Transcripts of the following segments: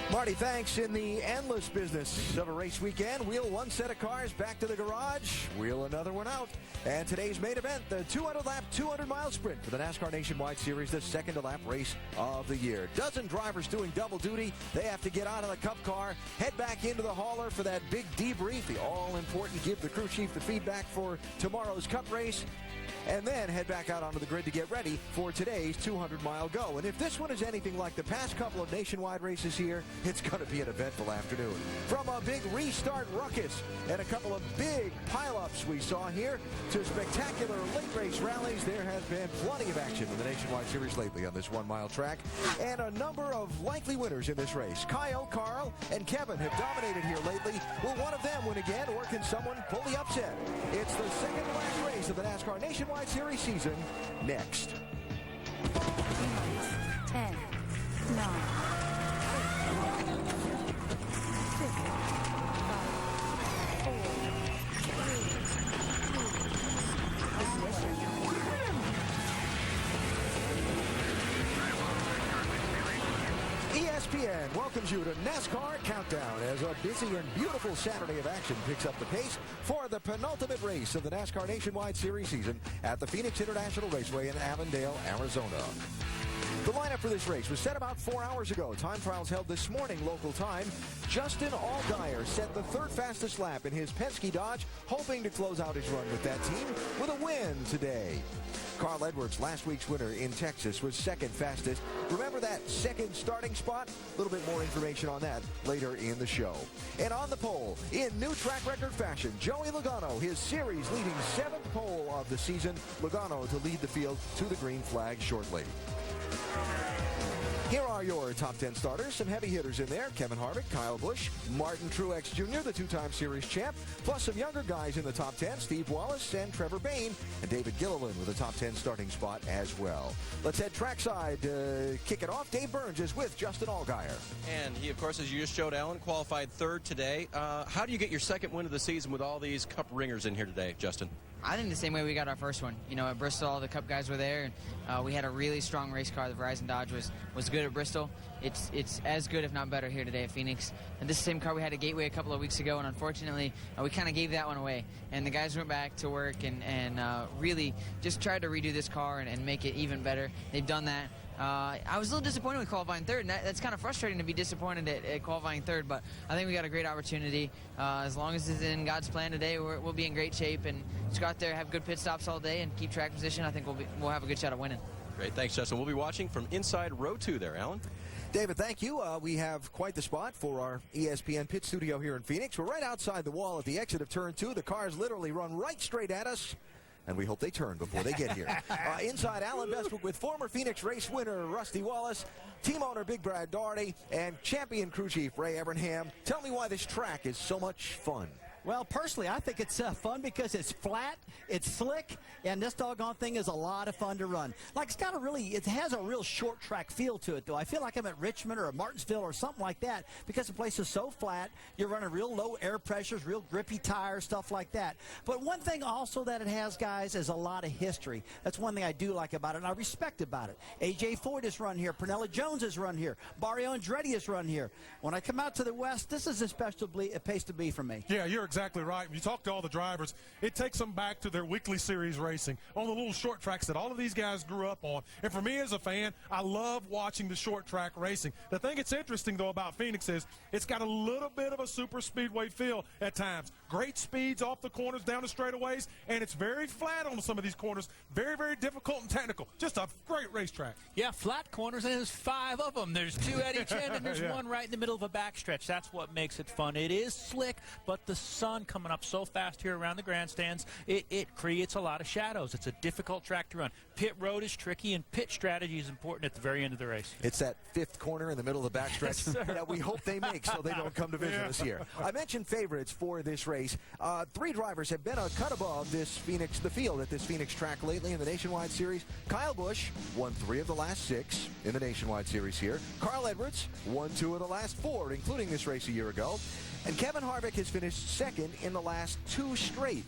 Marty, thanks. In the endless business of a race weekend, wheel one set of cars back to the garage, wheel another one out. And today's main event, the 200-lap, 200-mile sprint for the NASCAR Nationwide Series, the second-to-lap race of the year. Dozen drivers doing double duty. They have to get out of the Cup car, head back into the hauler for that big debrief, the all-important give the crew chief the feedback for tomorrow's Cup race, and then head back out onto the grid to get ready for today's 200-mile go. And if this one is anything like the past couple of nationwide races here, it's going to be an eventful afternoon. From a big restart ruckus and a couple of big pileups we saw here to spectacular late race rallies, there has been plenty of action in the Nationwide Series lately on this 1-mile track, and a number of likely winners in this race. Kyle, Carl, and Kevin have dominated here lately. Will one of them win again, or can someone pull the upset? It's the second-to-last race of the NASCAR Nationwide Series season next. 10, 9, 6, 5, 4, 3, 2, ESPN welcomes you to NASCAR Countdown as a busy and beautiful Saturday of action picks up the pace for the penultimate race of the NASCAR Nationwide Series season at the Phoenix International Raceway in Avondale, Arizona. The lineup for this race was set about 4 hours ago. Time trials held this morning local time. Justin Allgaier set the third fastest lap in his Penske Dodge, hoping to close out his run with that team with a win today. Carl Edwards, last week's winner in Texas, was second fastest. Remember that second starting spot? A little bit more information on that later in the show. And on the pole, in new track record fashion, Joey Logano, his series-leading 7th pole of the season. Logano to lead the field to the green flag shortly. Here are your top 10 starters. Some heavy hitters in there. Kevin Harvick, Kyle Busch, Martin Truex Jr., the two-time series champ, plus some younger guys in the top 10, Steve Wallace and Trevor Bayne, and David Gilliland with a top 10 starting spot as well. Let's head trackside to kick it off. Dave Burns is with Justin Allgaier. And he, of course, as you just showed, Alan, qualified third today. How do you get your second win of the season with all these Cup ringers in here today, Justin? I think the same way we got our first one. You know, at Bristol, all the Cup guys were there, and we had a really strong race car. The Verizon Dodge was good at Bristol. It's as good, if not better, here today at Phoenix. And this same car we had at Gateway a couple of weeks ago, and unfortunately, we kind of gave that one away. And the guys went back to work and really just tried to redo this car and make it even better. They've done that. I was a little disappointed with qualifying third, and that's kind of frustrating to be disappointed at qualifying third, but I think we got a great opportunity. As long as it's in God's plan today, we'll be in great shape, and just go out there, have good pit stops all day, and keep track position. I think we'll have a good shot at winning. Great, thanks, Justin. We'll be watching from inside row 2 there, Alan. David, thank you. We have quite the spot for our ESPN pit studio here in Phoenix. We're right outside the wall at the exit of turn 2. The cars literally run right straight at us, and we hope they turn before they get here. Inside, Alan Bestwick with former Phoenix race winner Rusty Wallace, team owner Big Brad Daugherty, and champion crew chief Ray Evernham. Tell me why this track is so much fun. Well, personally, I think it's fun because it's flat, it's slick, and this doggone thing is a lot of fun to run. Like, it has a real short track feel to it, though. I feel like I'm at Richmond or Martinsville or something like that because the place is so flat. You're running real low air pressures, real grippy tires, stuff like that. But one thing also that it has, guys, is a lot of history. That's one thing I do like about it, and I respect about it. A.J. Foyt has run here. Pernella Jones has run here. Mario Andretti has run here. When I come out to the West, this is especially a place to be for me. Yeah, you're exactly right. When you talk to all the drivers, it takes them back to their weekly series racing on the little short tracks that all of these guys grew up on. And for me as a fan, I love watching the short track racing. The thing that's interesting, though, about Phoenix is it's got a little bit of a super speedway feel at times. Great speeds off the corners, down the straightaways, and it's very flat on some of these corners. Very, very difficult and technical. Just a great racetrack. Yeah, flat corners, and there's 5 of them. There's 2 at each end, and there's one right in the middle of a backstretch. That's what makes it fun. It is slick, but the sun coming up so fast here around the grandstands, it creates a lot of shadows. It's a difficult track to run. Pit road is tricky, and pit strategy is important at the very end of the race. It's that 5th corner in the middle of the backstretch that we hope they make so they don't come to visit us here. I mentioned favorites for this race. 3 drivers have been a cut above the field at this Phoenix track lately in the Nationwide Series. Kyle Busch won 3 of the last 6 in the Nationwide Series here. Carl Edwards won 2 of the last 4, including this race a year ago. And Kevin Harvick has finished second in the last 2 straight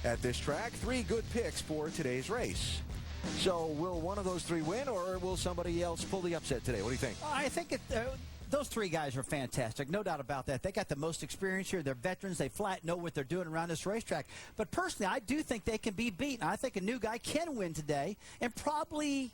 at this track. 3 good picks for today's race. So will one of those 3 win, or will somebody else pull the upset today? What do you think? I think those three guys are fantastic, no doubt about that. They got the most experience here. They're veterans. They flat know what they're doing around this racetrack. But personally, I do think they can be beaten. I think a new guy can win today, and probably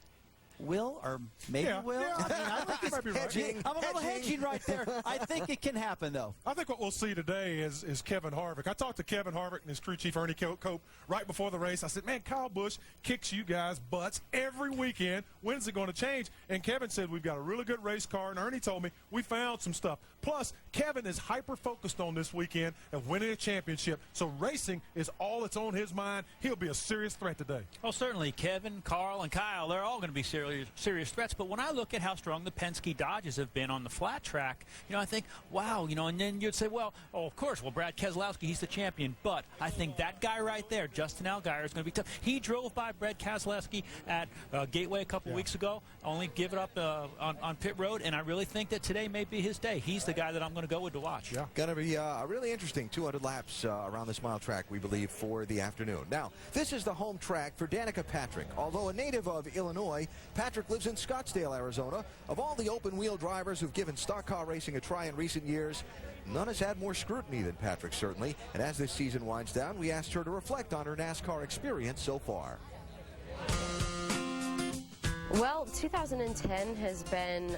will, or maybe will. Yeah. I mean, I think it's Might be right. Hedging. I'm a little hedging right there. I think it can happen, though. I think what we'll see today is Kevin Harvick. I talked to Kevin Harvick and his crew chief, Ernie Cope, right before the race. I said, man, Kyle Busch kicks you guys' butts every weekend. When's it going to change? And Kevin said, we've got a really good race car. And Ernie told me, we found some stuff. Plus, Kevin is hyper-focused on this weekend of winning a championship. So racing is all that's on his mind. He'll be a serious threat today. Oh, certainly. Kevin, Carl, and Kyle, they're all going to be serious threats. But when I look at how strong the Penske Dodges have been on the flat track, I think, wow, and then you'd say, well, of course, Brad Keselowski, he's the champion. But I think that guy right there, Justin Allgaier, is going to be tough. He drove by Brad Keselowski at Gateway a couple weeks ago, only give it up on pit road, and I really think that today may be his day. He's the guy that I'm going to go with to watch. Yeah. Going to be a really interesting 200 laps around this mile track, we believe, for the afternoon. Now, this is the home track for Danica Patrick. Although a native of Illinois, Patrick lives in Scottsdale, Arizona. Of all the open-wheel drivers who've given stock car racing a try in recent years, none has had more scrutiny than Patrick, certainly. And as this season winds down, we asked her to reflect on her NASCAR experience so far. Well, 2010 has been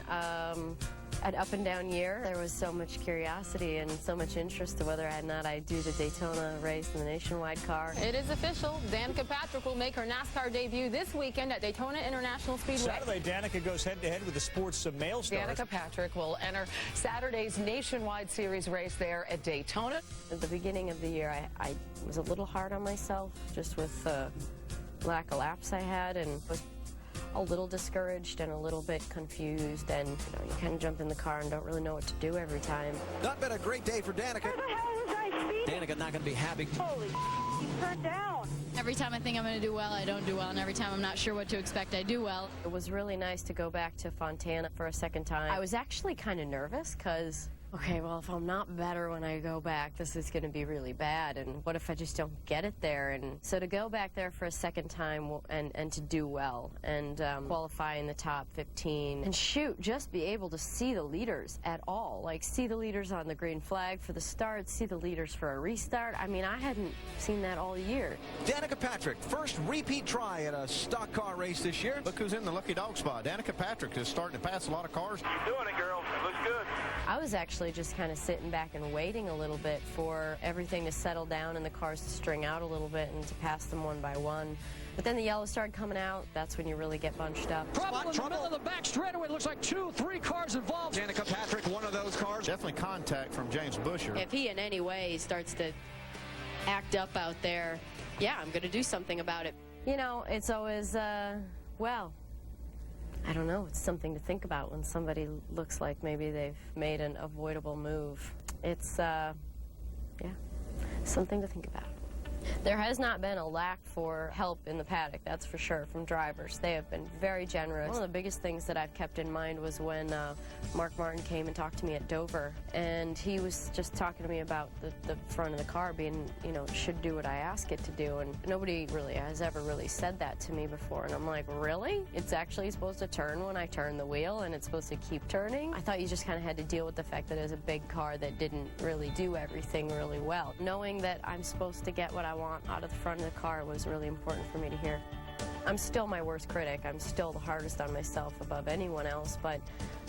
an up and down year. There was so much curiosity and so much interest to whether or not I'd do the Daytona race in the Nationwide car. It is official. Danica Patrick will make her NASCAR debut this weekend at Daytona International Speedway. Saturday, Danica goes head-to--head with the sport's male stars. Danica Patrick will enter Saturday's Nationwide Series race there at Daytona. At the beginning of the year, I was a little hard on myself just with the lack of laps I had, and was a little discouraged and a little bit confused, and you kind of jump in the car and don't really know what to do every time. Not been a great day for Danica. Where the hell was I speeding? Danica not going to be happy. Holy he turned down. Every time I think I'm going to do well, I don't do well, and every time I'm not sure what to expect, I do well. It was really nice to go back to Fontana for a second time. I was actually kind of nervous because, okay, well, if I'm not better when I go back, this is going to be really bad, and what if I just don't get it there? And so to go back there for a second time and to do well and qualify in the top 15 and shoot, just be able to see the leaders at all, like see the leaders on the green flag for the start, see the leaders for a restart. I mean, I hadn't seen that all year. Danica Patrick, first repeat try at a stock car race this year. Look who's in the lucky dog spot. Danica Patrick is starting to pass a lot of cars. You're doing it, girl. Looks good. I was actually just kind of sitting back and waiting a little bit for everything to settle down and the cars to string out a little bit and to pass them one by one. But then the yellow started coming out. That's when you really get bunched up. Trouble in the middle of the back straightaway. It looks like 2-3 cars involved. Danica Patrick, one of those cars. Definitely contact from James Busher. If he in any way starts to act up out there, yeah, I'm going to do something about it. It's always, well, I don't know. It's something to think about when somebody looks like maybe they've made an avoidable move. It's, yeah, something to think about. There has not been a lack for help in the paddock, that's for sure, from drivers. They have been very generous. One of the biggest things that I've kept in mind was when Mark Martin came and talked to me at Dover, and he was just talking to me about the front of the car being, it should do what I ask it to do, and nobody really has ever really said that to me before, and I'm like, really? It's actually supposed to turn when I turn the wheel, and it's supposed to keep turning? I thought you just kind of had to deal with the fact that it was a big car that didn't really do everything really well. Knowing that I'm supposed to get what I want out of the front of the car was really important for me to hear. I'm still my worst critic. I'm still the hardest on myself above anyone else, but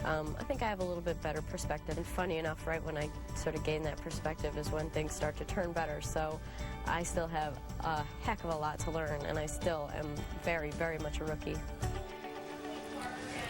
I think I have a little bit better perspective. And funny enough, right when I sort of gain that perspective is when things start to turn better. So I still have a heck of a lot to learn, and I still am very, very much a rookie.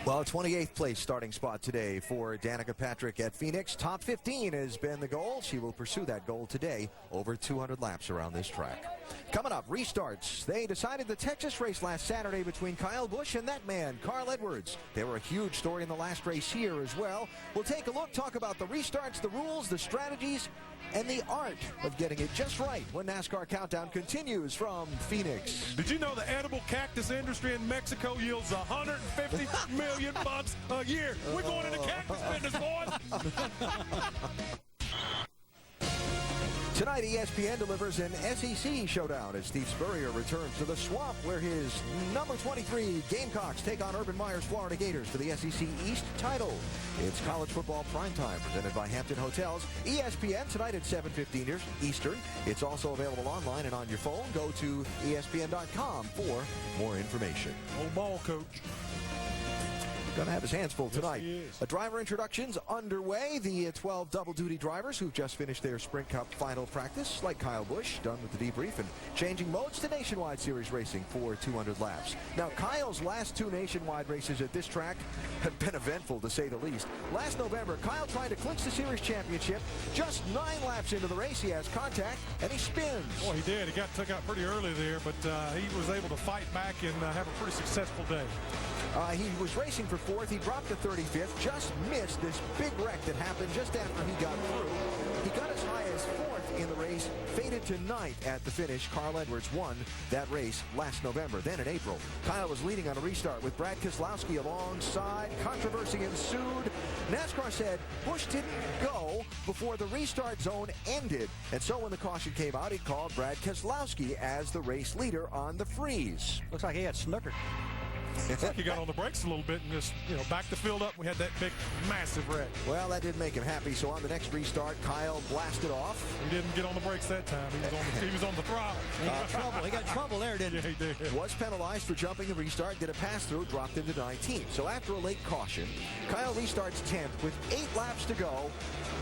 Well, 28th place starting spot today for Danica Patrick at Phoenix. Top 15 has been the goal. She will pursue that goal today, over 200 laps around this track. Coming up, restarts. They decided the Texas race last Saturday between Kyle Busch and that man, Carl Edwards. They were a huge story in the last race here as well. We'll take a look, talk about the restarts, the rules, the strategies, and the art of getting it just right when NASCAR Countdown continues from Phoenix. Did you know the edible cactus industry in Mexico yields $150 million a year? We're going into cactus business, boys. Tonight, ESPN delivers an SEC showdown as Steve Spurrier returns to the Swamp, where his number 23 Gamecocks take on Urban Meyer's Florida Gators for the SEC East title. It's college football primetime presented by Hampton Hotels. ESPN tonight at 7:15 Eastern. It's also available online and on your phone. Go to ESPN.com for more information. Old ball coach. Going to have his hands full tonight. Yes, Driver introductions underway. The 12 double-duty drivers who've just finished their Sprint Cup final practice, like Kyle Busch, done with the debrief and changing modes to Nationwide Series racing for 200 laps. Now, Kyle's last 2 Nationwide races at this track have been eventful, to say the least. Last November, Kyle tried to clinch the Series championship. Just 9 laps into the race, he has contact, and he spins. Oh, he did. He got took out pretty early there, but he was able to fight back and have a pretty successful day. He was racing for 4th. He dropped to 35th. Just missed this big wreck that happened just after he got through. He got as high as 4th in the race, faded to 9th at the finish. Carl Edwards won that race last November. Then in April, Kyle was leading on a restart with Brad Keselowski alongside. Controversy ensued. NASCAR said Busch didn't go before the restart zone ended. And so when the caution came out, he called Brad Keselowski as the race leader on the freeze. Looks like he got snookered. It's like he got on the brakes a little bit and just, backed the field up. We had that big, massive wreck. Well, that didn't make him happy. So on the next restart, Kyle blasted off. He didn't get on the brakes that time. He was on the throttle. He got trouble there, didn't he? Yeah, he did. Was penalized for jumping the restart, did a pass-through, dropped into 19th. So after a late caution, Kyle restarts 10th with 8 laps to go,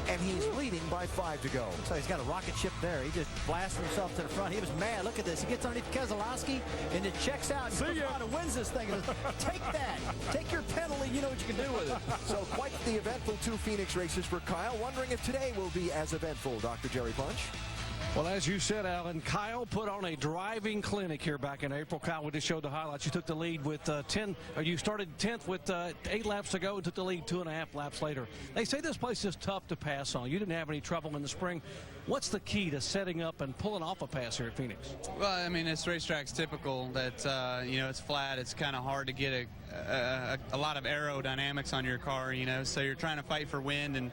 and he's leading by 5 to go. So he's got a rocket ship there. He just blasted himself to the front. He was mad. Look at this. He gets underneath Keselowski, and it checks out. And goes on and wins this thing. Take that. Take your penalty. You know what you can do with it. So quite the eventful 2 Phoenix races for Kyle. Wondering if today will be as eventful, Dr. Jerry Punch. Well, as you said, Alan, Kyle put on a driving clinic here back in April. Kyle, we just showed the highlights. You took the lead with you started 10th with 8 laps to go and took the lead 2.5 laps later. They say this place is tough to pass on. You didn't have any trouble in the spring. What's the key to setting up and pulling off a pass here at Phoenix? Well, I mean, this racetrack's typical that, it's flat. It's kind of hard to get a lot of aerodynamics on your car, so you're trying to fight for wind and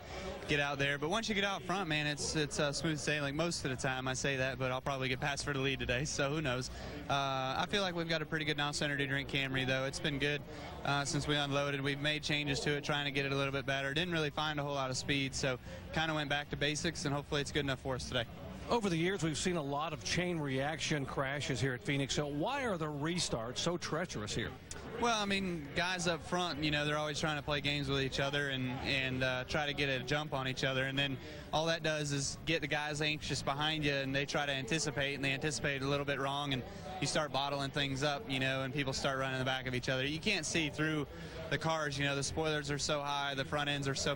get out there. But once you get out front, man, it's smooth sailing most of the time. I say that, but I'll probably get passed for the lead today, so who knows. I feel like we've got a pretty good now center to drink Camry, though. It's been good since we unloaded. We've made changes to it, trying to get it a little bit better. Didn't really find a whole lot of speed, so kind of went back to basics, and hopefully it's good enough for us today. Over the years, we've seen a lot of chain reaction crashes here at Phoenix. So why are the restarts so treacherous here? Well, I mean, guys up front, they're always trying to play games with each other and try to get a jump on each other. And then all that does is get the guys anxious behind you, and they try to anticipate, and they anticipate a little bit wrong, and you start bottling things up, and people start running in the back of each other. You can't see through the cars. The spoilers are so high, the front ends are so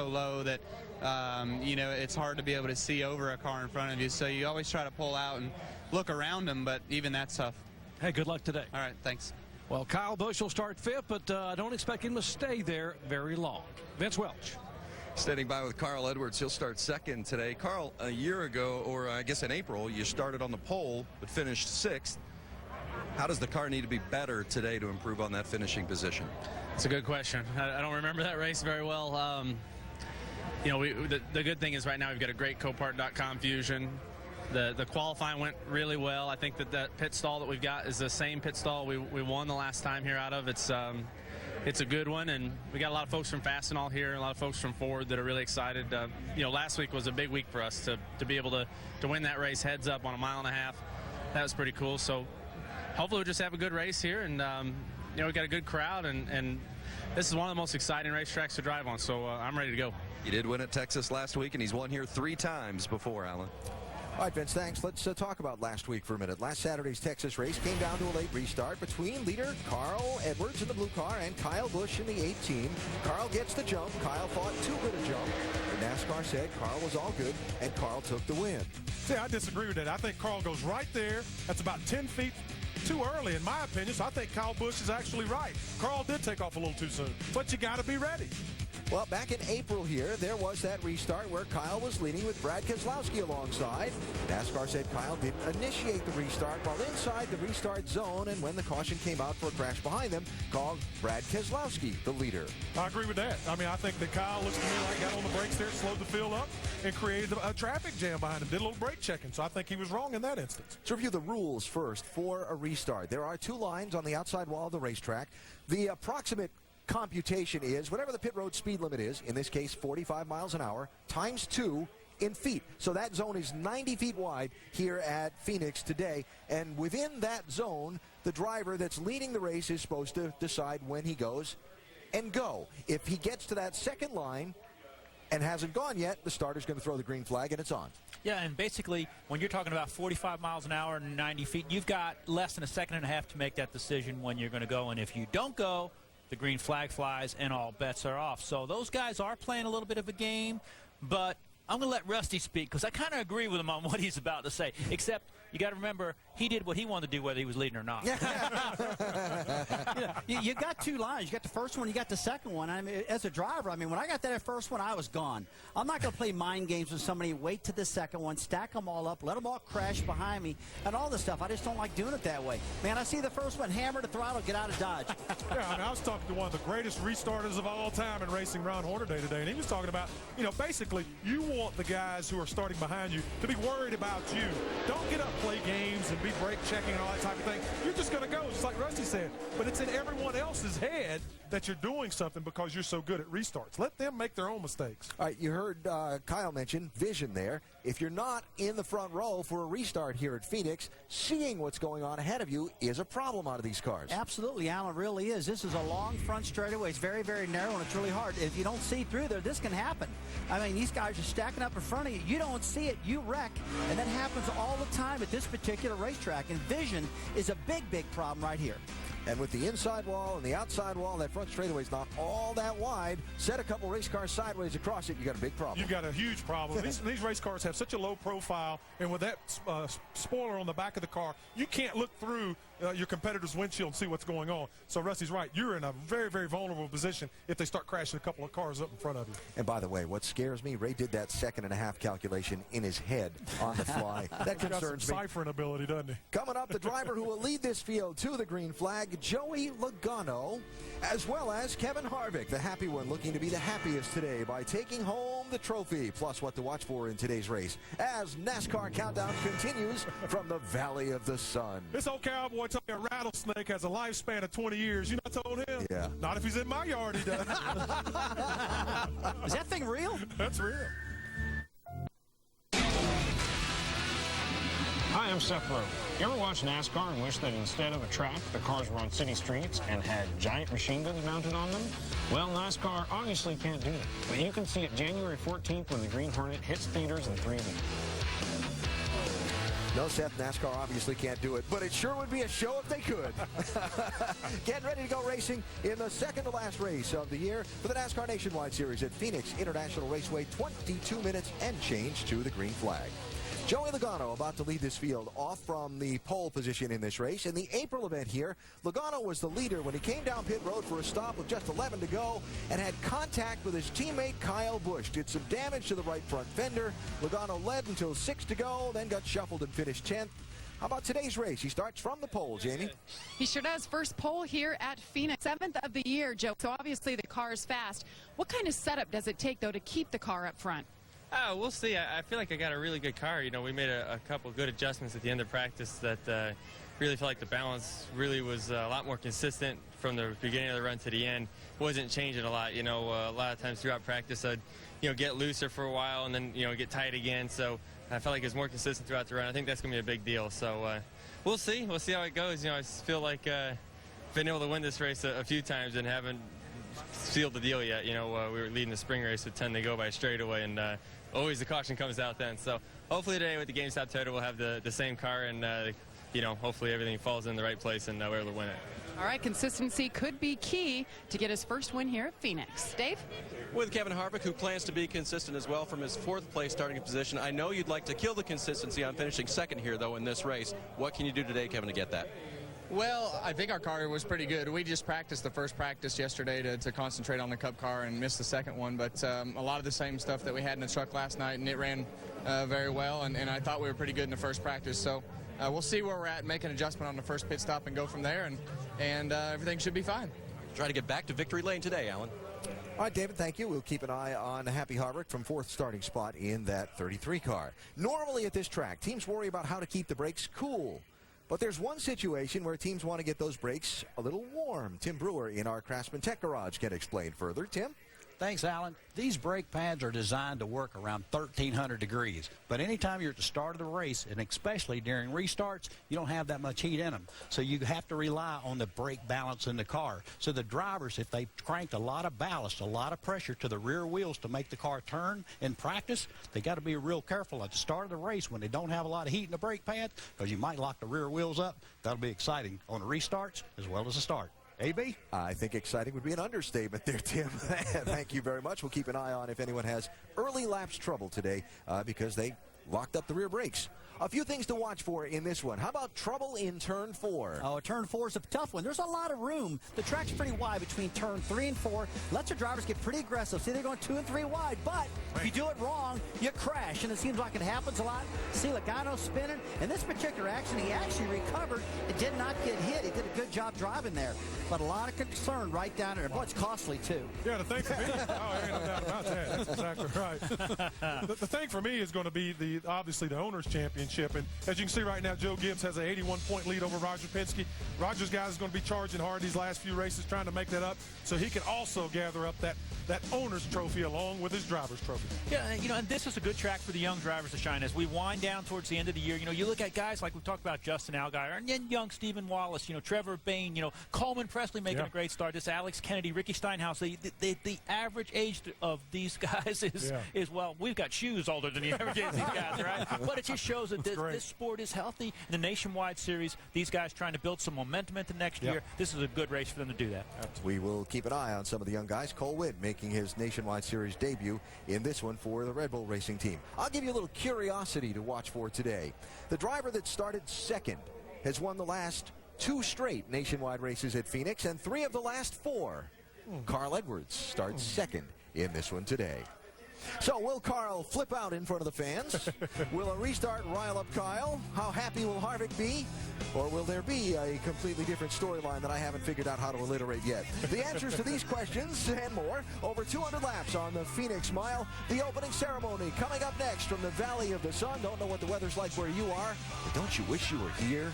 low that, it's hard to be able to see over a car in front of you. So you always try to pull out and look around them, but even that's tough. Hey, good luck today. All right, thanks. Well, Kyle Busch will start 5th, but I don't expect him to stay there very long. Vince Welch. Standing by with Carl Edwards. He'll start 2nd today. Carl, a year ago, or I guess in April, you started on the pole but finished 6th. How does the car need to be better today to improve on that finishing position? It's a good question. I don't remember that race very well. The good thing is right now we've got a great Copart.com fusion. The qualifying went really well. I think that pit stall that we've got is the same pit stall we won the last time here out of. It's a good one, and we got a lot of folks from Fastenal here and a lot of folks from Ford that are really excited. Last week was a big week for us to be able to win that race heads up on a 1.5 miles. That was pretty cool. So hopefully we'll just have a good race here, and we've got a good crowd, and this is one of the most exciting racetracks to drive on, so I'm ready to go. You did win at Texas last week, and he's won here 3 times before, Alan. All right, Vince, thanks. Let's talk about last week for a minute. Last Saturday's Texas race came down to a late restart between leader Carl Edwards in the blue car and Kyle Busch in the 18. Carl gets the jump. Kyle thought too good a jump. The NASCAR said Carl was all good, and Carl took the win. See, I disagree with that. I think Carl goes right there. That's about 10 feet too early, in my opinion, so I think Kyle Busch is actually right. Carl did take off a little too soon, but you got to be ready. Well, back in April here, there was that restart where Kyle was leading with Brad Keselowski alongside. NASCAR said Kyle didn't initiate the restart while inside the restart zone, and when the caution came out for a crash behind them, called Brad Keselowski the leader. I agree with that. I mean, I think that Kyle looks to me like got on the brakes there, slowed the field up, and created a traffic jam behind him. Did a little brake checking, so I think he was wrong in that instance. Let's review the rules first for a restart. There are 2 lines on the outside wall of the racetrack. The approximate computation is whatever the pit road speed limit is, in this case 45 miles an hour, times 2 in feet. So that zone is 90 feet wide here at Phoenix today. And within that zone, the driver that's leading the race is supposed to decide when he goes and go. If he gets to that second line and hasn't gone yet, the starter's going to throw the green flag and it's on. Yeah, and basically, when you're talking about 45 miles an hour and 90 feet, you've got less than a second and a half to make that decision when you're going to go. And if you don't go, the green flag flies and all bets are off. So those guys are playing a little bit of a game, but I'm going to let Rusty speak because I kind of agree with him on what he's about to say, except you got to remember he did what he wanted to do whether he was leading or not. You got 2 lines. You got the first one, you got the second one. I mean, as a driver, I mean, when I got that first one, I was gone. I'm not going to play mind games with somebody, wait to the second one, stack them all up, let them all crash behind me, and all this stuff. I just don't like doing it that way. Man, I see the first one, hammer the throttle, get out of Dodge. Yeah, I mean, I was talking to one of the greatest restarters of all time in racing, Ron Hornaday, today, and he was talking about, you know, basically, you want the guys who are starting behind you to be worried about you. Don't get up, play games, and be brake checking and all that type of thing. You're just going to go, just like Rusty said. But it's in everyone else's head that you're doing something because you're so good at restarts. Let them make their own mistakes. All right, you heard Kyle mention vision there. If you're not in the front row for a restart here at Phoenix, seeing what's going on ahead of you is a problem out of these cars. Absolutely, Alan, really is. This is a long front straightaway. It's very, very narrow, and it's really hard. If you don't see through there, this can happen. I mean, these guys are stacking up in front of you. You don't see it, you wreck, and that happens all the time at this particular racetrack, and vision is a big, big problem right here. And with the inside wall and the outside wall, that front straightaway is not all that wide. Set a couple race cars sideways across it, you got a big problem. You've got a huge problem. These race cars have such a low profile, and with that spoiler on the back of the car, you can't look through your competitor's windshield and see what's going on. So Rusty's right. You're in a very, very vulnerable position if they start crashing a couple of cars up in front of you. And by the way, what scares me, Ray did that second and a half calculation in his head on the fly. That concerns me. He's got some ciphering ability, doesn't he? Coming up, the driver who will lead this field to the green flag, Joey Logano, as well as Kevin Harvick, the happy one, looking to be the happiest today by taking home the trophy, plus what to watch for in today's race as NASCAR Countdown continues from the Valley of the Sun. This old cowboy told me a rattlesnake has a lifespan of 20 years. You know, I told him? Yeah. Not if he's in my yard, he does. Is that thing real? That's real. Hi, I'm Seth Rowe. You ever watch NASCAR and wish that instead of a track, the cars were on city streets and had giant machine guns mounted on them? Well, NASCAR obviously can't do that. But you can see it January 14th when the Green Hornet hits theaters in 3 weeks. No, Seth, NASCAR obviously can't do it, but it sure would be a show if they could. Getting ready to go racing in the second to last race of the year for the NASCAR Nationwide Series at Phoenix International Raceway. 22 minutes and change to the green flag. Joey Logano about to lead this field off from the pole position in this race. In the April event here, Logano was the leader when he came down pit road for a stop with just 11 to go and had contact with his teammate Kyle Busch. Did some damage to the right front fender. Logano led until 6 to go, then got shuffled and finished 10th. How about today's race? He starts from the pole, Jamie. He sure does. First pole here at Phoenix. 7th of the year, Joe. So obviously the car is fast. What kind of setup does it take, though, to keep the car up front? We'll see. I feel like I got a really good car. You know, we made a couple good adjustments at the end of practice that really felt like the balance really was a lot more consistent from the beginning of the run to the end. Wasn't changing a lot. You know, a lot of times throughout practice I'd, get looser for a while and then, get tight again. So I felt like it was more consistent throughout the run. I think that's going to be a big deal. So we'll see. We'll see how it goes. I feel like been able to win this race a few times and haven't sealed the deal yet. We were leading the spring race with 10 to go by straightaway, and always the caution comes out then. So hopefully today with the GameStop total we'll have the same car, and hopefully everything falls in the right place and we're able to win it. All right, consistency could be key to get his first win here at Phoenix. Dave? With Kevin Harvick, who plans to be consistent as well from his 4th place starting position. I know you'd like to kill the consistency on finishing second here, though, in this race. What can you do today, Kevin, to get that? Well, I think our car was pretty good. We just practiced the first practice yesterday to concentrate on the Cup car and missed the second one, but a lot of the same stuff that we had in the truck last night, and it ran very well, and I thought we were pretty good in the first practice. So we'll see where we're at, make an adjustment on the first pit stop and go from there, and everything should be fine. Try to get back to victory lane today, Alan. All right, David, thank you. We'll keep an eye on Happy Harvick from 4th starting spot in that 33 car. Normally at this track, teams worry about how to keep the brakes cool. But there's one situation where teams want to get those brakes a little warm. Tim Brewer in our Craftsman Tech Garage can explain further. Tim? Thanks, Alan. These brake pads are designed to work around 1,300 degrees. But anytime you're at the start of the race, and especially during restarts, you don't have that much heat in them. So you have to rely on the brake balance in the car. So the drivers, if they cranked a lot of ballast, a lot of pressure to the rear wheels to make the car turn in practice, they got to be real careful at the start of the race when they don't have a lot of heat in the brake pad, because you might lock the rear wheels up. That'll be exciting on the restarts as well as the start. AB? I think exciting would be an understatement there, Tim. Thank you very much. We'll keep an eye on if anyone has early lapse trouble today because they locked up the rear brakes. A few things to watch for in this one. How about trouble in turn 4? Oh, turn 4 is a tough one. There's a lot of room. The track's pretty wide between turn 3 and 4. Lets the drivers get pretty aggressive. See, they're going 2 and 3 wide, but if you do it wrong, you crash, and it seems like it happens a lot. See Logano spinning. In this particular accident, he actually recovered. It did not get hit. He did a good job driving there, but a lot of concern right down there. Boy, it's costly, too. Yeah, the thing for me, ain't no doubt about that. That's exactly right. The thing for me is going to be obviously the Owners' Championship. And as you can see right now, Joe Gibbs has an 81-point lead over Roger Penske. Roger's guys is going to be charging hard these last few races, trying to make that up, so he can also gather up that owner's trophy along with his driver's trophy. Yeah, and this is a good track for the young drivers to shine as we wind down towards the end of the year. You look at guys like we've talked about, Justin Allgaier, and then young Stephen Wallace, Trevor Bayne, Coleman Presley making a great start. This Alex Kennedy, Ricky Steinhaus. The average age of these guys is well, we've got shoes older than the average age of these guys, right? But it just shows that this sport is healthy. In the Nationwide Series, these guys trying to build some momentum into next year. This is a good race for them to do that. We will keep an eye on some of the young guys. Cole Witt making his Nationwide Series debut in this one for the Red Bull Racing Team. I'll give you a little curiosity to watch for today. The driver that started second has won the last 2 straight Nationwide races at Phoenix and 3 of the last 4. Carl Edwards starts second in this one today. So will Carl flip out in front of the fans? Will a restart rile up Kyle? How happy will Harvick be? Or will there be a completely different storyline that I haven't figured out how to alliterate yet? The answers to these questions and more, over 200 laps on the Phoenix Mile. The opening ceremony coming up next from the Valley of the Sun. Don't know what the weather's like where you are, but don't you wish you were here?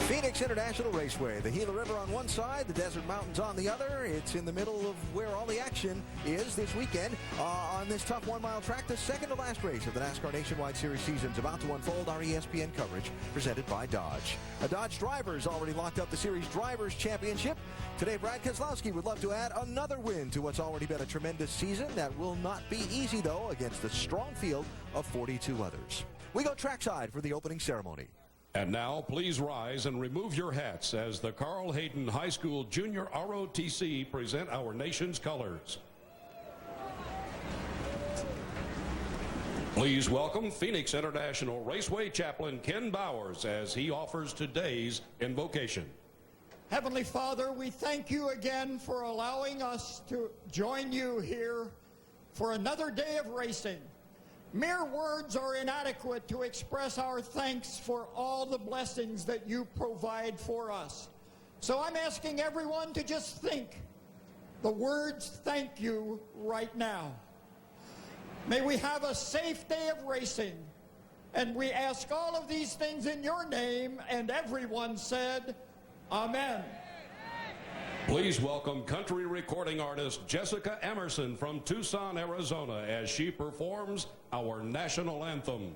Phoenix International Raceway, the Gila River on one side, the Desert Mountains on the other. It's in the middle of where all the action is this weekend on this tough 1-mile track. The second to last race of the NASCAR Nationwide Series season is about to unfold. Our ESPN coverage presented by Dodge. A Dodge driver has already locked up the Series Drivers Championship. Today, Brad Keselowski would love to add another win to what's already been a tremendous season. That will not be easy, though, against the strong field of 42 others. We go trackside for the opening ceremony. And now, please rise and remove your hats as the Carl Hayden High School Junior ROTC present our nation's colors. Please welcome Phoenix International Raceway Chaplain Ken Bowers as he offers today's invocation. Heavenly Father, we thank you again for allowing us to join you here for another day of racing. Mere words are inadequate to express our thanks for all the blessings that you provide for us. So I'm asking everyone to just think the words thank you right now. May we have a safe day of racing. And we ask all of these things in your name, and everyone said, Amen. Please welcome country recording artist Jessica Emerson from Tucson, Arizona, as she performs our national anthem.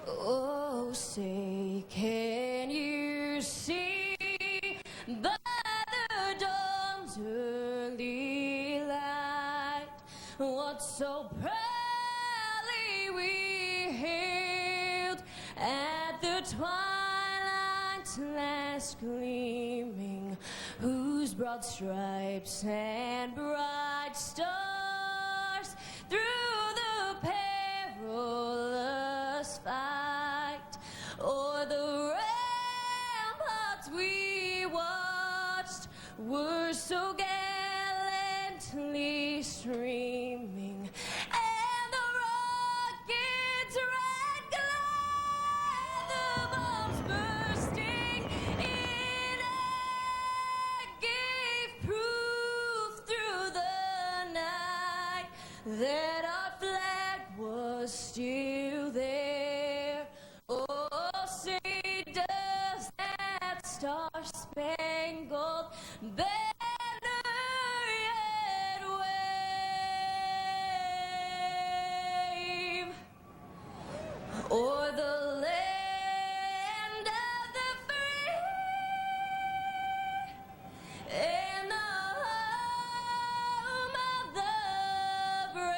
Oh, say, can you see by the dawn's early light what so proudly we hailed at the twilight's last gleaming, whose broad stripes and bright stars through the perilous were so gallantly streaming, and the rockets red glare, the bombs bursting in air gave proof through the night that our flag was still there. Oh, say does that star-spangled banner yet wave o'er the land of the free and the home of the brave.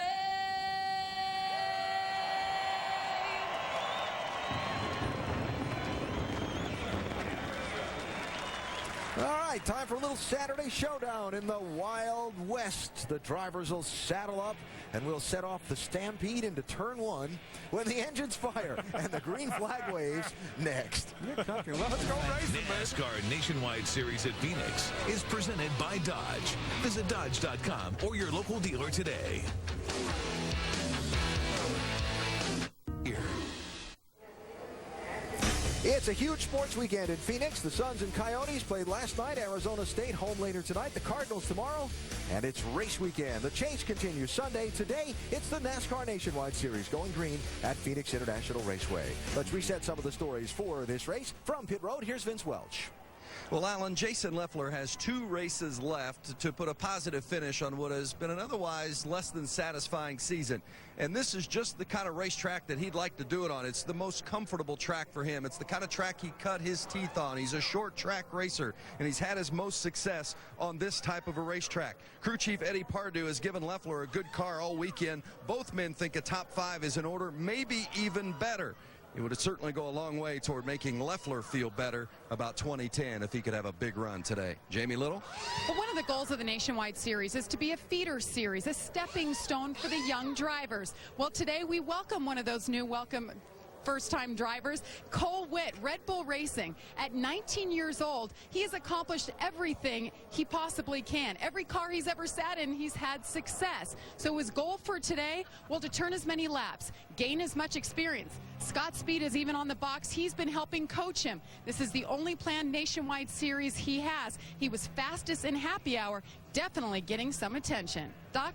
All right, time for a little Saturday showdown in the Wild West. The drivers will saddle up and we'll set off the stampede into turn one when the engines fire and the green flag waves next. Well, let's go racing, man. NASCAR Nationwide Series at Phoenix is presented by Dodge. Visit Dodge.com or your local dealer today. It's a huge sports weekend in Phoenix. The Suns and Coyotes played last night. Arizona State home later tonight. The Cardinals tomorrow. And it's race weekend. The chase continues Sunday. Today, it's the NASCAR Nationwide Series going green at Phoenix International Raceway. Let's reset some of the stories for this race. From pit road, here's Vince Welch. Well, Alan, Jason Leffler has 2 races left to put a positive finish on what has been an otherwise less than satisfying season. And this is just the kind of racetrack that he'd like to do it on. It's the most comfortable track for him. It's the kind of track he cut his teeth on. He's a short track racer, and he's had his most success on this type of a racetrack. Crew Chief Eddie Pardue has given Leffler a good car all weekend. Both men think a top 5 is in order, maybe even better. It would certainly go a long way toward making Leffler feel better about 2010 if he could have a big run today. Jamie Little? Well, one of the goals of the Nationwide Series is to be a feeder series, a stepping stone for the young drivers. Well, today we welcome one of those new first-time drivers, Cole Witt, Red Bull Racing. At 19 years old, he has accomplished everything he possibly can. Every car he's ever sat in, he's had success. So his goal for today, well, to turn as many laps, gain as much experience. Scott Speed is even on the box. He's been helping coach him. This is the only planned Nationwide Series he has. He was fastest in happy hour, definitely getting some attention. Doc?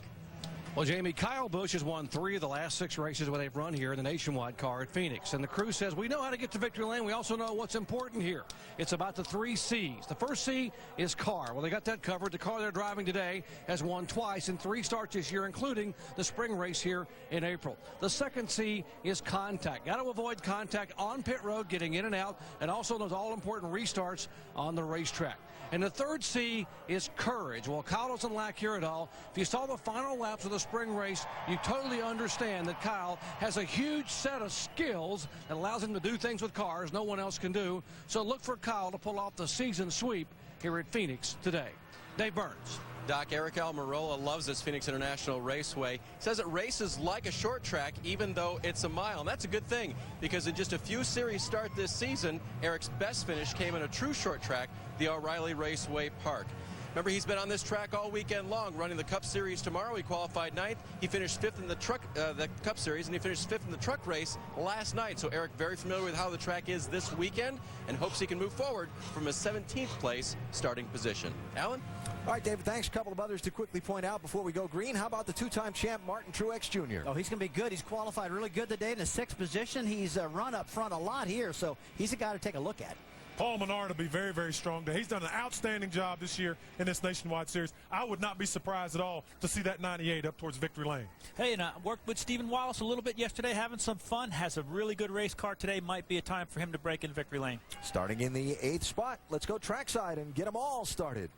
Well, Jamie, Kyle Busch has won 3 of the last 6 races where they've run here in the Nationwide car at Phoenix. And the crew says, we know how to get to victory lane. We also know what's important here. It's about the 3 C's. The first C is car. Well, they got that covered. The car they're driving today has won twice in 3 starts this year, including the spring race here in April. The second C is contact. Got to avoid contact on pit road, getting in and out, and also those all-important restarts on the racetrack. And the third C is courage. Well, Kyle doesn't lack here at all. If you saw the final laps of the spring race, you totally understand that Kyle has a huge set of skills that allows him to do things with cars no one else can do. So look for Kyle to pull off the season sweep here at Phoenix today. Dave Burns. Doc, Eric Almirola loves this Phoenix International Raceway. Says it races like a short track, even though it's a mile. And that's a good thing, because in just a few series start this season, Eric's best finish came in a true short track, the O'Reilly Raceway Park. Remember, he's been on this track all weekend long, running the Cup Series tomorrow. He qualified 9th. He finished 5th in the Cup Series, and he finished 5th in the truck race last night. So Eric very familiar with how the track is this weekend and hopes he can move forward from a 17th place starting position. Alan? All right, David, thanks. A couple of others to quickly point out before we go green. How about the 2-time champ, Martin Truex Jr.? Oh, he's going to be good. He's qualified really good today in the 6th position. He's run up front a lot here, so he's a guy to take a look at. Paul Menard will be very, very strong today. He's done an outstanding job this year in this Nationwide Series. I would not be surprised at all to see that 98 up towards victory lane. Hey, and I worked with Stephen Wallace a little bit yesterday, having some fun. Has a really good race car today. Might be a time for him to break in victory lane. Starting in the 8th spot, let's go trackside and get them all started.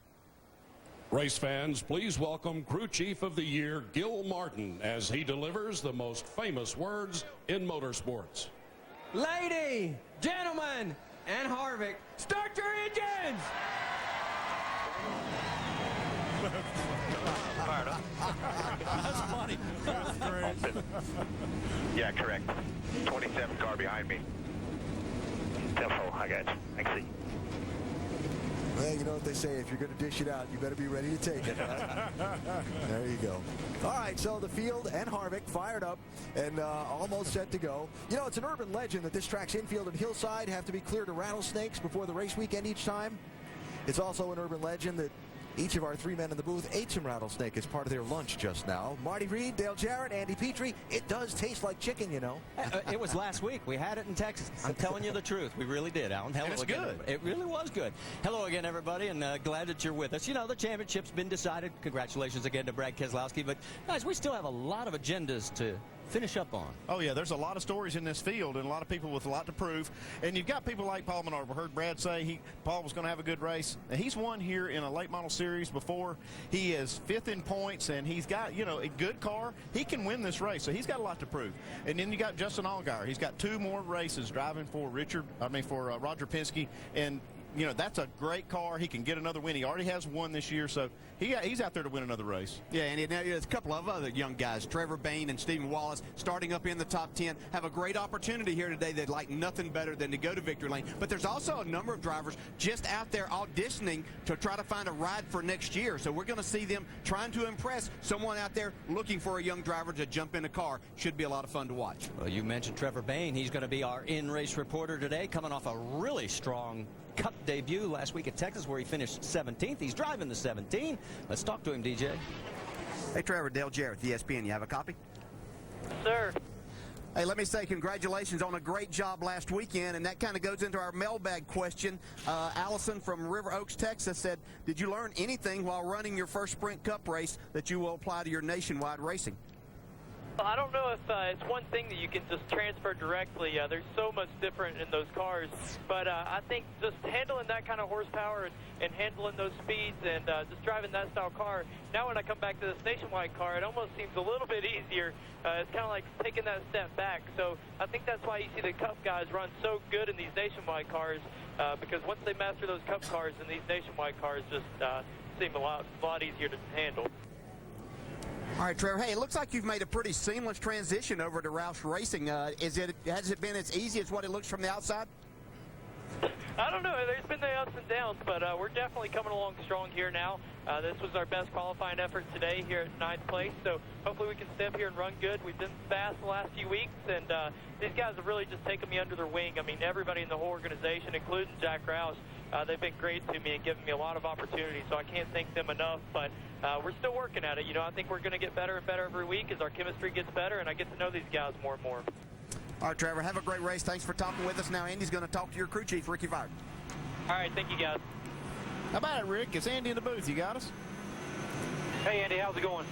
Race fans, please welcome Crew Chief of the Year, Gil Martin, as he delivers the most famous words in motorsports. Lady, gentlemen, and Harvick, start your engines! That's funny. That's great. Yeah, correct. 27 car behind me. Tempo, I got you. I see. Yeah, you know what they say, if you're going to dish it out, you better be ready to take it. There you go. All right, so the field and Harvick fired up and almost set to go. You know, it's an urban legend that this track's infield and hillside have to be cleared of rattlesnakes before the race weekend each time. It's also an urban legend that each of our three men in the booth ate some rattlesnake as part of their lunch just now. Marty Reed, Dale Jarrett, Andy Petrie. It does taste like chicken, you know. It was last week. We had it in Texas. I'm telling you the truth. We really did, Alan. Hello it's again. Good. It really was good. Hello again, everybody, and glad that you're with us. You know, the championship's been decided. Congratulations again to Brad Keselowski. But, guys, we still have a lot of agendas to finish up on. Oh, yeah, there's a lot of stories in this field and a lot of people with a lot to prove. And you've got people like Paul Menard. We heard Brad say Paul was going to have a good race. And he's won here in a late model series before. He is 5th in points, and he's got, you know, a good car. He can win this race, so he's got a lot to prove. And then you got Justin Allgaier. He's got 2 more races driving for Roger Penske. And you know, that's a great car. He can get another win. He already has one this year, so he's out there to win another race. Yeah, and now there's a couple of other young guys, Trevor Bayne and Stephen Wallace, starting up in the top 10, have a great opportunity here today. They'd like nothing better than to go to victory lane. But there's also a number of drivers just out there auditioning to try to find a ride for next year. So we're going to see them trying to impress someone out there looking for a young driver to jump in a car. Should be a lot of fun to watch. Well, you mentioned Trevor Bayne. He's going to be our in-race reporter today, coming off a really strong Cup debut last week at Texas where he finished 17th. He's driving the 17. Let's talk to him, DJ. Hey, Trevor, Dale Jarrett, ESPN. You have a copy? Sir. Hey, let me say congratulations on a great job last weekend, and that kind of goes into our mailbag question. Allison from River Oaks, Texas said, did you learn anything while running your first Sprint Cup race that you will apply to your nationwide racing? I don't know if it's one thing that you can just transfer directly. There's so much different in those cars. But I think just handling that kind of horsepower and handling those speeds and just driving that style car, now when I come back to this nationwide car, it almost seems a little bit easier. It's kind of like taking that step back. So I think that's why you see the Cup guys run so good in these nationwide cars, because once they master those Cup cars, then these nationwide cars just seem a lot easier to handle. All right, Trevor. Hey, it looks like you've made a pretty seamless transition over to Roush Racing. Has it been as easy as what it looks from the outside? I don't know. There's been the ups and downs, but we're definitely coming along strong here now. This was our best qualifying effort today here at 9th place, so hopefully we can stay up here and run good. We've been fast the last few weeks, and these guys have really just taken me under their wing. I mean, everybody in the whole organization, including Jack Roush, they've been great to me and given me a lot of opportunities, so I can't thank them enough, but we're still working at it. You know, I think we're going to get better and better every week as our chemistry gets better, and I get to know these guys more and more. All right, Trevor, have a great race. Thanks for talking with us. Now Andy's going to talk to your crew chief, Ricky Vire. All right, thank you, guys. How about it, Rick? It's Andy in the booth. You got us? Hey, Andy, how's it going?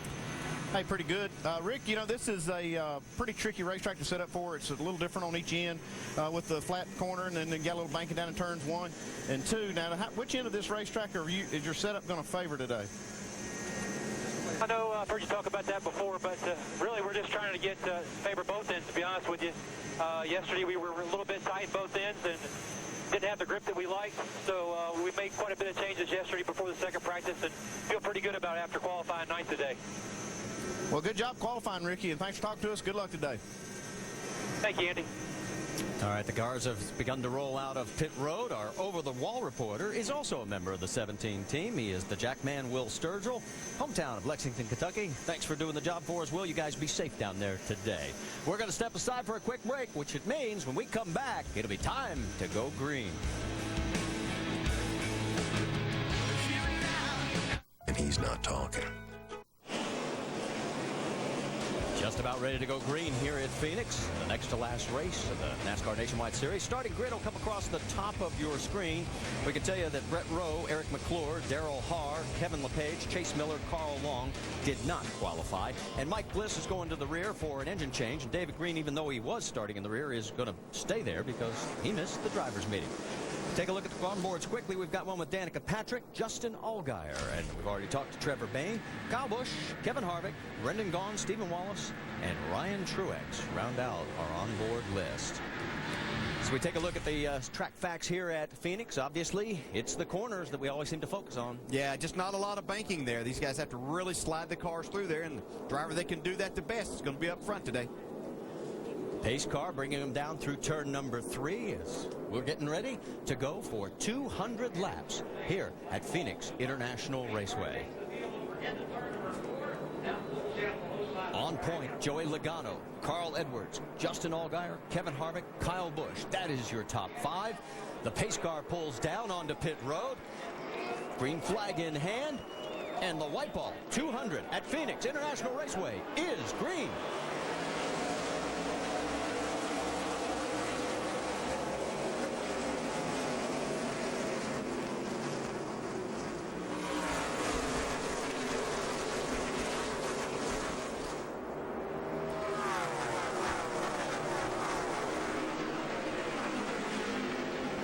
Hey, pretty good. Rick, you know, this is a pretty tricky racetrack to set up for. It's a little different on each end with the flat corner, and then you got a little banking down in turns 1 and 2. Now, which end of this racetrack is your setup going to favor today? I know I've heard you talk about that before, but really we're just trying to get favor both ends, to be honest with you. Yesterday we were a little bit tight both ends and didn't have the grip that we liked, so we made quite a bit of changes yesterday before the second practice and feel pretty good about it after qualifying 9th today. Well, good job qualifying, Ricky, and thanks for talking to us. Good luck today. Thank you, Andy. All right, the cars have begun to roll out of pit road. Our over-the-wall reporter is also a member of the 17 team. He is the Jackman Will Sturgill, hometown of Lexington, Kentucky. Thanks for doing the job for us, Will. You guys be safe down there today. We're going to step aside for a quick break, which it means when we come back, it'll be time to go green. And he's not talking. Just about ready to go green here at Phoenix. The next to last race of the NASCAR Nationwide Series. Starting grid will come across the top of your screen. We can tell you that Brett Rowe, Eric McClure, Darrell Haar, Kevin LePage, Chase Miller, Carl Long did not qualify. And Mike Bliss is going to the rear for an engine change. And David Green, even though he was starting in the rear, is going to stay there because he missed the driver's meeting. Take a look at the onboards quickly. We've got one with Danica Patrick, Justin Allgaier, and we've already talked to Trevor Bayne, Kyle Busch, Kevin Harvick, Brendan Gaughan, Stephen Wallace, and Ryan Truex round out our onboard list. So we take a look at the track facts here at Phoenix. Obviously, it's the corners that we always seem to focus on. Yeah, just not a lot of banking there. These guys have to really slide the cars through there, and the driver that can do that the best is going to be up front today. Pace car bringing him down through turn number 3 as we're getting ready to go for 200 laps here at Phoenix International Raceway. On point, Joey Logano, Carl Edwards, Justin Allgaier, Kevin Harvick, Kyle Busch. That is your top 5. The pace car pulls down onto pit road. Green flag in hand. And the Wypall 200 at Phoenix International Raceway is green.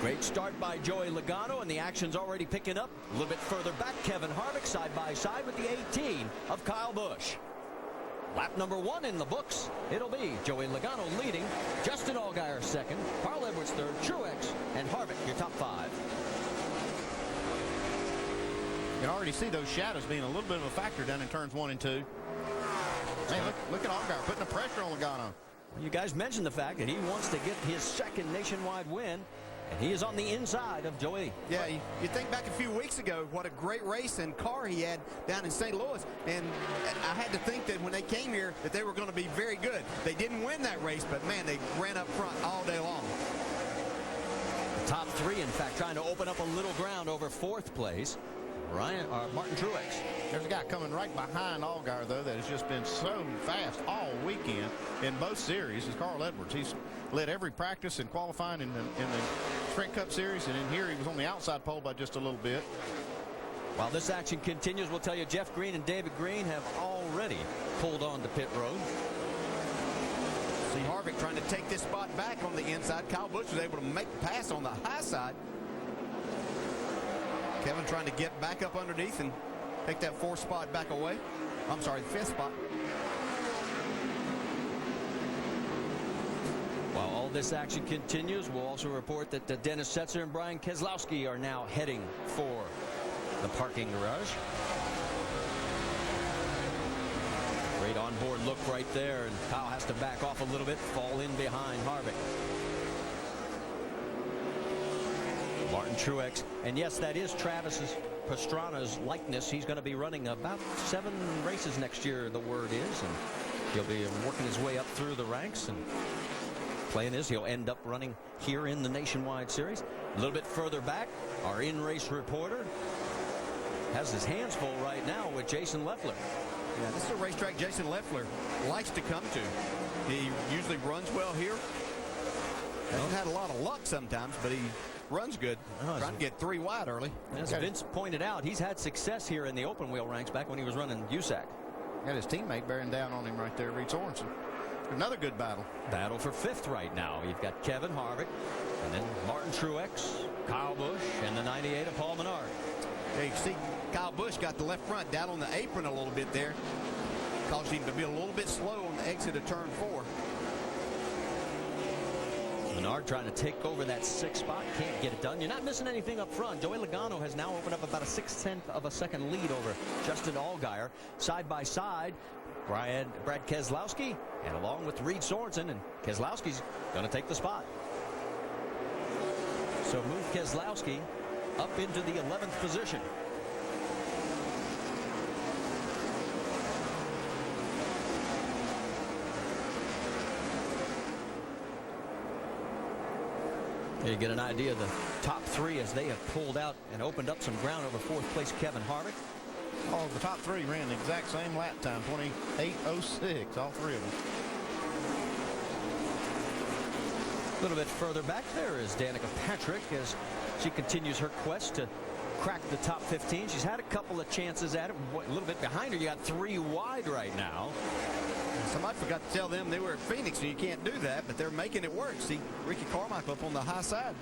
Great start by Joey Logano, and the action's already picking up. A little bit further back, Kevin Harvick side by side with the 18 of Kyle Busch. Lap number 1 in the books. It'll be Joey Logano leading, Justin Allgaier second, Carl Edwards third, Truex, and Harvick your top 5. You can already see those shadows being a little bit of a factor down in turns 1 and 2. Man, look at Allgaier putting the pressure on Logano. You guys mentioned the fact that he wants to get his second nationwide win. And he is on the inside of Joey. Yeah, you think back a few weeks ago, what a great race and car he had down in St. Louis. And I had to think that when they came here that they were going to be very good. They didn't win that race, but, man, they ran up front all day long. The top 3, in fact, trying to open up a little ground over 4th place. Martin Truex. There's a guy coming right behind Allgaier, though, that has just been so fast all weekend in both series is Carl Edwards. He's led every practice and qualifying in the Sprint Cup Series, and in here he was on the outside pole by just a little bit. While this action continues, we'll tell you Jeff Green and David Green have already pulled on to pit road. See Harvick trying to take this spot back on the inside. Kyle Busch was able to make the pass on the high side. Kevin trying to get back up underneath and take that 4th spot back away. I'm sorry, the 5th spot. While all this action continues, we'll also report that Dennis Setzer and Brian Keselowski are now heading for the parking garage. Great onboard look right there, and Kyle has to back off a little bit, fall in behind Harvick. Martin Truex, and yes, that is Travis Pastrana's likeness. He's going to be running about 7 races next year, the word is, and he'll be working his way up through the ranks, and plan is he'll end up running here in the Nationwide Series. A little bit further back, our in-race reporter has his hands full right now with Jason Leffler. Yeah, this is a racetrack Jason Leffler likes to come to. He usually runs well here. Hasn't had a lot of luck sometimes, but he runs good. Trying to get 3 wide early. As Vince pointed out, he's had success here in the open wheel ranks back when he was running USAC. Got his teammate bearing down on him right there, Reed Sorensen. Another good battle. Battle for 5th right now. You've got Kevin Harvick, and then Martin Truex, Kyle Busch, and the 98 of Paul Menard. Yeah, you see Kyle Busch got the left front down on the apron a little bit there. Caused him to be a little bit slow on the exit of turn 4. Menard trying to take over that 6th spot. Can't get it done. You're not missing anything up front. Joey Logano has now opened up about a 0.6 of a second lead over Justin Allgaier. Side by side, Brad Keselowski, and along with Reed Sorensen, and Keselowski's going to take the spot. So move Keselowski up into the 11th position. You get an idea of the top 3 as they have pulled out and opened up some ground over 4th place Kevin Harvick. Oh, the top 3 ran the exact same lap time, 28:06, all 3 of them. A little bit further back there is Danica Patrick as she continues her quest to crack the top 15. She's had a couple of chances at it. A little bit behind her, you got 3 wide right now. Somebody forgot to tell them they were at Phoenix, and you can't do that, but they're making it work. See Ricky Carmichael up on the high side.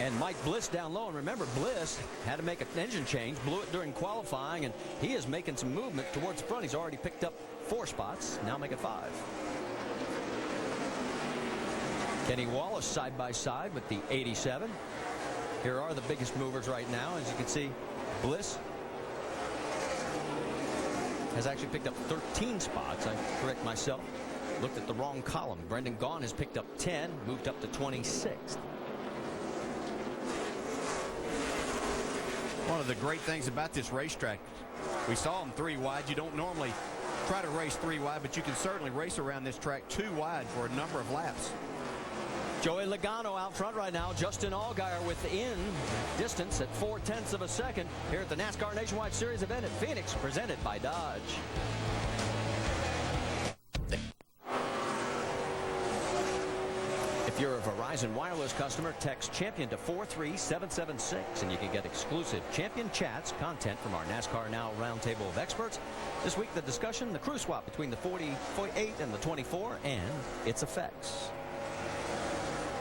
And Mike Bliss down low. And remember, Bliss had to make an engine change, blew it during qualifying, and he is making some movement towards the front. He's already picked up 4 spots, now make it 5. Kenny Wallace side by side with the 87. Here are the biggest movers right now. As you can see, Bliss has actually picked up 13 spots. I correct myself. looked at the wrong column. Brendan Gaughan has picked up 10, moved up to 26th. One of the great things about this racetrack, we saw them 3 wide. You don't normally try to race 3 wide, but you can certainly race around this track 2 wide for a number of laps. Joey Logano out front right now. Justin Allgaier within distance at 0.4 of a second here at the NASCAR Nationwide Series event at Phoenix, presented by Dodge. If you're a Verizon Wireless customer, text Champion to 43776 and you can get exclusive Champion Chats content from our NASCAR Now roundtable of experts. This week, the discussion, the crew swap between the 48 and the 24 and its effects.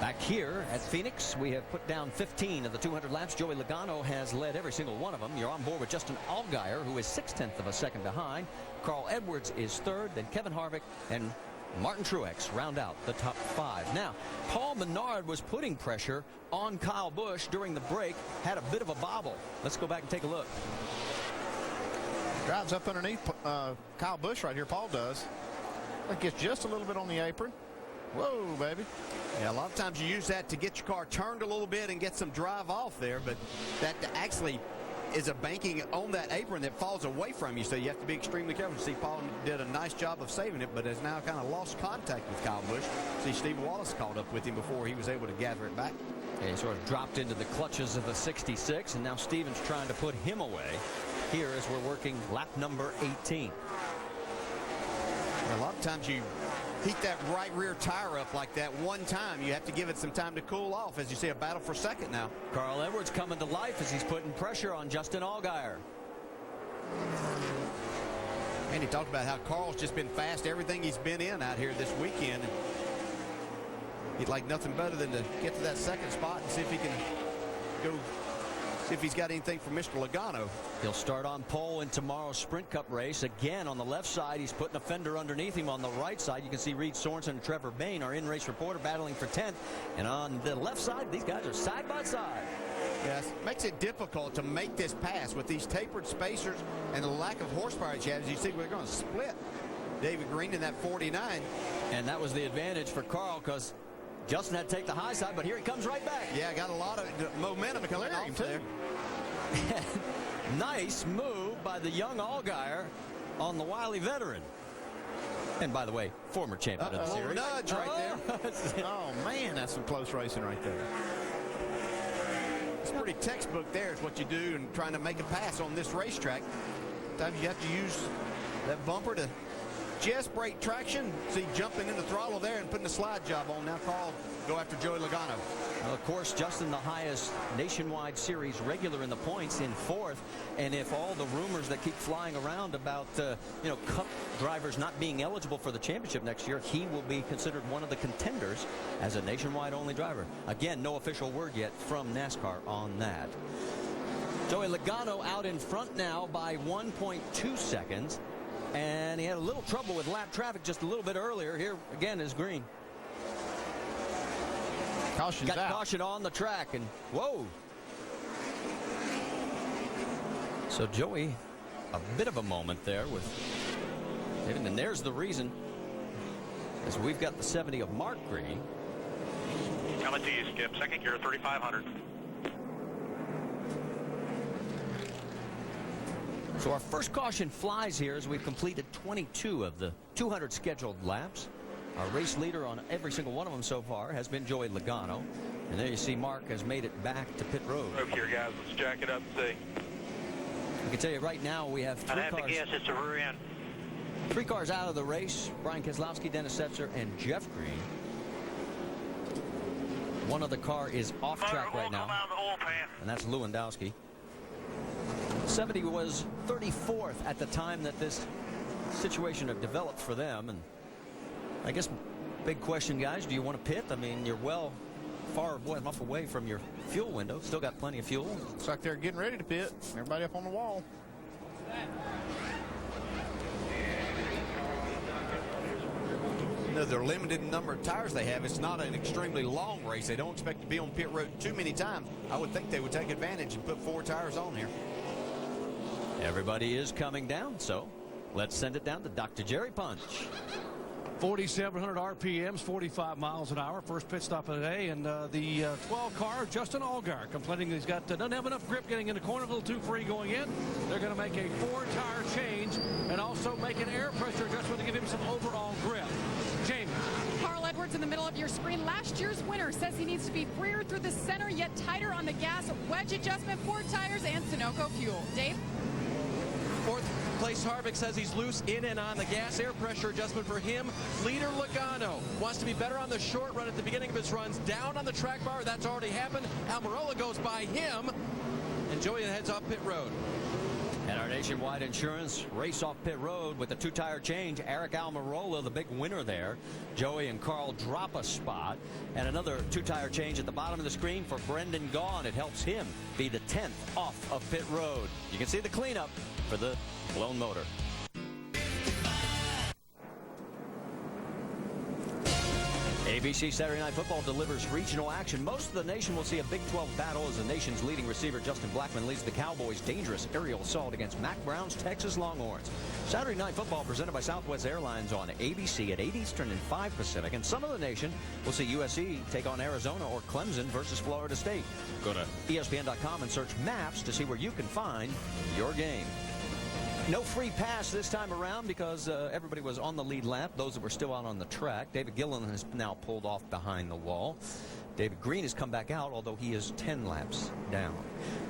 Back here at Phoenix, we have put down 15 of the 200 laps. Joey Logano has led every single one of them. You're on board with Justin Allgaier, who is 0.6 of a second behind. Carl Edwards is third, then Kevin Harvick and Martin Truex round out the top 5. Now, Paul Menard was putting pressure on Kyle Busch during the break, had a bit of a bobble. Let's go back and take a look. Drives up underneath Kyle Busch right here. Paul does. That gets just a little bit on the apron. Whoa, baby. Yeah, a lot of times you use that to get your car turned a little bit and get some drive off there, but that actually is a banking on that apron that falls away from you, so you have to be extremely careful. See, Paul did a nice job of saving it, but has now kind of lost contact with Kyle Busch. See, Steve Wallace caught up with him before he was able to gather it back. Yeah, he sort of dropped into the clutches of the 66, and now Stevens trying to put him away here as we're working lap number 18. A lot of times you heat that right rear tire up like that one time. You have to give it some time to cool off, as you see a battle for second now. Carl Edwards coming to life as he's putting pressure on Justin Allgaier. And he talked about how Carl's just been fast everything he's been in out here this weekend. And he'd like nothing better than to get to that second spot and see if he can go, see if he's got anything for Mr. Logano. He'll start on pole in tomorrow's Sprint Cup race. Again, on the left side, he's putting a fender underneath him. On the right side, you can see Reed Sorensen and Trevor Bayne, our in-race reporter, battling for 10th. And on the left side, these guys are side by side. Yes, makes it difficult to make this pass with these tapered spacers and the lack of horsepower that you have. As you see, we're going to split David Green in that 49. And that was the advantage for Carl, because Justin had to take the high side, but here he comes right back. Yeah, got a lot of momentum coming off there. Nice move by the young Allgaier on the wily veteran. And by the way, former champion of the series. Nudge right there. Oh, man, that's some close racing right there. It's pretty textbook there is what you do in trying to make a pass on this racetrack. Sometimes you have to use that bumper to just break traction. See, jumping in the throttle there and putting the slide job on. Now Carl go after Joey Logano. Well, of course, Justin, the highest nationwide series regular in the points in 4th. And if all the rumors that keep flying around about, Cup drivers not being eligible for the championship next year, he will be considered one of the contenders as a nationwide only driver. Again, no official word yet from NASCAR on that. Joey Logano out in front now by 1.2 seconds. And he had a little trouble with lap traffic just a little bit earlier. Here again is Green. Caution's got out. Caution on the track, and whoa. So Joey, a bit of a moment there with, and there's the reason, as we've got the 70 of Mark Green. Coming to you, Skip. Second gear, 3,500. So our first caution flies here as we've completed 22 of the 200 scheduled laps. Our race leader on every single one of them so far has been Joey Logano. And there you see Mark has made it back to pit road. Over here, guys. Let's jack it up and see. I can tell you right now we have 3 cars. I'd have to guess it's a rear end. 3 cars out of the race. Brian Keselowski, Dennis Setzer, and Jeff Green. One other car is off track right now. And that's Lewandowski. 70 was 34th at the time that this situation had developed for them. And I guess big question, guys, do you want to pit? I mean, you're far enough away from your fuel window. Still got plenty of fuel. Looks like they're getting ready to pit. Everybody up on the wall. They're limited number of tires they have. It's not an extremely long race. They don't expect to be on pit road too many times. I would think they would take advantage and put 4 tires on here. Everybody is coming down, so let's send it down to Dr. Jerry Punch. 4,700 RPMs, 45 miles an hour. First pit stop of the day. And the 12 car, Justin Allgaier, complaining he's doesn't have enough grip getting in the corner, a little too free going in. They're going to make a 4-tire change and also make an air pressure adjustment to give him some overall grip. Jamie. Carl Edwards in the middle of your screen. Last year's winner says he needs to be freer through the center, yet tighter on the gas. Wedge adjustment, 4 tires, and Sunoco fuel. Dave? Fourth place Harvick says he's loose in and on the gas. Air pressure adjustment for him. Leader Logano wants to be better on the short run at the beginning of his runs. Down on the track bar. That's already happened. Almirola goes by him. And Joey heads off pit road. And our Nationwide Insurance race off pit road with a 2-tire change. Eric Almirola, the big winner there. Joey and Carl drop a spot. And another 2-tire change at the bottom of the screen for Brendan Gaughan. It helps him be the 10th off of pit road. You can see the cleanup for the blown motor. ABC Saturday Night Football delivers regional action. Most of the nation will see a Big 12 battle as the nation's leading receiver Justin Blackmon leads the Cowboys' dangerous aerial assault against Mac Brown's Texas Longhorns. Saturday Night Football presented by Southwest Airlines on ABC at 8 Eastern and 5 Pacific. And some of the nation will see USC take on Arizona or Clemson versus Florida State. Go to ESPN.com and search maps to see where you can find your game. No free pass this time around because everybody was on the lead lap, those that were still out on the track. David Gilliland has now pulled off behind the wall. David Green has come back out, although he is 10 laps down.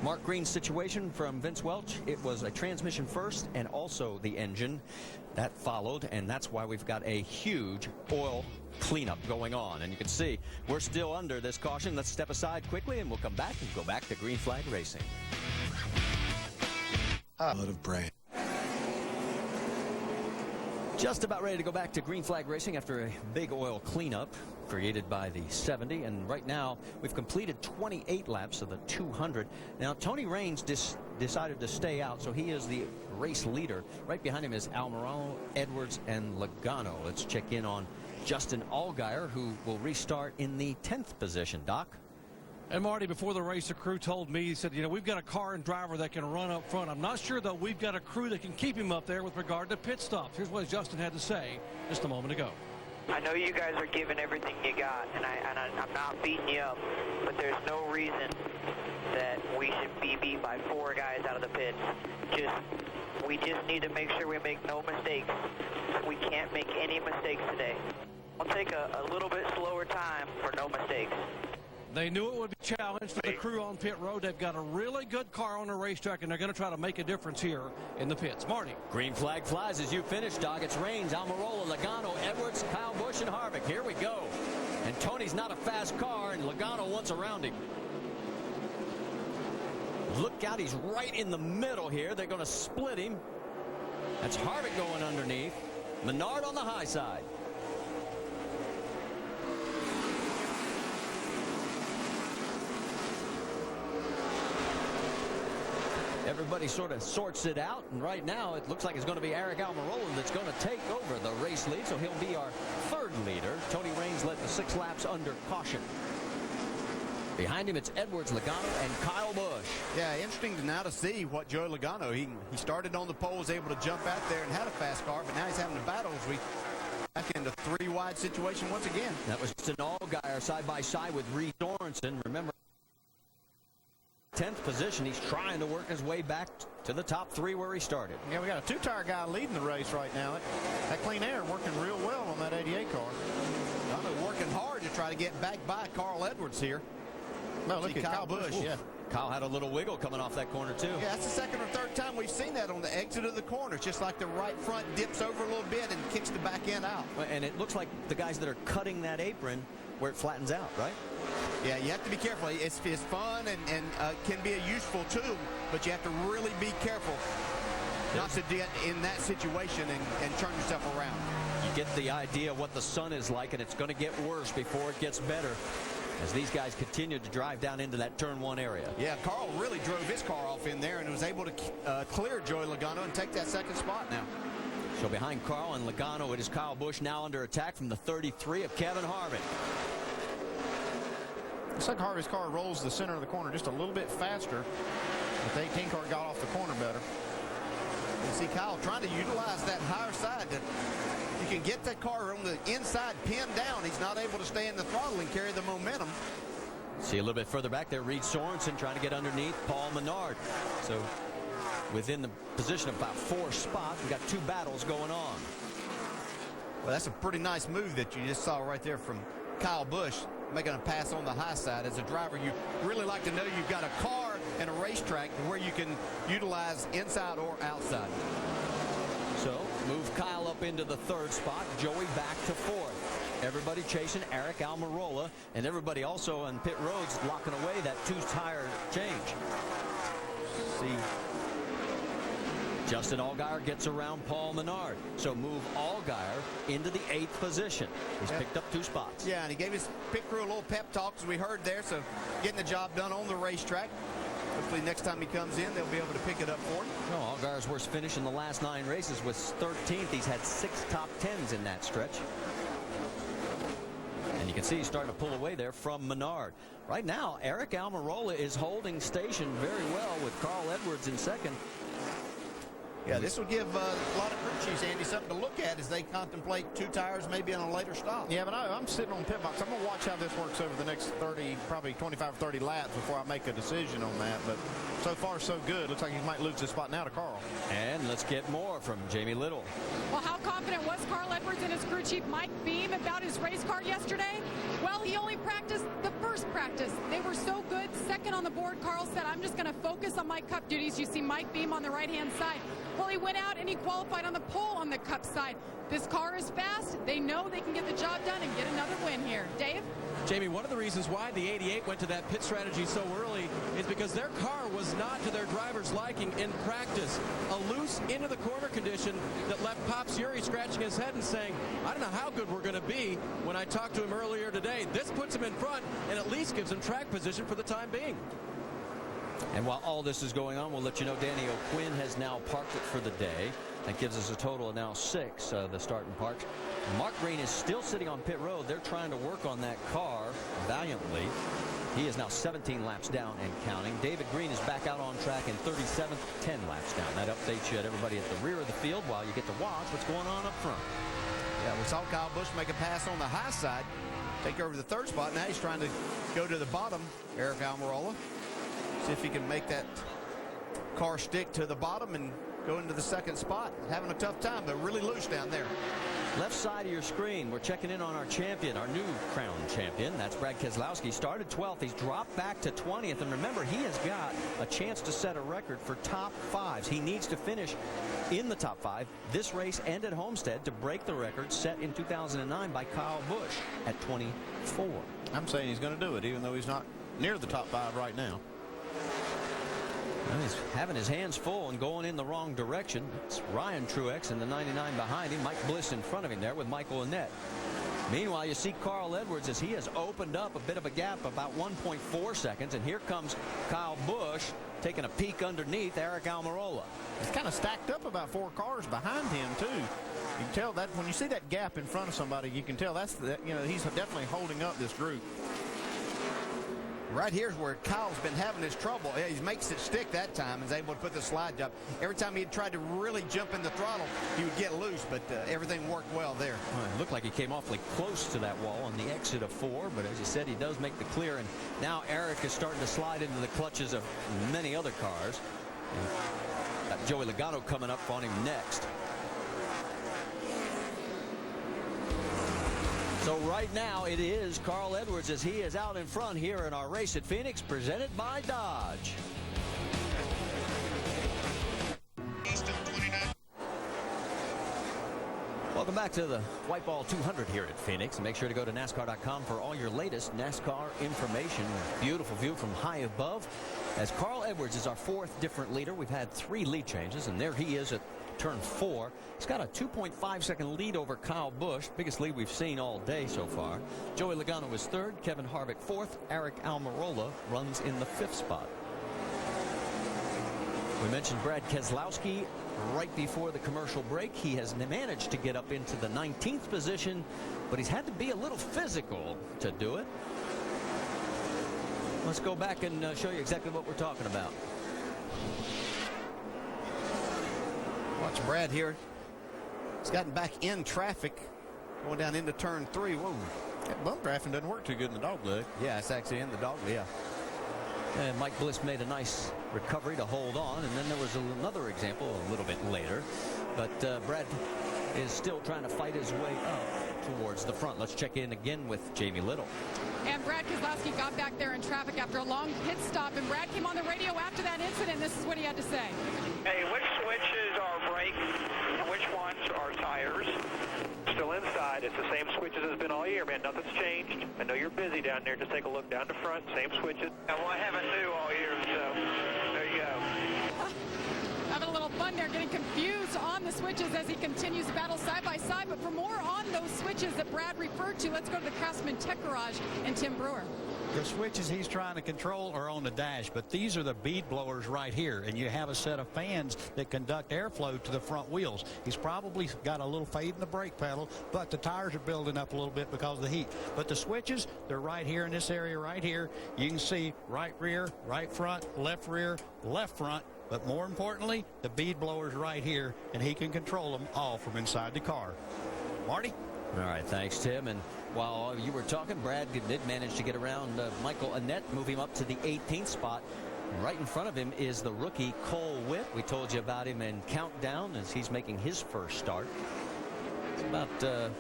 Mark Green's situation from Vince Welch, it was a transmission first and also the engine. That followed, and that's why we've got a huge oil cleanup going on. And you can see we're still under this caution. Let's step aside quickly, and we'll come back and go back to Green Flag Racing. A lot of brain. Just about ready to go back to Green Flag Racing after a big oil cleanup created by the 70. And right now, we've completed 28 laps of the 200. Now, Tony Raines decided to stay out, so he is the race leader. Right behind him is Almirola, Edwards, and Logano. Let's check in on Justin Allgaier, who will restart in the 10th position. Doc? And Marty, before the race, the crew told me, he said, you know, we've got a car and driver that can run up front. I'm not sure, though, we've got a crew that can keep him up there with regard to pit stops. Here's what Justin had to say just a moment ago. I know you guys are giving everything you got, and I'm not beating you up, but there's no reason that we should be beat by 4 guys out of the pits. We just need to make sure we make no mistakes. We can't make any mistakes today. We'll take a little bit slower time for no mistakes. They knew it would be a challenge for the crew on pit road. They've got a really good car on the racetrack, and they're going to try to make a difference here in the pits. Marty. Green flag flies as you finish, Doc. It's Raines, Almirola, Logano, Edwards, Kyle Busch, and Harvick. Here we go. And Tony's not a fast car, and Logano wants around him. Look out, he's right in the middle here. They're going to split him. That's Harvick going underneath. Menard on the high side. Everybody sort of sorts it out, and right now it looks like it's going to be Eric Almirola that's going to take over the race lead, so he'll be our 3rd leader. Tony Raines led the 6 laps under caution. Behind him, it's Edwards, Logano, and Kyle Busch. Yeah, interesting now to see what Joey Logano, he started on the pole, was able to jump out there and had a fast car, but now he's having to battle as we back into 3-wide situation once again. That was Justin Allgaier side by side with Reed Sorensen. Remember, 10th position. He's trying to work his way back to the top 3 where he started. Yeah, we got a 2-tire guy leading the race right now. That clean air working real well on that 88 car. Logano working hard to try to get back by Carl Edwards here. No, look at Kyle Busch. Yeah. Kyle had a little wiggle coming off that corner, too. Yeah, that's the 2nd or 3rd time we've seen that on the exit of the corner. It's just like the right front dips over a little bit and kicks the back end out. And it looks like the guys that are cutting that apron where it flattens out, right? Yeah, you have to be careful. It's fun and can be a useful tool, but you have to really be careful not to get in that situation and turn yourself around. You get the idea of what the sun is like, and it's going to get worse before it gets better as these guys continue to drive down into that turn 1 area. Yeah, Carl really drove his car off in there and was able to clear Joey Logano and take that 2nd spot now. So behind Carl and Logano, it is Kyle Busch now under attack from the 33 of Kevin Harvick. Looks like Harvick's car rolls the center of the corner just a little bit faster, but the 18 car got off the corner better. You see Kyle trying to utilize that higher side. You can get that car on the inside pinned down. He's not able to stay in the throttle and carry the momentum. See a little bit further back there, Reed Sorensen trying to get underneath Paul Menard. So within the position of about 4 spots, we got 2 battles going on. Well, that's a pretty nice move that you just saw right there from Kyle Busch, making a pass on the high side. As a driver, you really like to know you've got a car and a racetrack where you can utilize inside or outside. So move Kyle up into the 3rd spot, Joey back to 4th. Everybody chasing Eric Almirola, and everybody also on pit roads locking away that 2-tire change. See, Justin Allgaier gets around Paul Menard. So move Allgaier into the 8th position. He's picked up 2 spots. Yeah, and he gave his pit crew a little pep talk, as we heard there. So getting the job done on the racetrack. Hopefully next time he comes in, they'll be able to pick it up for him. No, Allgaier's worst finish in the last 9 races was 13th. He's had 6 top 10s in that stretch. And you can see he's starting to pull away there from Menard. Right now, Eric Almirola is holding station very well with Carl Edwards in 2nd. Yeah, this will give a lot of crew chiefs, Andy, something to look at as they contemplate 2 tires maybe on a later stop. Yeah, but I'm sitting on pit box. I'm going to watch how this works over the next 30, probably 25 or 30 laps before I make a decision on that. But so far, so good. Looks like he might lose this spot now to Carl. And let's get more from Jamie Little. Well, how confident was Carl Edwards and his crew chief Mike Beam about his race car yesterday? Well, he only practiced the first practice. They were so good. 2nd on the board, Carl said, I'm just going to focus on my Cup duties. You see Mike Beam on the right-hand side. Well, he went out and he qualified on the pole on the Cup side. This car is fast. They know they can get the job done and get another win here. Dave? Jamie, one of the reasons why the 88 went to that pit strategy so early is because their car was not to their driver's liking in practice. A loose into the corner condition that left Pops Yuri scratching his head and saying, I don't know how good we're going to be. When I talked to him earlier today, this puts him in front and at least gives him track position for the time being. And while all this is going on, we'll let you know Danny O'Quinn has now parked it for the day. That gives us a total of now 6, the starting parks. Mark Green is still sitting on pit road. They're trying to work on that car valiantly. He is now 17 laps down and counting. David Green is back out on track in 37th, 10 laps down. That updates you at everybody at the rear of the field while you get to watch what's going on up front. Yeah, we saw Kyle Busch make a pass on the high side, take over the 3rd spot. Now he's trying to go to the bottom, Eric Almirola. See if he can make that car stick to the bottom and go into the 2nd spot. Having a tough time. They're really loose down there. Left side of your screen, we're checking in on our champion, our new crown champion. That's Brad Keselowski. Started 12th. He's dropped back to 20th. And remember, he has got a chance to set a record for top 5s. He needs to finish in the top 5 this race and at Homestead to break the record set in 2009 by Kyle Busch at 24. I'm saying he's going to do it, even though he's not near the top 5 right now. Well, he's having his hands full and going in the wrong direction. It's Ryan Truex in the 99 behind him. Mike Bliss in front of him there with Michael Annett. Meanwhile, you see Carl Edwards as he has opened up a bit of a gap, about 1.4 seconds. And here comes Kyle Busch taking a peek underneath Eric Almirola. He's kind of stacked up about 4 cars behind him, too. You can tell that when you see that gap in front of somebody, you can tell that's he's definitely holding up this group. Right here's where Kyle's been having his trouble. Yeah, he makes it stick that time and is able to put the slide job. Every time he tried to really jump in the throttle, he would get loose, but everything worked well there. Well, it looked like he came awfully close to that wall on the exit of 4, but as you said, he does make the clear, and now Eric is starting to slide into the clutches of many other cars. And got Joey Logano coming up on him next. So right now it is Carl Edwards as he is out in front here in our race at Phoenix, presented by Dodge. Welcome back to the Wypall 200 here at Phoenix. And make sure to go to NASCAR.com for all your latest NASCAR information. Beautiful view from high above. As Carl Edwards is our 4th different leader. We've had 3 lead changes, and there he is at turn 4. He's got a 2.5-second lead over Kyle Busch, biggest lead we've seen all day so far. Joey Logano is 3rd, Kevin Harvick 4th, Eric Almirola runs in the 5th spot. We mentioned Brad Keselowski right before the commercial break. He has managed to get up into the 19th position, but he's had to be a little physical to do it. Let's go back and show you exactly what we're talking about. Watch Brad here. He's gotten back in traffic going down into turn 3. Whoa. That bump drafting doesn't work too good in the dog leg. Yeah, it's actually in the dog leg. Yeah. And Mike Bliss made a nice recovery to hold on. And then there was another example a little bit later. But Brad is still trying to fight his way up towards the front. Let's check in again with Jamie Little. And Brad Keselowski got back there in traffic after a long pit stop. And Brad came on the radio after that incident. This is what he had to say. Hey, which switches are brakes? Which ones are tires? Still inside. It's the same switches as been all year, man. Nothing's changed. I know you're busy down there. Just take a look down the front. Same switches. Well, I haven't new all year, so there you go. Having a little fun there, getting confused on the switches as he continues to battle side by side. But for more on those switches that Brad referred to, let's go to the Craftsman Tech Garage and Tim Brewer. The switches he's trying to control are on the dash, but these are the bead blowers right here, and you have a set of fans that conduct airflow to the front wheels. He's probably got a little fade in the brake pedal, but the tires are building up a little bit because of the heat. But the switches, they're right here in this area right here. You can see right rear, right front, left rear, left front, but more importantly, the bead blowers right here, and he can control them all from inside the car. Marty? All right, thanks, Tim. And while you were talking, Brad did manage to get around Michael Annett, move him up to the 18th spot. Right in front of him is the rookie Cole Witt. We told you about him in Countdown as he's making his first start. It's about a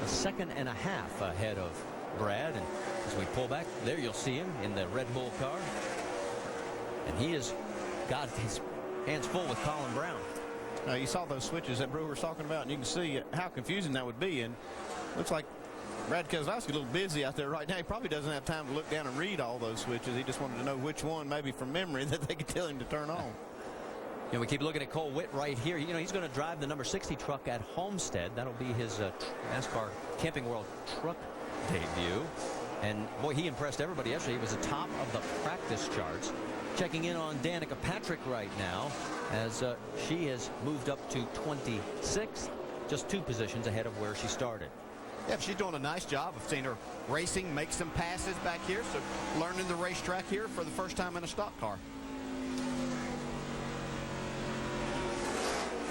second and a half ahead of Brad. And as we pull back, there you'll see him in the Red Bull car. And he has got his hands full with Colin Brown. You saw those switches that Brewer was talking about, and you can see how confusing that would be. And looks like Brad Keselowski a little busy out there right now. He probably doesn't have time to look down and read all those switches. He just wanted to know which one, maybe from memory, that they could tell him to turn on. And we keep looking at Cole Witt right here. You know, he's going to drive the number 60 truck at Homestead. That'll be his NASCAR Camping World truck debut. And boy, he impressed everybody yesterday. He was the top of the practice charts. Checking in on Danica Patrick right now as she has moved up to 26th, just 2 positions ahead of where she started. Yeah, she's doing a nice job. I've seen her racing, make some passes back here, so learning the racetrack here for the first time in a stock car.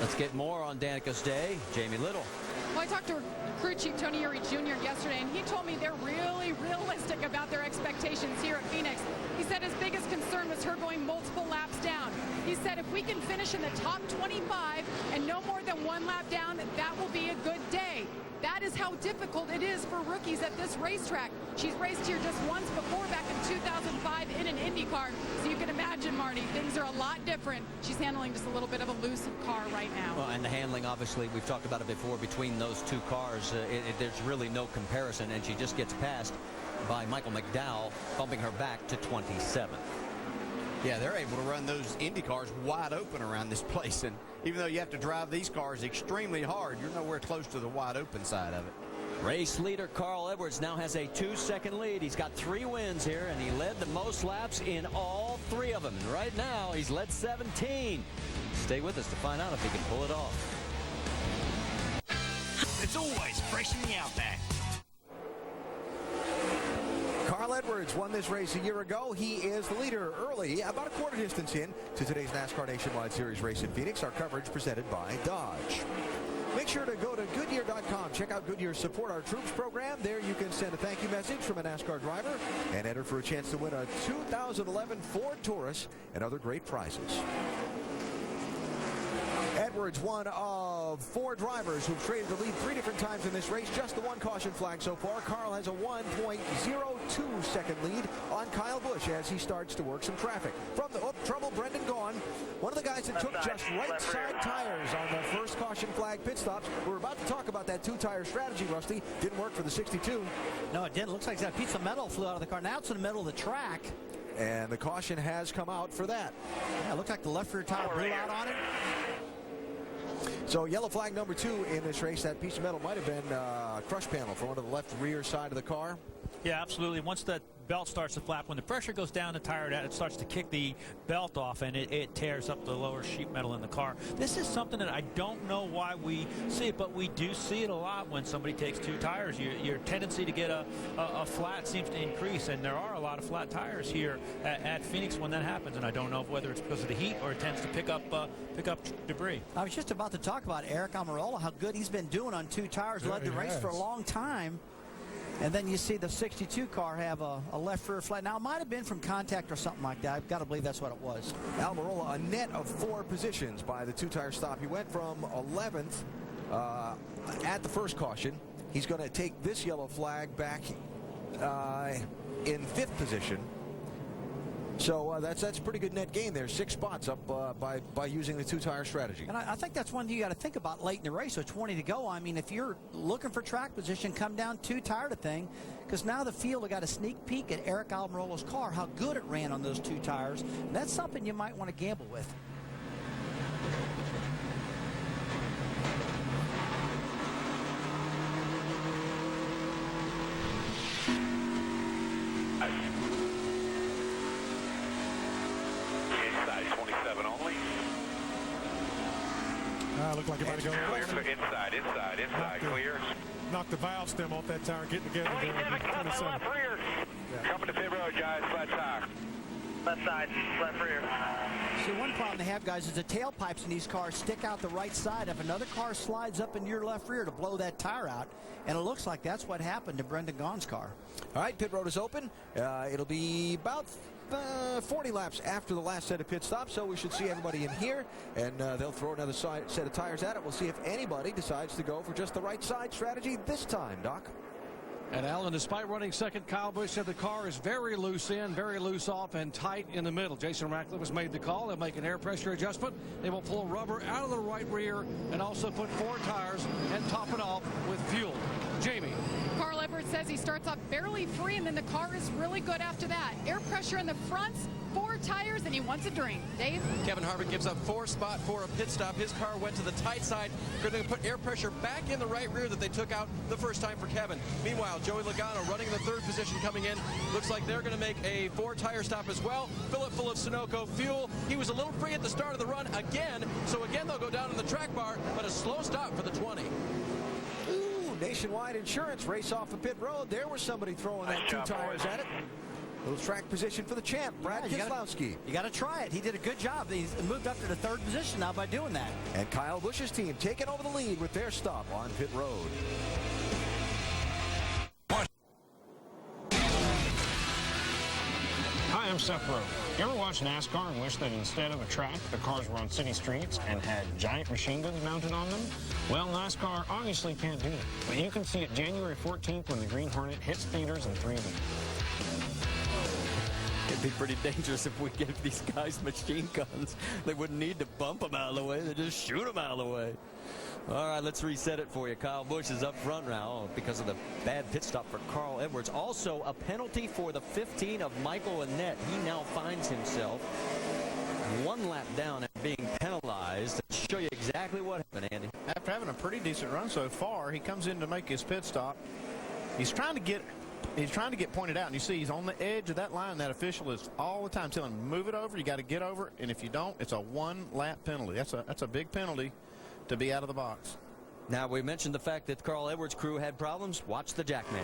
Let's get more on Danica's day. Jamie Little. Well, I talked to crew chief Tony Uri Jr. yesterday, and he told me they're really realistic about their expectations here at Phoenix. He said his biggest concern was her going multiple laps down. He said if we can finish in the top 25 and no more than 1 lap down, that will be a good day. That is how difficult it is for rookies at this racetrack. She's raced here just once before, back in 2005 in an Indy car. So you can imagine, Marty, things are a lot different. She's handling just a little bit of a loose car right now. Well, and the handling, obviously, we've talked about it before, between those 2 cars. There's really no comparison, and she just gets passed by Michael McDowell, bumping her back to 27th. Yeah, they're able to run those Indy cars wide open around this place. And even though you have to drive these cars extremely hard, you're nowhere close to the wide open side of it. Race leader Carl Edwards now has a 2-second lead. He's got 3 wins here, and he led the most laps in all 3 of them. And right now, he's led 17. Stay with us to find out if he can pull it off. It's always fresh in the Outback. Carl Edwards won this race a year ago. He is the leader early, about a quarter distance in to today's NASCAR Nationwide Series race in Phoenix. Our coverage presented by Dodge. Make sure to go to Goodyear.com. Check out Goodyear's Support Our Troops program. There you can send a thank you message from a NASCAR driver and enter for a chance to win a 2011 Ford Taurus and other great prizes. Edwards, one of 4 drivers who've traded the lead 3 different times in this race. Just the 1 caution flag so far. Carl has a 1.02 second lead on Kyle Busch as he starts to work some traffic. From the trouble, Brendan Gaughan, one of the guys that took just right side tires on the first caution flag pit stops. We're about to talk about that 2-tire strategy, Rusty. Didn't work for the 62. No, it didn't. Looks like that piece of metal flew out of the car. Now it's in the middle of the track. And the caution has come out for that. Yeah, it looked like the left rear tire blew out on it. So yellow flag number 2 in this race. That piece of metal might have been a crush panel for one of the left rear side of the car. Yeah, absolutely. Once that belt starts to flap. When the pressure goes down the tire, it starts to kick the belt off, and it tears up the lower sheet metal in the car. This is something that I don't know why we see it, but we do see it a lot when somebody takes 2 tires. Your tendency to get a flat seems to increase, and there are a lot of flat tires here at Phoenix when that happens, and I don't know whether it's because of the heat or it tends to pick up debris. I was just about to talk about Eric Almirola, how good he's been doing on 2 tires, led the race for a long time. And then you see the 62 car have a left rear flat. Now, it might have been from contact or something like that. I've got to believe that's what it was. Almirola, a net of 4 positions by the 2-tire stop. He went from 11th at the first caution. He's going to take this yellow flag back in 5th position. So that's a pretty good net gain there. 6 spots up by using the 2-tire strategy. And I think that's one you got to think about late in the race. So 20 to go. I mean, if you're looking for track position, come down 2-tire to thing, because now the field have got a sneak peek at Eric Almirola's car, how good it ran on those 2 tires. And that's something you might want to gamble with. Looked like it might have Clear, inside, clear. Knocked the valve stem off that tire, getting together. 27 coming left rear. Yeah. Coming to pit road, guys, flat tire. Left side, left rear. See, one problem they have, guys, is the tailpipes in these cars stick out the right side. If another car slides up into your left rear to blow that tire out, and it looks like that's what happened to Brendan Gaughan's car. All right, pit road is open. It'll be about 40 laps after the last set of pit stops, so we should see everybody in here, and they'll throw another set of tires at it. We'll see if anybody decides to go for just the right side strategy this time, Doc. And Alan, despite running second, Kyle Busch said the car is very loose in, very loose off, and tight in the middle. Jason Ratcliffe has made the call. They'll make an air pressure adjustment. They will pull rubber out of the right rear and also put 4 tires and top it off with fuel. Jamie. Carl Edwards says he starts off barely free, and then the car is really good after that. Air pressure in the fronts, 4 tires, and he wants a drink. Dave? Kevin Harvick gives up 4 spot for a pit stop. His car went to the tight side. They're going to put air pressure back in the right rear that they took out the first time for Kevin. Meanwhile, Joey Logano running in the 3rd position coming in. Looks like they're going to make a 4-tire stop as well. Fill it full of Sunoco fuel. He was a little free at the start of the run again, so again they'll go down in the track bar, but a slow stop for the 20. Nationwide Insurance race off the pit road. There was somebody throwing that 2 tires at it. Little track position for the champ, Brad Keselowski. You got to try it. He did a good job. He's moved up to the 3rd position now by doing that. And Kyle Busch's team taking over the lead with their stop on pit road. Hi, I'm Seth Rowe. You ever watch NASCAR and wish that instead of a track, the cars were on city streets and had giant machine guns mounted on them? Well, NASCAR obviously can't do that. But you can see it January 14th when the Green Hornet hits theaters in 3 weeks. It'd be pretty dangerous if we gave these guys machine guns. They wouldn't need to bump them out of the way. They'd just shoot them out of the way. All right, let's reset it for you. Kyle Busch is up front now because of the bad pit stop for Carl Edwards. Also, a penalty for the 15 of Michael Annett. He now finds himself 1 lap down and being penalized. I'll show you exactly what happened, Andy. After having a pretty decent run so far, he comes in to make his pit stop. He's trying to get pointed out, and you see he's on the edge of that line. That official is all the time telling him, move it over, you got to get over, and if you don't, it's a 1-lap penalty. That's a big penalty to be out of the box. Now, we mentioned the fact that Carl Edwards' crew had problems. Watch the Jackman.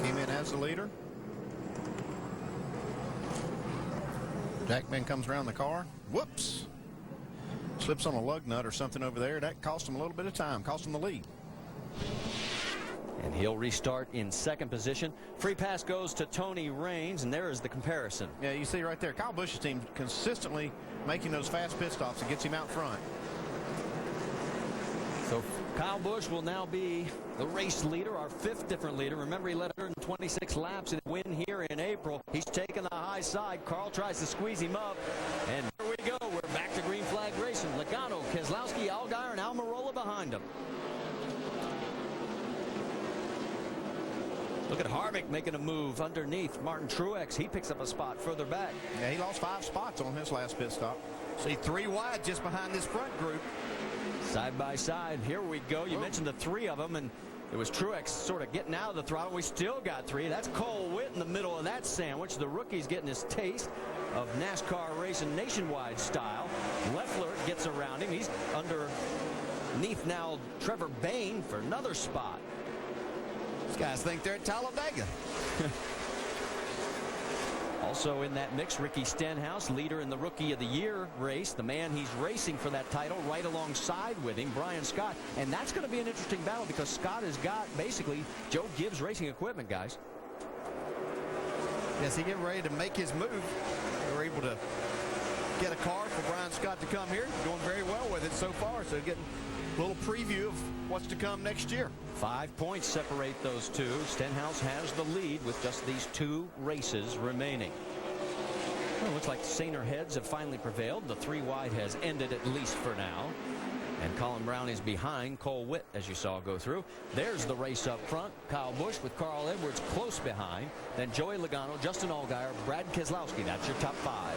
Came in as the leader. Jackman comes around the car. Whoops. Slips on a lug nut or something over there. That cost him a little bit of time. Cost him the lead. And he'll restart in 2nd position. Free pass goes to Tony Raines, and there is the comparison. Yeah, you see right there, Kyle Busch's team consistently making those fast pit stops and gets him out front. So Kyle Busch will now be the race leader, our 5th different leader. Remember, he led 126 laps in a win here in April. He's taking the high side. Carl tries to squeeze him up. And here we go. We're back to green flag racing. Logano, Keselowski, Allgaier, and Almirola behind him. Look at Harvick making a move underneath. Martin Truex, he picks up a spot further back. Yeah, he lost 5 spots on his last pit stop. See, 3 wide just behind this front group. Side by side. Here we go. You mentioned the 3 of them, and It was Truex sort of getting out of the throttle. We still got 3. That's Cole Witt in the middle of that sandwich. The rookie's getting his taste of NASCAR racing nationwide style. Leffler gets around him. He's underneath now Trevor Bayne for another spot. These guys think they're at Talladega. Also in that mix, Ricky Stenhouse, leader in the Rookie of the Year race. The man he's racing for that title right alongside with him, Brian Scott. And that's going to be an interesting battle because Scott has got basically Joe Gibbs racing equipment, guys. Yes, he getting ready to make his move. They were able to get a car for Brian Scott to come here. Doing very well with it so far. So getting a little preview of what's to come next year. 5 points separate those two. Stenhouse has the lead with just these 2 races remaining. Well, it looks like the saner heads have finally prevailed. The 3 wide has ended at least for now. And Colin Brown is behind Cole Witt, as you saw go through. There's the race up front. Kyle Busch with Carl Edwards close behind. Then Joey Logano, Justin Allgaier, Brad Keselowski. That's your top 5.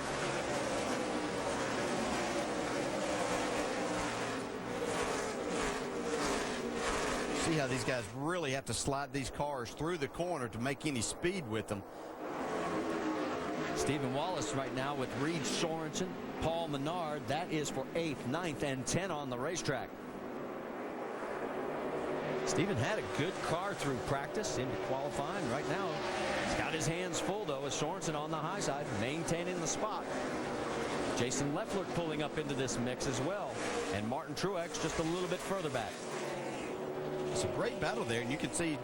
See how these guys really have to slide these cars through the corner to make any speed with them. Stephen Wallace right now with Reed Sorensen, Paul Menard. That is for 8th, 9th, and 10 on the racetrack. Stephen had a good car through practice into qualifying. Right now, he's got his hands full, though, with Sorensen on the high side, maintaining the spot. Jason Leffler pulling up into this mix as well. And Martin Truex just a little bit further back. It's a great battle there, and you can see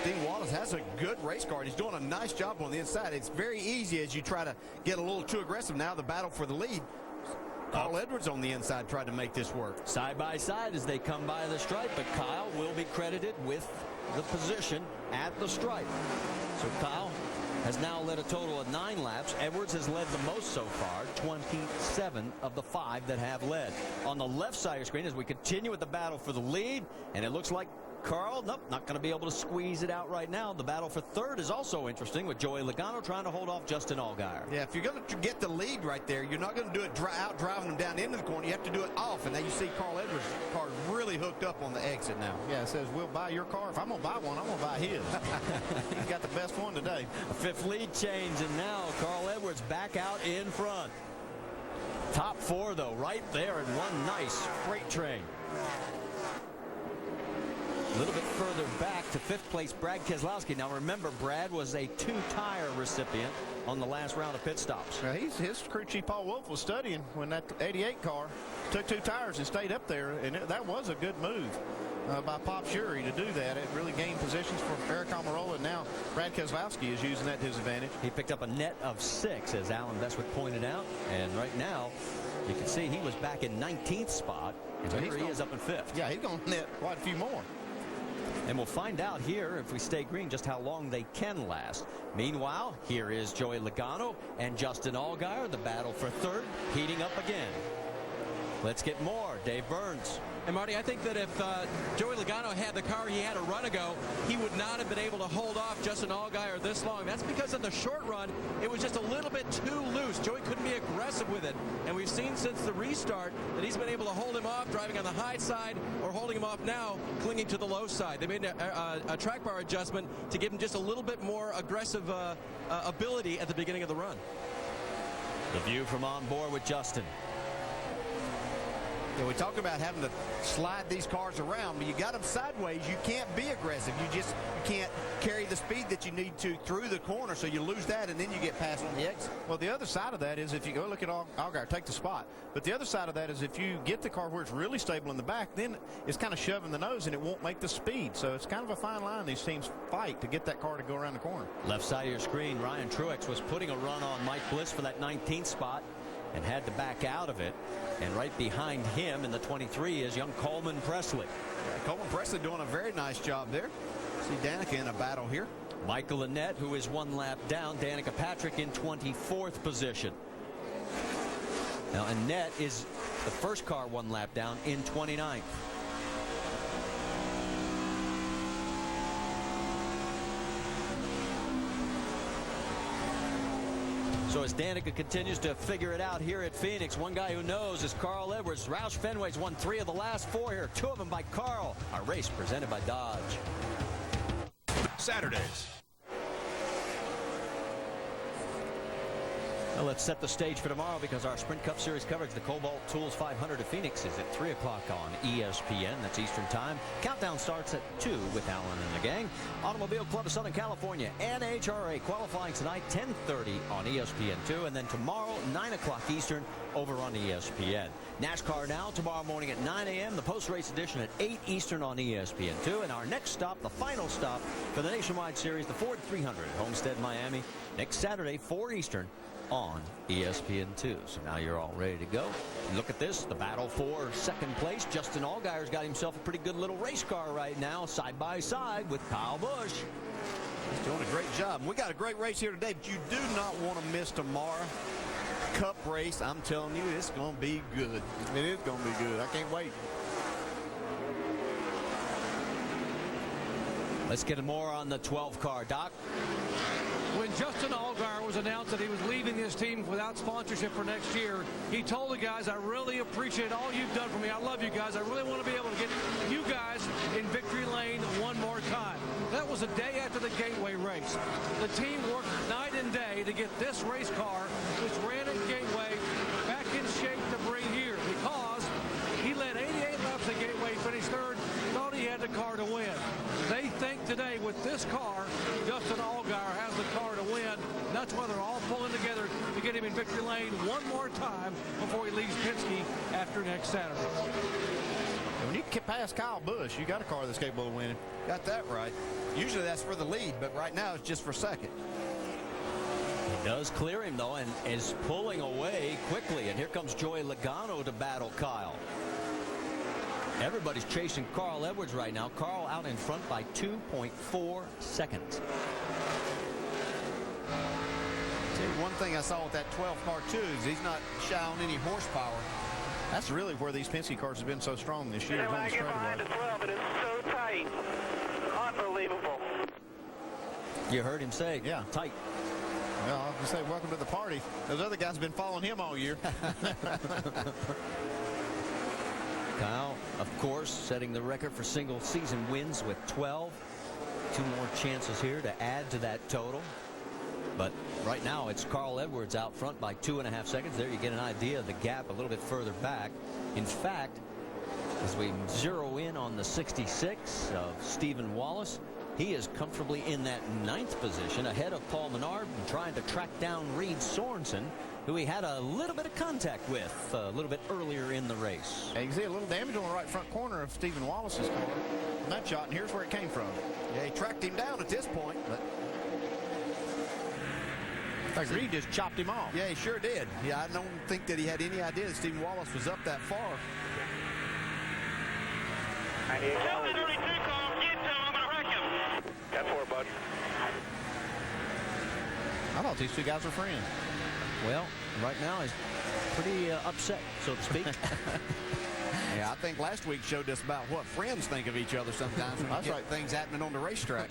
Steve Wallace has a good race car. He's doing a nice job on the inside. It's very easy as you try to get a little too aggressive. Now the battle for the lead. Carl Edwards on the inside tried to make this work. Side by side as they come by the stripe, but Kyle will be credited with the position at the stripe. So Kyle has now led a total of 9 laps. Edwards has led the most so far, 27 of the 5 that have led. On the left side of your screen as we continue with the battle for the lead, and it looks like Carl, nope, not going to be able to squeeze it out right now. The battle for 3rd is also interesting with Joey Logano trying to hold off Justin Allgaier. Yeah, if you're going to get the lead right there, you're not going to do it out driving them down into the corner. You have to do it off. And now you see Carl Edwards' car really hooked up on the exit now. Yeah, it says, we'll buy your car. If I'm going to buy one, I'm going to buy his. He's got the best one today. A 5th lead change, and now Carl Edwards back out in front. Top 4, though, right there in one nice freight train. A little bit further back to 5th place, Brad Keselowski. Now remember, Brad was a 2-tire recipient on the last round of pit stops. His crew chief Paul Wolf was studying when that 88 car took 2 tires and stayed up there, and that was a good move by Pop Shuri to do that. It really gained positions for Eric Almirola, and now Brad Keselowski is using that to his advantage. He picked up a net of 6, as Alan Bestwick pointed out, and right now you can see he was back in 19th spot, and so here he is up in 5th. Yeah, he's going to net quite a few more. And we'll find out here, if we stay green, just how long they can last. Meanwhile, here is Joey Logano and Justin Allgaier. The battle for 3rd heating up again. Let's get more. Dave Burns. And Marty, I think that if Joey Logano had the car he had a run ago, he would not have been able to hold off Justin Allgaier this long. That's because of the short run, it was just a little bit too loose. Joey couldn't be aggressive with it. And we've seen since the restart that he's been able to hold him off, driving on the high side, or holding him off now, clinging to the low side. They made a track bar adjustment to give him just a little bit more aggressive ability at the beginning of the run. The view from on board with Justin. Yeah, we talk about having to slide these cars around, but you got them sideways. You can't be aggressive. You can't carry the speed that you need to through the corner, so you lose that, and then you get past on the exit. Well, the other side of that is if you go look at Allgaier, take the spot. But the other side of that is if you get the car where it's really stable in the back, then it's kind of shoving the nose, and it won't make the speed. So it's kind of a fine line these teams fight to get that car to go around the corner. Left side of your screen, Ryan Truex was putting a run on Mike Bliss for that 19th spot and had to back out of it. And right behind him in the 23 is young Coleman Presley. Yeah, Coleman Presley doing a very nice job there. See Danica in a battle here. Michael Annett, who is 1 lap down. Danica Patrick in 24th position. Now Annett is the first car 1 lap down in 29th. So as Danica continues to figure it out here at Phoenix, one guy who knows is Carl Edwards. Roush Fenway's won 3 of the last 4 here, 2 of them by Carl. Our race presented by Dodge. Saturdays. Well, let's set the stage for tomorrow because our Sprint Cup Series coverage, the Cobalt Tools 500 of Phoenix, is at 3 o'clock on ESPN. That's Eastern Time. Countdown starts at 2 with Allen and the gang. Automobile Club of Southern California, NHRA, qualifying tonight, 10:30 on ESPN2. And then tomorrow, 9 o'clock Eastern, over on ESPN. NASCAR Now tomorrow morning at 9 a.m. The post-race edition at 8 Eastern on ESPN2. And our next stop, the final stop for the Nationwide Series, the Ford 300 at Homestead, Miami, next Saturday, 4 Eastern on ESPN2. So now you're all ready to go. Look at this, the battle for second place. Justin Allgaier's got himself a pretty good little race car right now, side by side with Kyle Busch. He's doing a great job. We got a great race here today, but you do not want to miss tomorrow. Cup race, I'm telling you, it's going to be good. It is going to be good. I can't wait. Let's get more on the 12 car, Doc. When Justin Allgaier was announced that he was leaving his team without sponsorship for next year, he told the guys, I really appreciate all you've done for me. I love you guys. I really want to be able to get you guys in victory lane one more time. That was a day after the Gateway race. The team worked night and day to get this race car, which ran at Gateway, back in shape to bring here because he led 88 laps at Gateway, finished third, thought he had the car to win. They think today with this car, Justin Allgaier has the car to win. That's why they're all pulling together to get him in victory lane one more time before he leaves Penske after next Saturday. When you get past Kyle Busch, you got a car that's capable of winning. Got that right. Usually that's for the lead, but right now it's just for second. He does clear him, though, and is pulling away quickly. And here comes Joey Logano to battle Kyle. Everybody's chasing Carl Edwards right now. Carl out in front by 2.4 seconds. Tell you one thing I saw with that 12 car too is he's not shy on any horsepower. That's really where these Penske cars have been so strong this year. When I get behind the 12, it is so tight. Unbelievable. You heard him say, yeah, tight. Well, I'll just say welcome to the party. Those other guys have been following him all year. Kyle, of course, setting the record for single season wins with 12. 2 more chances here to add to that total. But right now it's Carl Edwards out front by 2.5 seconds. There you get an idea of the gap a little bit further back. In fact, as we zero in on the 66 of Stephen Wallace, he is comfortably in that 9th position ahead of Paul Menard and trying to track down Reed Sorensen, who he had a little bit of contact with a little bit earlier in the race. Yeah, you can see a little damage on the right front corner of Stephen Wallace's car. That shot, and here's where it came from. Yeah, he tracked him down at this point, but in fact, Reed just chopped him off. Yeah, he sure did. Yeah, I don't think that he had any idea that Stephen Wallace was up that far. Tell the 32 car, get to him, I'm going to wreck him. Got 4, bud. I thought these two guys were friends. Well, right now he's pretty upset, so to speak. Yeah, I think last week showed us about what friends think of each other sometimes when you get things happening on the racetrack.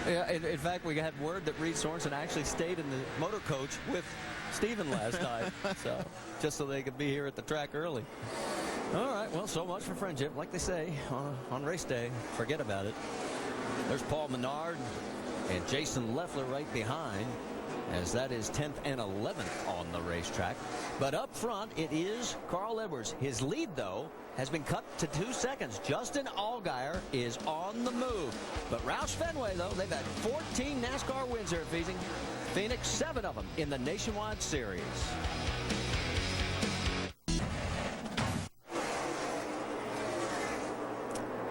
Yeah, in fact, we had word that Reed Sorensen actually stayed in the motor coach with Stephen last night, so just so they could be here at the track early. All right, well, so much for friendship. Like they say, on race day, forget about it. There's Paul Menard and Jason Leffler right behind, as that is 10th and 11th on the racetrack. But up front, it is Carl Edwards. His lead, though, has been cut to 2 seconds. Justin Allgaier is on the move. But Roush Fenway, though, they've had 14 NASCAR wins here at Phoenix, 7 of them in the Nationwide Series.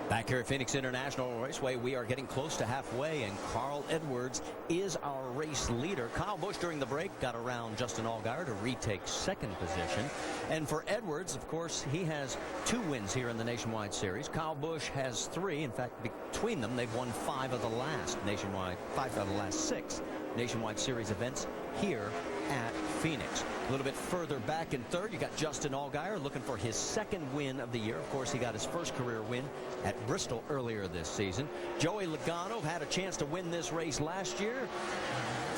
Back here at Phoenix International Raceway, we are getting close to halfway, and Carl Edwards is our race leader. Kyle Busch during the break got around Justin Allgaier to retake 2nd position. And for Edwards, of course, he has 2 wins here in the Nationwide Series. Kyle Busch has 3. In fact, between them, they've won 5 of the last 6 Nationwide Series events here at Phoenix. A little bit further back in 3rd, you got Justin Allgaier looking for his 2nd win of the year. Of course, he got his 1st career win at Bristol earlier this season. Joey Logano had a chance to win this race last year.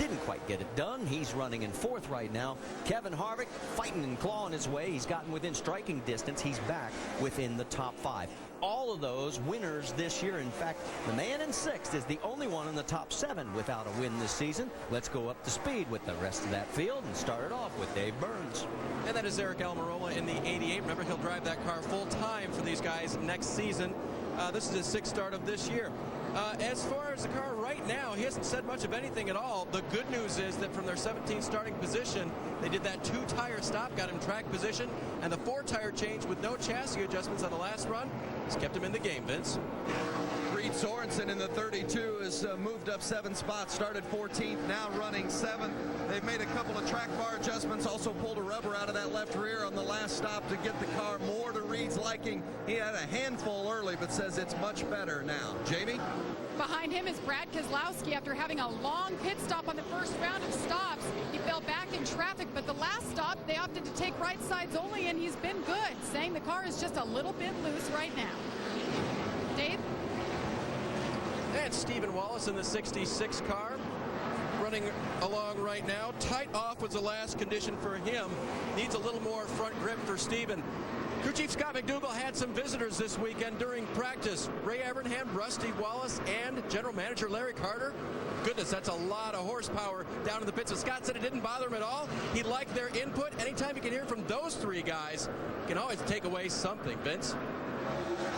didn't quite get it done. He's running in 4th right now. Kevin Harvick fighting and clawing his way. He's gotten within striking distance. He's back within the top 5. All of those winners this year. In fact, the man in 6th is the only one in the top 7 without a win this season. Let's go up to speed with the rest of that field and start it off with Dave Burns. And that is Eric Almirola in the 88. Remember, he'll drive that car full time for these guys next season. This is his 6th start of this year. As far as the car right now, he hasn't said much of anything at all. The good news is that from their 17th starting position, they did that 2-tire stop, got him track position, and the 4-tire change with no chassis adjustments on the last run has kept him in the game, Vince. Reed Sorensen in the 32 has moved up 7 spots, started 14th, now running 7th. They've made a couple of track bar adjustments, also pulled a rubber out of that left rear on the last stop to get the car more to Reed's liking. He had a handful early, but says it's much better now. Jamie? Behind him is Brad Keselowski after having a long pit stop on the first round of stops. He fell back in traffic, but the last stop, they opted to take right sides only, and he's been good, saying the car is just a little bit loose right now. Dave? And Stephen Wallace in the 66 car running along right now. Tight off was the last condition for him. Needs a little more front grip for Stephen. Crew Chief Scott McDougall had some visitors this weekend during practice. Ray Evernham, Rusty Wallace, and General Manager Larry Carter. Goodness, that's a lot of horsepower down in the pits. And Scott said it didn't bother him at all. He liked their input. Anytime you can hear from those 3 guys, you can always take away something, Vince.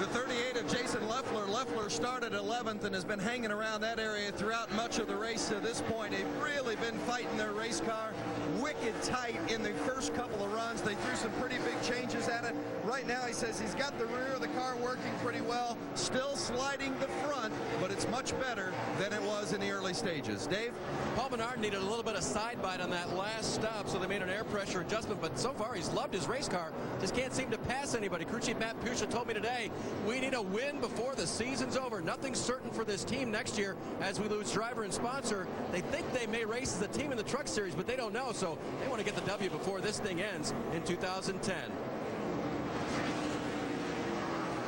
The 38 of Jason Leffler. Leffler started 11th and has been hanging around that area throughout much of the race to this point. They've really been fighting their race car wicked tight in the first couple of runs. They threw some pretty big changes at it. Right now he says he's got the rear of the car working pretty well, still sliding the front, but it's much better than it was in the early stages. Dave? Paul Menard needed a little bit of side bite on that last stop, so they made an air pressure adjustment, but so far he's loved his race car. Just can't seem to pass anybody. Crew Chief Matt Pusha told me today, we need a win before the season's over. Nothing's certain for this team next year as we lose driver and sponsor. They think they may race as a team in the Truck Series, but they don't know, so they want to get the W before this thing ends in 2010.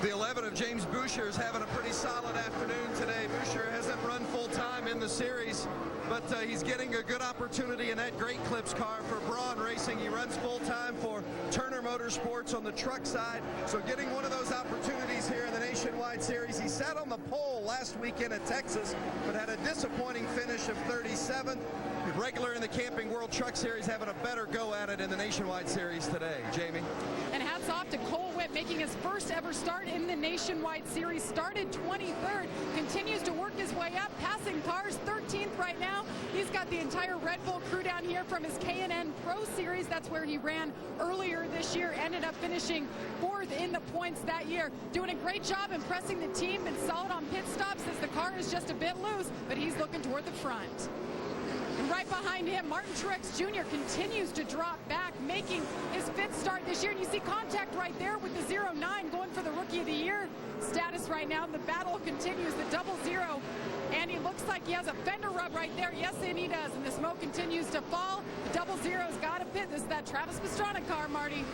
The 11 of James Boucher is having a pretty solid afternoon today. Boucher hasn't run full-time in the series, but he's getting a good opportunity in that Great Clips car for Braun Racing. He runs full-time for Turner Motorsports on the truck side, so getting one of those opportunities here in the Nationwide Series. He sat on the pole last weekend at Texas, but had a disappointing finish of 37th. Regular in the Camping World Truck Series having a better go at it in the Nationwide Series today. Jamie? And hats off to Cole Witt, making his first ever start in the Nationwide Series. Started 23rd, continues to work his way up, passing cars 13th right now. He's got the entire Red Bull crew down here from his K&N Pro Series. That's where he ran earlier this year. Ended up finishing 4th in the points that year. Doing a great job impressing the team. Been solid on pit stops as the car is just a bit loose, but he's looking toward the front. And right behind him, Martin Truex Jr. continues to drop back, making his 5th start this year. And you see contact right there with the 0-9 going for the Rookie of the Year status right now. The battle continues, the 0-0. And he looks like he has a fender rub right there. Yes, and he does. And the smoke continues to fall. The 0-0's got to pit. This is that Travis Pastrana car, Marty.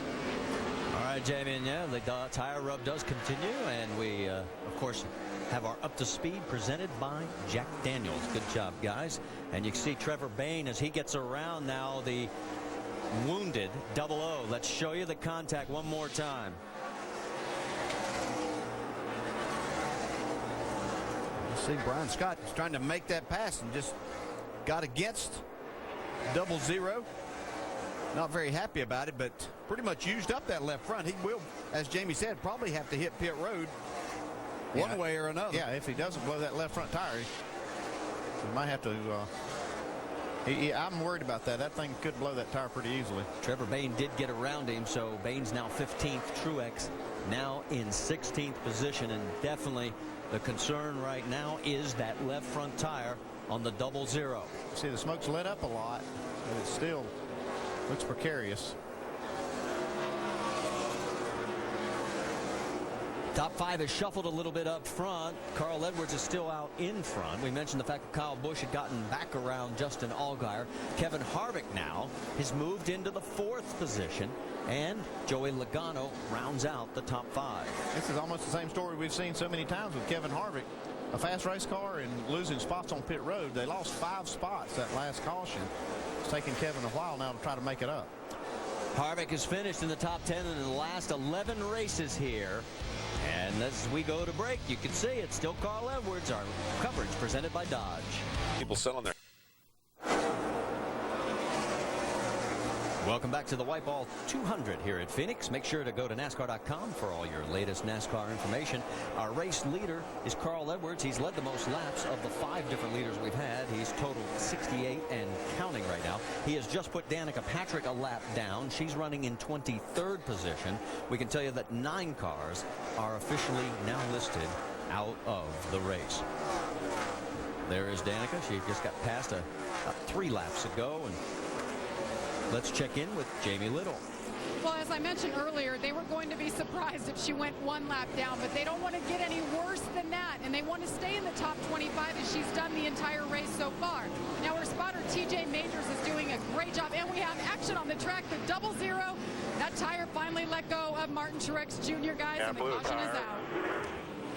All right, Jamie, and yeah, the tire rub does continue. And we, of course, have our Up to Speed presented by Jack Daniels. Good job, guys. And you can see Trevor Bayne as he gets around now the wounded 00. Let's show you the contact one more time. You see Brian Scott is trying to make that pass and just got against 00. Not very happy about it, but pretty much used up that left front. He will, as Jamie said, probably have to hit pit road one way or another. Yeah, if he doesn't blow that left front tire, he might have to. I'm worried about that. That thing could blow that tire pretty easily. Trevor Bayne did get around him, so Bayne's now 15th. Truex now in 16th position, and definitely the concern right now is that left front tire on the 00. See, the smoke's lit up a lot, but it still looks precarious. Top 5 has shuffled a little bit up front. Carl Edwards is still out in front. We mentioned the fact that Kyle Busch had gotten back around Justin Allgaier. Kevin Harvick now has moved into the 4th position. And Joey Logano rounds out the top 5. This is almost the same story we've seen so many times with Kevin Harvick. A fast race car and losing spots on pit road. They lost 5 spots that last caution. It's taken Kevin a while now to try to make it up. Harvick has finished in the top 10 in the last 11 races here. And as we go to break, you can see it's still Carl Edwards. Our coverage presented by Dodge. People selling their. Welcome back to the Wypall 200 here at Phoenix. Make sure to go to NASCAR.com for all your latest NASCAR information. Our race leader is Carl Edwards. He's led the most laps of the 5 different leaders we've had. He's totaled 68 and counting right now. He has just put Danica Patrick a lap down. She's running in 23rd position. We can tell you that 9 cars are officially now listed out of the race. There is Danica. She just got past 3 laps ago. And let's check in with Jamie Little. Well, as I mentioned earlier, they were going to be surprised if she went 1 lap down, but they don't want to get any worse than that, and they want to stay in the top 25 as she's done the entire race so far. Now, her spotter, TJ Majors, is doing a great job, and we have action on the track, the 00. That tire finally let go of Martin Truex Jr., guys, and the caution is out.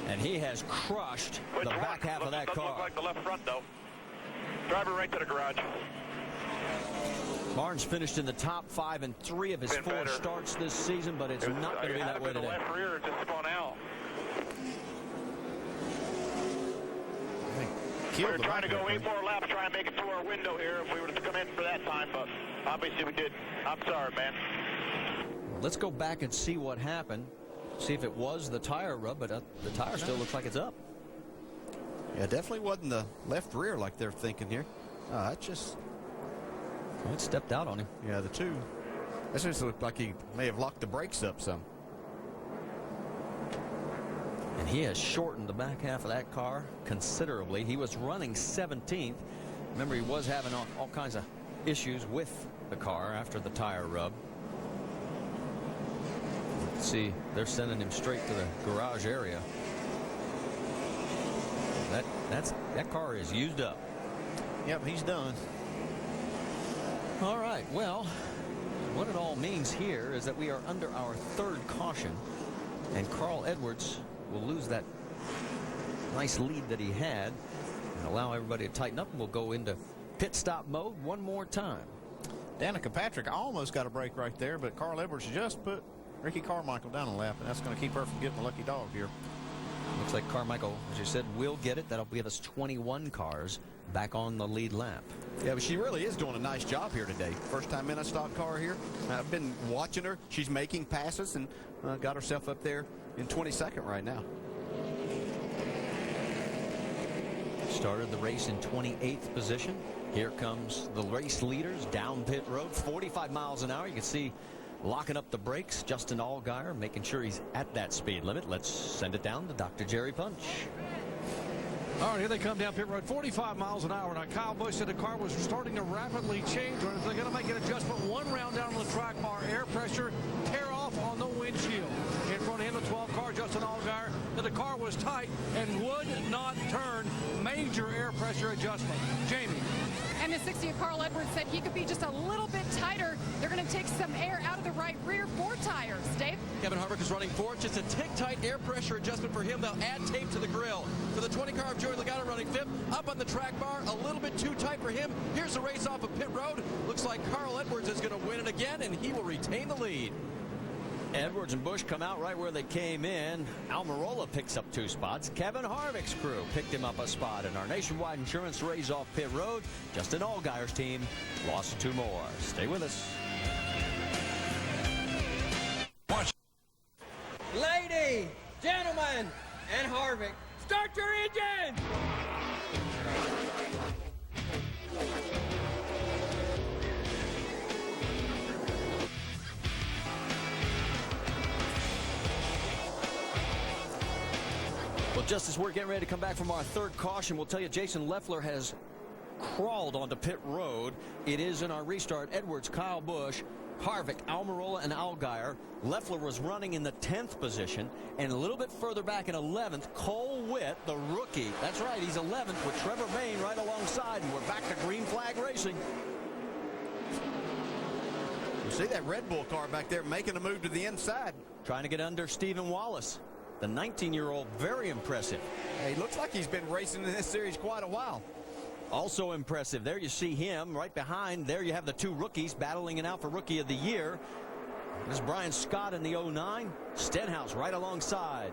And he has crushed the back half of that car. Look like the left front, though. Driver right to the garage. Barnes finished in the top 5 in 3 of his 4 starts this season, but it's not going to be that way today. The left rear just spun out. We're trying to go 8 more laps, try and make it through our window here if we were to come in for that time, but obviously we didn't. I'm sorry, man. Let's go back and see what happened. See if it was the tire rub, but the tire still looks like it's up. Yeah, definitely wasn't the left rear like they're thinking here. It just... It stepped out on him. Yeah, the 2. That just looked like he may have locked the brakes up some. And he has shortened the back half of that car considerably. He was running 17th. Remember, he was having all kinds of issues with the car after the tire rub. Let's see, they're sending him straight to the garage area. That car is used up. Yep, he's done. All right, well, what it all means here is that we are under our 3rd caution, and Carl Edwards will lose that nice lead that he had and allow everybody to tighten up, and we'll go into pit stop mode one more time. Danica Patrick almost got a break right there, but Carl Edwards just put Ricky Carmichael down a lap, and that's going to keep her from getting the lucky dog here. Looks like Carmichael, as you said, will get it. That'll give us 21 cars back on the lead lap. Yeah, but she really is doing a nice job here today. First time in a stock car here. I've been watching her. She's making passes and got herself up there in 22nd right now. Started the race in 28th position. Here comes the race leaders down pit road, 45 miles an hour. You can see locking up the brakes, Justin Allgaier, making sure he's at that speed limit. Let's send it down to Dr. Jerry Punch. All right, here they come down pit road, 45 miles an hour. Now, Kyle Busch said the car was starting to rapidly change. They're going to make an adjustment 1 round down on the track bar. Air pressure tear off on the windshield. In front of him, the 12 car, Justin Allgaier, that the car was tight and would not turn. Major air pressure adjustment. Jamie. And the 60th Carl Edwards said he could be just a little bit tighter. They're going to take some air out of the right rear 4 tires. Dave? Kevin Harvick is running 4th. Just a tick-tight air pressure adjustment for him. They'll add tape to the grill. For the 20 car of Joey Logano running 5th, up on the track bar, a little bit too tight for him. Here's the race off of pit road. Looks like Carl Edwards is going to win it again, and he will retain the lead. Edwards and Busch come out right where they came in. Almirola picks up 2 spots. Kevin Harvick's crew picked him up a spot. And our Nationwide Insurance race off pit road. Justin Allgaier's team lost 2 more. Stay with us. Watch. Ladies, gentlemen, and Harvick, start your engine! Well, just as we're getting ready to come back from our 3rd caution, we'll tell you Jason Leffler has crawled onto pit road. It is in our restart. Edwards, Kyle Busch, Harvick, Almirola, and Allgaier. Leffler was running in the 10th position, and a little bit further back in 11th, Cole Witt, the rookie. That's right, he's 11th with Trevor Bayne right alongside, and we're back to green flag racing. see that Red Bull car back there making a move to the inside. Trying to get under Stephen Wallace. The 19-year-old, very impressive. He looks like he's been racing in this series quite a while. Also impressive. There you see him right behind. There you have the two rookies battling it out for Rookie of the Year. There's Brian Scott in the 09. Stenhouse right alongside.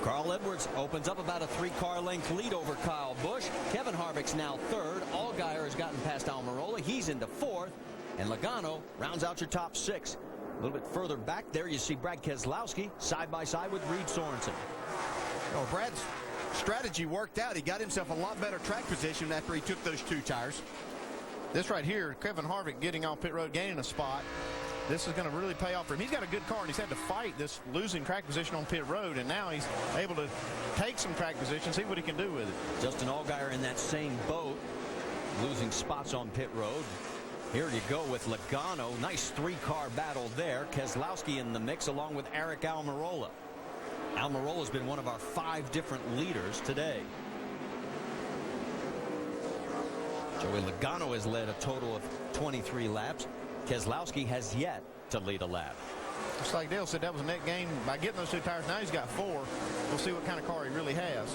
Carl Edwards opens up about a 3-car length lead over Kyle Busch. Kevin Harvick's now third. Allgaier has gotten past Almirola. He's into fourth. And Logano rounds out your top 6. A little bit further back there, you see Brad Keselowski side by side with Reed Sorensen. Oh, Brad's strategy worked out. He got himself a lot better track position after he took those 2 tires. This right here, Kevin Harvick getting on pit road, gaining a spot. This is going to really pay off for him. He's got a good car, and he's had to fight this losing track position on pit road, and now he's able to take some track position, see what he can do with it. Justin Allgaier in that same boat, losing spots on pit road. Here you go with Logano. Nice 3-car battle there. Keselowski in the mix along with Eric Almirola. Almirola's been one of our 5 different leaders today. Joey Logano has led a total of 23 laps. Keselowski has yet to lead a lap. Just like Dale said, that was a net gain by getting those 2 tires. Now he's got 4. We'll see what kind of car he really has.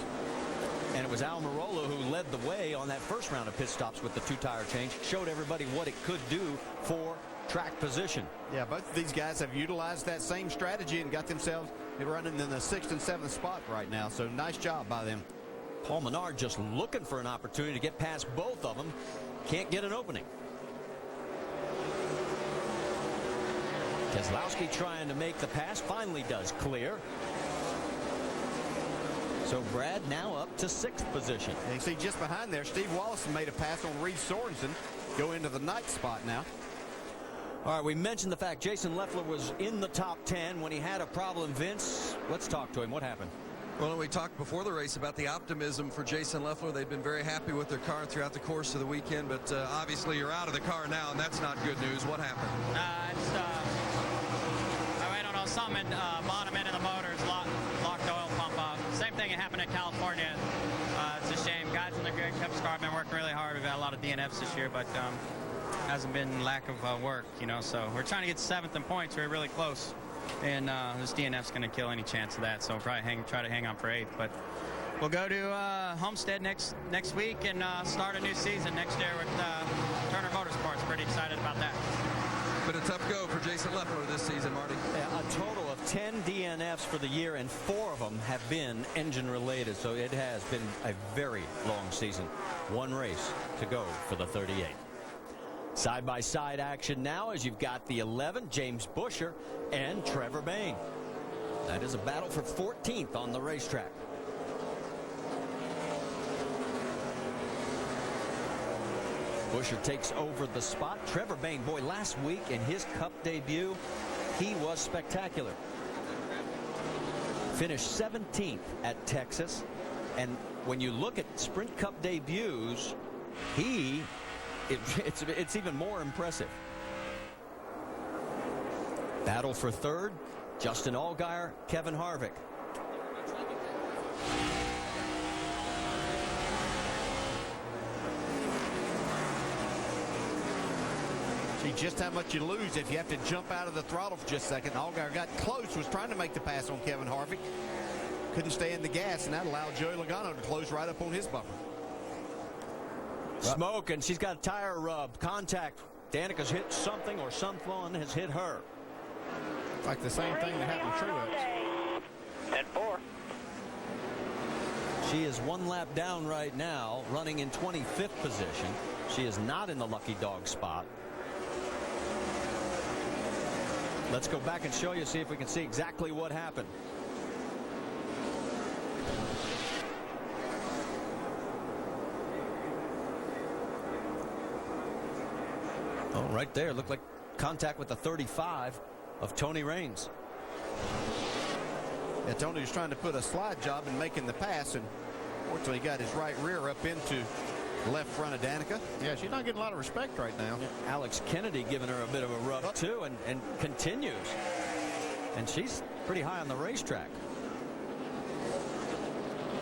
And it was Almirola who led the way on that first round of pit stops with the 2-tire change. Showed everybody what it could do for track position. Yeah, both of these guys have utilized that same strategy and got themselves running in the 6th and 7th spot right now. So nice job by them. Paul Menard just looking for an opportunity to get past both of them. Can't get an opening. Keselowski trying to make the pass. Finally does clear. So Brad now up to 6th position. And you see just behind there, Steve Wallace made a pass on Reed Sorensen. Go into the 9th spot now. All right, we mentioned the fact Jason Leffler was in the top 10 when he had a problem. Vince, let's talk to him. What happened? Well, we talked before the race about the optimism for Jason Leffler. They've been very happy with their car throughout the course of the weekend, but obviously you're out of the car now, and that's not good news. What happened? I don't know, something bottom end of the motor is locked oil pump up. Same thing happened in California. It's a shame. Guys in the Greg Cups car have been working really hard. We've had a lot of DNFs this year, but hasn't been lack of work, you know. So we're trying to get 7th in points. We're really close. And this DNF's going to kill any chance of that, so we'll probably try to hang on for 8th. But we'll go to Homestead next week and start a new season next year with Turner Motorsports. Pretty excited about that. Been a tough go for Jason Leffler this season, Marty. Yeah, a total of 10 DNFs for the year, and 4 of them have been engine-related, so it has been a very long season. 1 race to go for the 38. Side-by-side action now as you've got the 11, James Buescher and Trevor Bayne. That is a battle for 14th on the racetrack. Buescher takes over the spot. Trevor Bayne, boy, last week in his Cup debut, he was spectacular. Finished 17th at Texas. And when you look at Sprint Cup debuts, it's even more impressive. Battle for 3rd, Justin Allgaier, Kevin Harvick. See just how much you lose if you have to jump out of the throttle for just a second. Allgaier got close, was trying to make the pass on Kevin Harvick. Couldn't stay in the gas, and that allowed Joey Logano to close right up on his bumper. Smoke, and she's got a tire rub. Contact. Danica's hit something, or someone has hit her. Like the same thing that happened to Truex. 10-4. She is 1 lap down right now, running in 25th position. She is not in the lucky dog spot. Let's go back and show you, see if we can see exactly what happened. Oh, right there, looked like contact with the 35 of Tony Raines. Yeah, Tony was trying to put a slide job in making the pass, and fortunately got his right rear up into the left front of Danica. Yeah, she's not getting a lot of respect right now. Yeah, Alex Kennedy giving her a bit of a rub too, and continues. And she's pretty high on the racetrack.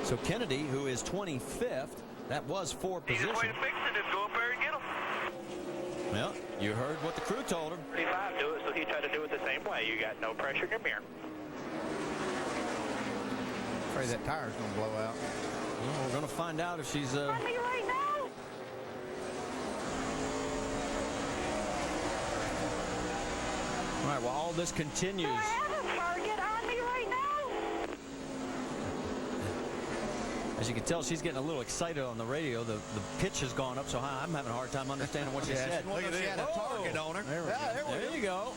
So Kennedy, who is 25th, that was 4th position. Easiest way to fix it is go up there and get him. Well, you heard what the crew told him. 35 do it, so he tried to do it the same way. You got no pressure in your mirror. Afraid that tire's going to blow out. Well, we're going to find out if she's... On me right now. All right, well, all this continues. I have a target on me right now. As you can tell, she's getting a little excited on the radio. The pitch has gone up so high, I'm having a hard time understanding what she said. Look at She had a target on her. There you go.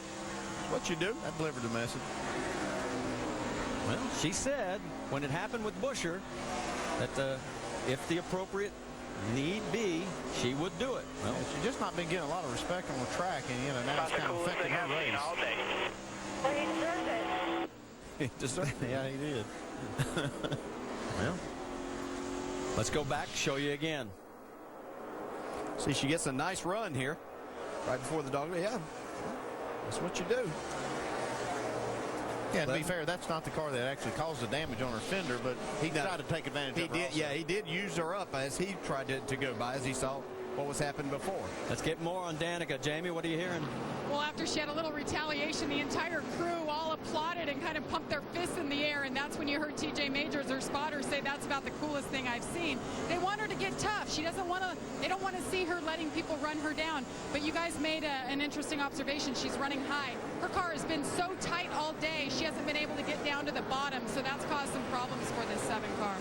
What you do? That delivered the message. Well, she said when it happened with Busher that if the appropriate need be, she would do it. Well, she's just not been getting a lot of respect on the track, and now it's kind of affecting her race. All day. Well, he deserved it. he deserved it. Yeah, he did. Well, let's go back, show you again. See, she gets a nice run here right before the dog. Yeah, that's what you do. Yeah, to be fair, that's not the car that actually caused the damage on her fender, but he tried to take advantage of her. He did, yeah, he did use her up as he tried to go by, as he saw what was happening before. Let's get more on Danica. Jamie, what are you hearing? Well, after she had a little retaliation, the entire crew all applauded and kind of pumped their fists in the air, and that's when you heard TJ Majors, her spotter, say that's about the coolest thing I've seen. They want her to get tough. She doesn't want to, they don't want to see her letting people run her down. But you guys made an interesting observation. She's running high. Her car has been so tight all day, she hasn't been able to get down to the bottom, so that's caused some problems for this 7 car.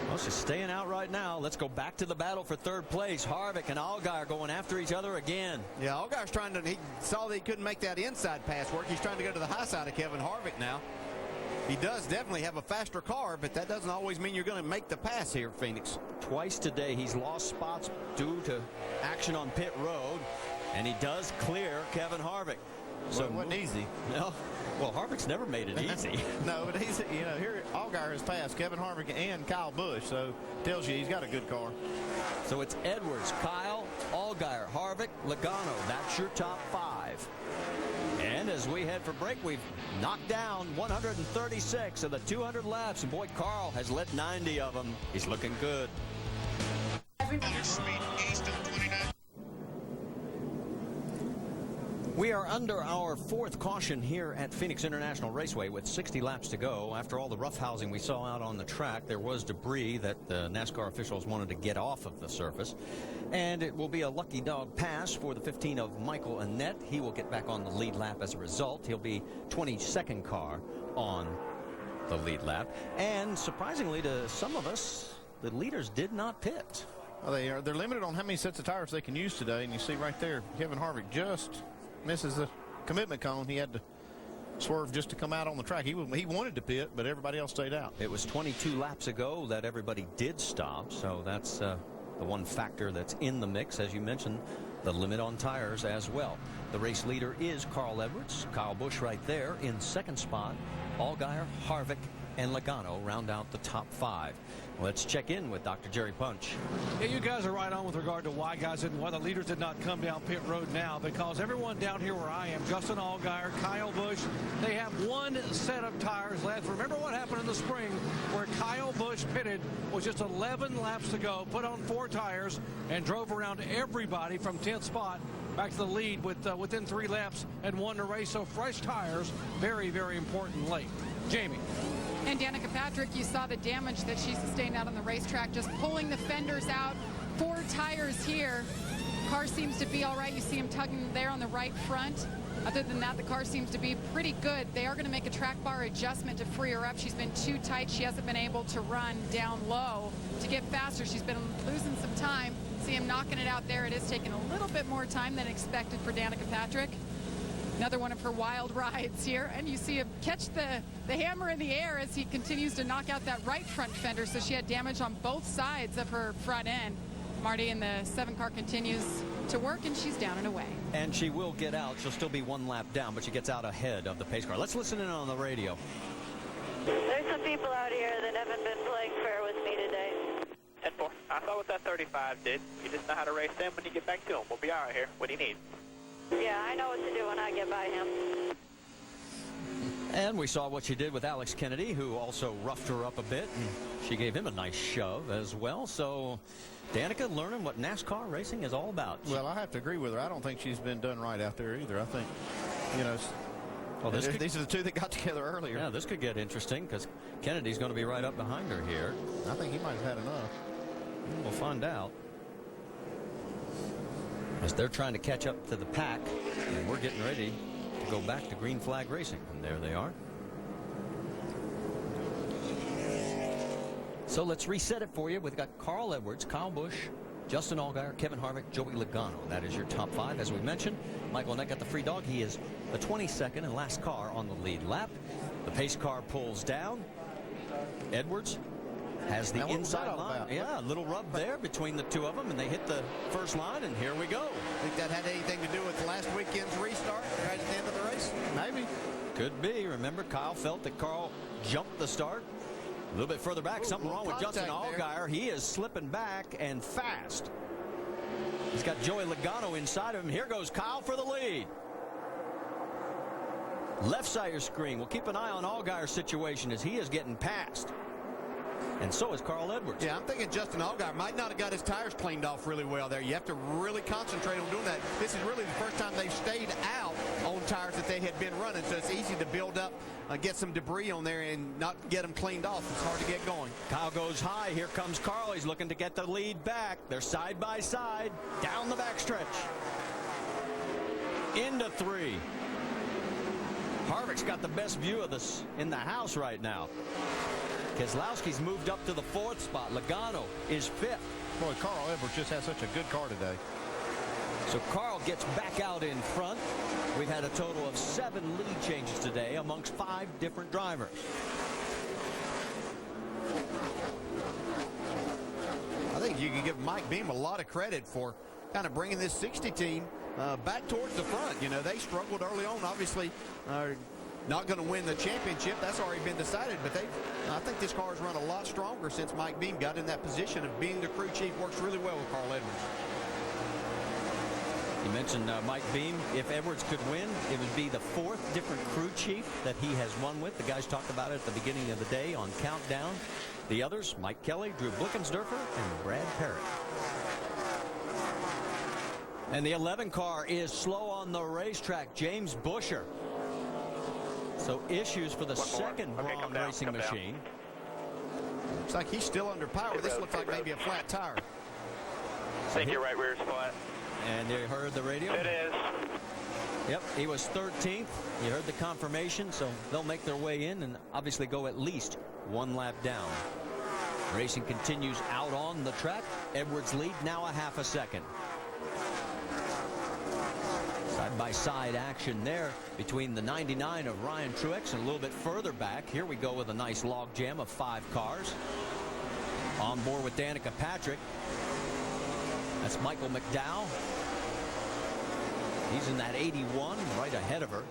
Well, she's staying out right now. Let's go back to the battle for third place. Harvick and Allgaier going after each other again. Yeah, Allgaier's trying to, he saw that he couldn't make that inside pass work. He's trying to go to the high side of Kevin Harvick now. He does definitely have a faster car, but that doesn't always mean you're going to make the pass here, Phoenix. Twice today he's lost spots due to action on pit road, and he does clear Kevin Harvick. So it wasn't easy. No. Well, Harvick's never made it easy. No, but he's, here Allgaier has passed Kevin Harvick and Kyle Busch, so tells you he's got a good car. So it's Edwards, Kyle, Allgaier, Harvick, Logano. That's your top 5. And as we head for break, we've knocked down 136 of the 200 laps, and boy, Carl has lit 90 of them. He's looking good. We are under our 4th caution here at Phoenix International Raceway with 60 laps to go. After all the roughhousing we saw out on the track, there was debris that the NASCAR officials wanted to get off of the surface. And it will be a lucky dog pass for the 15 of Michael Annett. He will get back on the lead lap as a result. He'll be 22nd car on the lead lap. And surprisingly to some of us, the leaders did not pit. Well, they're limited on how many sets of tires they can use today. And you see right there, Kevin Harvick just misses the commitment cone. He had to swerve just to come out on the track. He wanted to pit, but everybody else stayed out. It was 22 laps ago that everybody did stop, so that's the one factor that's in the mix. As you mentioned, the limit on tires as well. The race leader is Carl Edwards. Kyle Busch right there in 2nd spot. Allgaier, Harvick, and Logano round out the top 5. Let's check in with Dr. Jerry Punch. Yeah, you guys are right on with regard to why the leaders did not come down pit road now, because everyone down here where I am, Justin Allgaier, Kyle Busch, they have one set of tires left. Remember what happened in the spring where Kyle Busch pitted with just 11 laps to go, put on 4 tires, and drove around everybody from 10th spot back to the lead with within 3 laps and won the race. So fresh tires, very, very important late. Jamie. And Danica Patrick, you saw the damage that she sustained out on the racetrack, just pulling the fenders out. 4 tires here. Car seems to be all right. You see him tugging there on the right front. Other than that, the car seems to be pretty good. They are going to make a track bar adjustment to free her up. She's been too tight. She hasn't been able to run down low to get faster. She's been losing some time. See him knocking it out there. It is taking a little bit more time than expected for Danica Patrick. Another one of her wild rides here, and you see him catch the hammer in the air as he continues to knock out that right front fender, so she had damage on both sides of her front end. Marty, and the 7 car continues to work, and she's down and away. And she will get out. She'll still be 1 lap down, but she gets out ahead of the pace car. Let's listen in on the radio. There's some people out here that haven't been playing fair with me today. 10-4. I saw what that 35 did. You just know how to race them when you get back to him. We'll be out here. What do you need? Yeah, I know what to do when I get by him. And we saw what she did with Alex Kennedy, who also roughed her up a bit, and she gave him a nice shove as well. So Danica learning what NASCAR racing is all about. Well, I have to agree with her. I don't think she's been done right out there either. I think, you know, well, these are the two that got together earlier. Yeah, this could get interesting because Kennedy's going to be right up behind her here. I think he might have had enough. We'll find out. As they're trying to catch up to the pack, and we're getting ready to go back to green flag racing. And there they are. So let's reset it for you. We've got Carl Edwards, Kyle Busch, Justin Allgaier, Kevin Harvick, Joey Logano. That is your top 5. As we mentioned, Michael Neck got the free dog. He is the 22nd and last car on the lead lap. The pace car pulls down. Edwards has the inside line. Yeah, a little rub there between the two of them, and they hit the first line, and here we go. Think that had anything to do with last weekend's restart right at the end of the race? Maybe. Could be. Remember, Kyle felt that Carl jumped the start. A little bit further back. Something wrong with Justin Allgaier. He is slipping back and fast. He's got Joey Logano inside of him. Here goes Kyle for the lead. Left side of your screen. We'll keep an eye on Allgaier's situation as he is getting passed. And so is Carl Edwards. Yeah, I'm thinking Justin Allgaier might not have got his tires cleaned off really well there. You have to really concentrate on doing that. This is really the first time they've stayed out on tires that they had been running, so it's easy to build up, get some debris on there and not get them cleaned off. It's hard to get going. Kyle goes high. Here comes Carl. He's looking to get the lead back. They're side by side down the backstretch. Into 3. Harvick's got the best view of this in the house right now. Keselowski's moved up to the 4th spot. Logano is 5th. Boy, Carl Edwards just has such a good car today. So Carl gets back out in front. We've had a total of 7 lead changes today amongst 5 different drivers. I think you can give Mike Beam a lot of credit for kind of bringing this 60 team back towards the front. You know, they struggled early on, obviously. Not going to win the championship. That's already been decided. But I think this car has run a lot stronger since Mike Beam got in that position of being the crew chief. Works really well with Carl Edwards. You mentioned Mike Beam. If Edwards could win, it would be the 4th different crew chief that he has won with. The guys talked about it at the beginning of the day on Countdown. The others, Mike Kelly, Drew Blickensderfer, and Brad Parrott. And the 11 car is slow on the racetrack. James Buescher. So issues for the second Braun Racing machine. Looks like he's still under power. This looks like maybe a flat tire. I think your right rear is flat. And you heard the radio? It is. Yep, he was 13th. You heard the confirmation, so they'll make their way in and obviously go at least 1 lap down. Racing continues out on the track. Edwards lead now a half a second. Side-by-side action there between the 99 of Ryan Truex and a little bit further back. Here we go with a nice log jam of 5 cars. On board with Danica Patrick. That's Michael McDowell. He's in that 81 right ahead of her.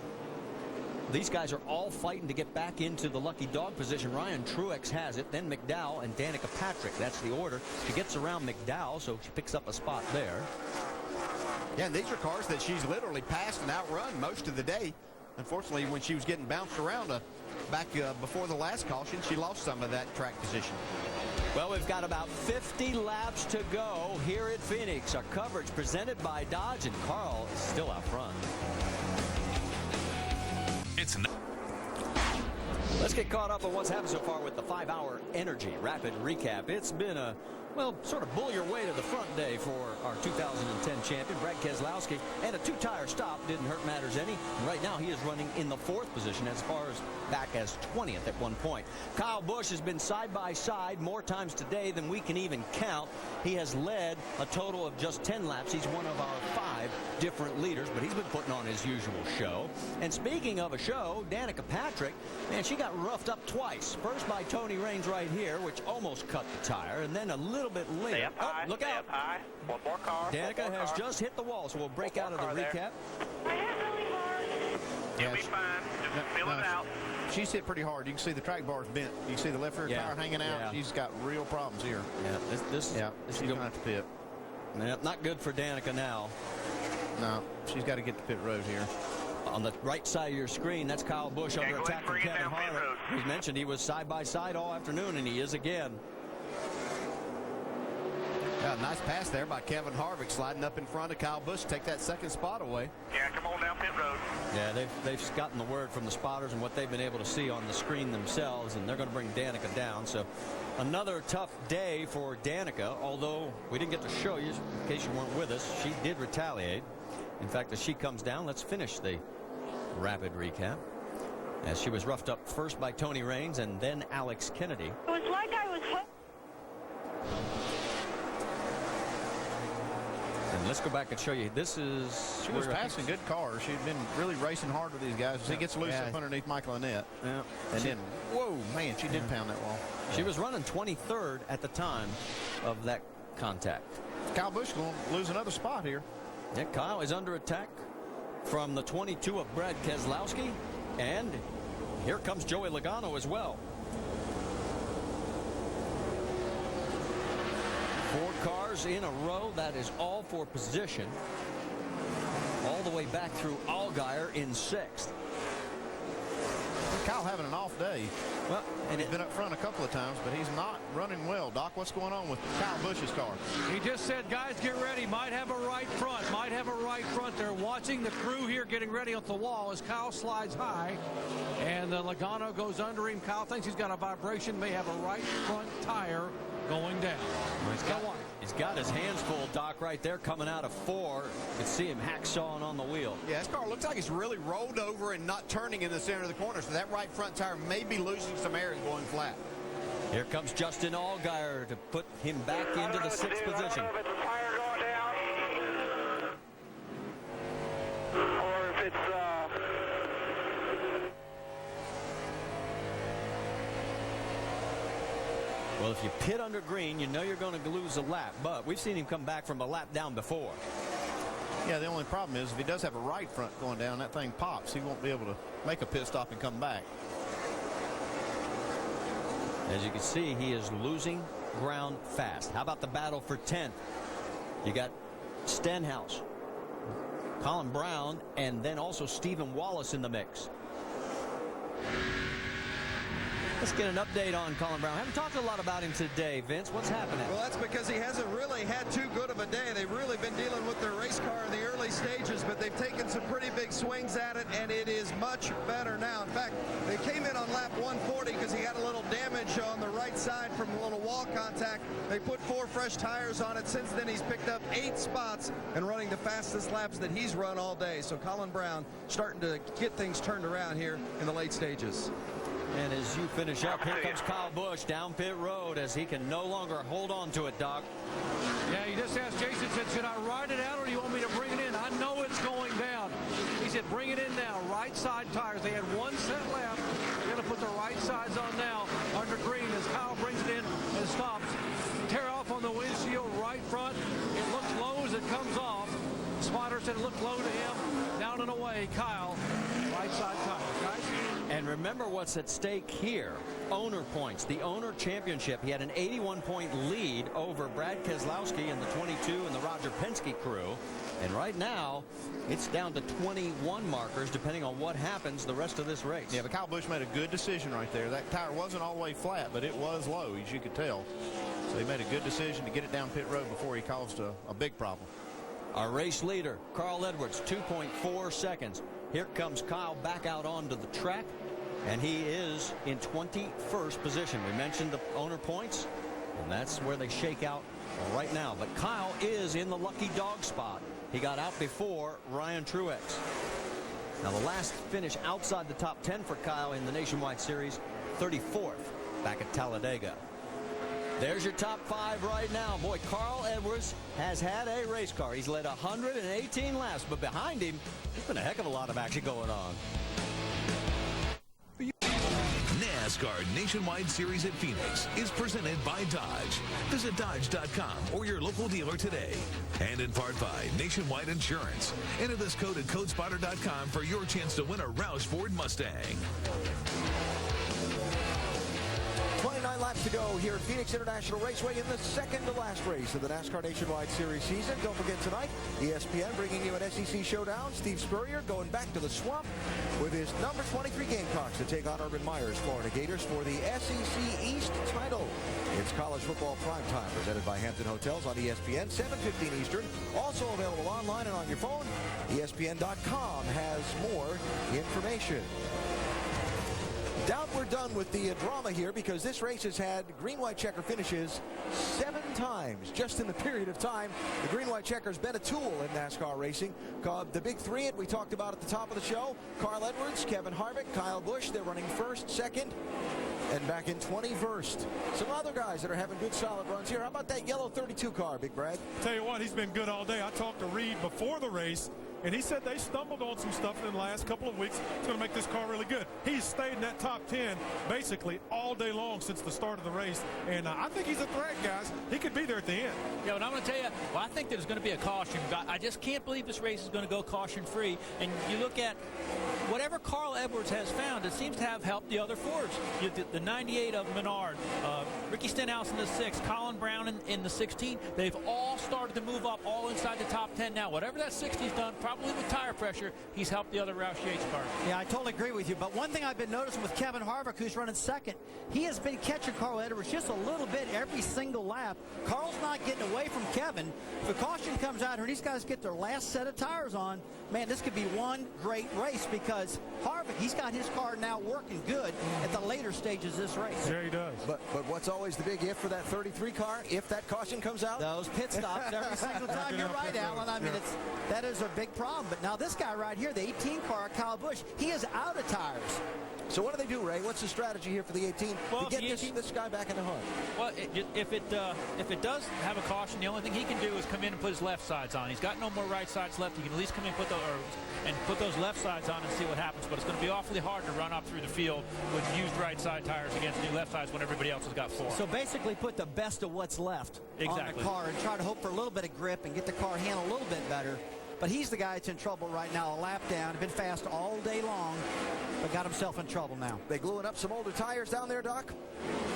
These guys are all fighting to get back into the lucky dog position. Ryan Truex has it, then McDowell and Danica Patrick. That's the order. She gets around McDowell, so she picks up a spot there. Yeah, and these are cars that she's literally passed and outrun most of the day. Unfortunately, when she was getting bounced around back before the last caution, she lost some of that track position. Well, we've got about 50 laps to go here at Phoenix. Our coverage presented by Dodge, and Carl is still out front. Let's get caught up on what's happened so far with the 5-hour Energy Rapid Recap. It's been a, well, sort of bull your way to the front day for our 2010 champion, Brad Keselowski, and a 2-tire stop didn't hurt matters any. And right now he is running in the 4th position as far as back as 20th at one point. Kyle Busch has been side by side more times today than we can even count. He has led a total of just 10 laps. He's one of our 5 different leaders, but he's been putting on his usual show. And speaking of a show, Danica Patrick, man, she got roughed up twice. First by Tony Raines right here, which almost cut the tire, and then a little bit later. Stay up high, look stay out. up high. One more car. Danica has just hit the wall, so we'll break out of the recap. You'll be fine. Just fill it out. She's hit pretty hard. You can see the track bar's bent. You can see the left rear tire hanging out. Yeah. She's got real problems here. Yeah, this she's going to have to pit. Not good for Danica now. No, she's got to get to pit road here. On the right side of your screen, that's Kyle Busch under attack from Kevin Harvick. We mentioned he was side-by-side all afternoon, and he is again. Yeah, nice pass there by Kevin Harvick, sliding up in front of Kyle Busch, take that second spot away. Yeah, come on down pit road. Yeah, they've gotten the word from the spotters and what they've been able to see on the screen themselves, and they're going to bring Danica down. So another tough day for Danica, although we didn't get to show you, in case you weren't with us, she did retaliate. In fact, as she comes down, let's finish the rapid recap. As she was roughed up first by Tony Raines and then Alex Kennedy. It was like I was hooked. And let's go back and show you. This is... She was passing good cars. She'd been really racing hard with these guys. She gets loose up underneath Michael Annette. Yeah. And then, whoa, man, she did pound that wall. She was running 23rd at the time of that contact. Kyle Busch going to lose another spot here. Yeah, Kyle is under attack from the 22 of Brad Keselowski. And here comes Joey Logano as well. 4 cars in a row. That is all for position. All the way back through Allgaier in 6th. Kyle having an off day. Well, and he's been up front a couple of times, but he's not running well. Doc, what's going on with Kyle Busch's car? He just said, guys, get ready. Might have a right front. Might have a right front. They're watching the crew here getting ready at the wall as Kyle slides high. And Logano goes under him. Kyle thinks he's got a vibration. May have a right front tire going down. He's got his hands full, Doc, right there coming out of 4. You can see him hacksawing on the wheel. Yeah, this car looks like it's really rolled over and not turning in the center of the corner, so that right front tire may be losing some air and going flat. Here comes Justin Allgaier to put him back into the 6th position. I don't know if it's a tire going down or if it's Well, if you pit under green, you know you're going to lose a lap, but we've seen him come back from a lap down before. Yeah, the only problem is if he does have a right front going down, that thing pops. He won't be able to make a pit stop and come back. As you can see, he is losing ground fast. How about the battle for 10th? You got Stenhouse, Colin Brown, and then also Stephen Wallace in the mix. Let's get an update on Colin Brown. I haven't talked a lot about him today, Vince. What's happening? Well, that's because he hasn't really had too good of a day. They've really been dealing with their race car in the early stages, but they've taken some pretty big swings at it, and it is much better now. In fact, they came in on lap 140 because he had a little damage on the right side from a little wall contact. They put 4 fresh tires on it. Since then, he's picked up 8 spots and running the fastest laps that he's run all day. So Colin Brown starting to get things turned around here in the late stages. And as you finish up, here comes Kyle Busch down pit road as he can no longer hold on to it, Doc. Yeah, he just asked Jason, said, should I ride it out or do you want me to bring it in? I know it's going down. He said, bring it in now. Right side tires. They had 1 set left. They're going to put the right sides on now under green as Kyle brings it in and stops. Tear off on the windshield, right front. It looks low as it comes off. The spotter said it looked low to him. Down and away, Kyle. Right side tires, guys. And remember what's at stake here. Owner points. The owner championship. He had an 81-point lead over Brad Keselowski and the 22 and the Roger Penske crew. And right now, it's down to 21 markers, depending on what happens the rest of this race. Yeah, but Kyle Busch made a good decision right there. That tire wasn't all the way flat, but it was low, as you could tell. So he made a good decision to get it down pit road before he caused a big problem. Our race leader, Carl Edwards, 2.4 seconds. Here comes Kyle back out onto the track, and he is in 21st position. We mentioned the owner points, and that's where they shake out right now. But Kyle is in the lucky dog spot. He got out before Ryan Truex. Now, the last finish outside the top 10 for Kyle in the Nationwide Series, 34th back at Talladega. There's your top 5 right now. Boy, Carl Edwards has had a race car. He's led 118 laps, but behind him, there's been a heck of a lot of action going on. NASCAR Nationwide Series at Phoenix is presented by Dodge. Visit Dodge.com or your local dealer today. And in part by Nationwide Insurance. Enter this code at CodeSpotter.com for your chance to win a Roush Ford Mustang. 29 laps to to go here at Phoenix International Raceway in the second to last race of the NASCAR Nationwide Series season. Don't forget tonight, ESPN bringing you an SEC showdown. Steve Spurrier going back to the swamp with his number 23 Gamecocks to take on Urban Meyer's Florida Gators for the SEC East title. It's college football primetime presented by Hampton Hotels on ESPN, 7:15 Eastern. Also available online and on your phone. ESPN.com has more information. Doubt we're done with the drama here because this race has had green-white checker finishes 7 times just in the period of time. The green-white checker's been a tool in NASCAR racing. The big three we talked about at the top of the show: Carl Edwards, Kevin Harvick, Kyle Busch. They're running first, second, and back in 21st. Some other guys that are having good solid runs here. How about that yellow 32 car, Big Brad? Tell you what, he's been good all day. I talked to Reed before the race, and he said they stumbled on some stuff in the last couple of weeks. It's going to make this car really good. He's stayed in that top 10 basically all day long since the start of the race, and I think he's a threat, guys. He could be there at the end. Yeah, and I'm going to tell you, well, I think there's going to be a caution. I just can't believe this race is going to go caution-free. And you look at whatever Carl Edwards has found, it seems to have helped the other Fords. The 98 of Menard, Ricky Stenhouse in the 6, Colin Brown in the 16. They've all started to move up all inside the top 10 now. Whatever that 60's done, probably with tire pressure, he's helped the other Roush Yates cars. Yeah, I totally agree with you. But one thing I've been noticing with Kevin Harvick, who's running second, he has been catching Carl Edwards just a little bit every single lap. Carl's not getting away from Kevin. If the caution comes out here and these guys get their last set of tires on, man, this could be one great race because Harvick, he's got his car now working good at the later stages of this race. Yeah, he does. But what's always the big if for that 33 car? If that caution comes out? Those pit stops every single time. You're right, Alan. I mean, that is a big problem. But now this guy right here, the 18 car, Kyle Busch, he is out of tires. So what do they do, Ray? What's the strategy here for the 18 to get this guy back in the hunt? Well, if it does have a caution, the only thing he can do is come in and put his left sides on. He's got no more right sides left. He can at least come in and put those left sides on and see what happens. But it's going to be awfully hard to run up through the field with used right side tires against new left sides when everybody else has got 4. So basically put the best of what's left on the car and try to hope for a little bit of grip and get the car handled a little bit better. But he's the guy that's in trouble right now. A lap down. Been fast all day long, but got himself in trouble now. They gluing up some older tires down there, Doc?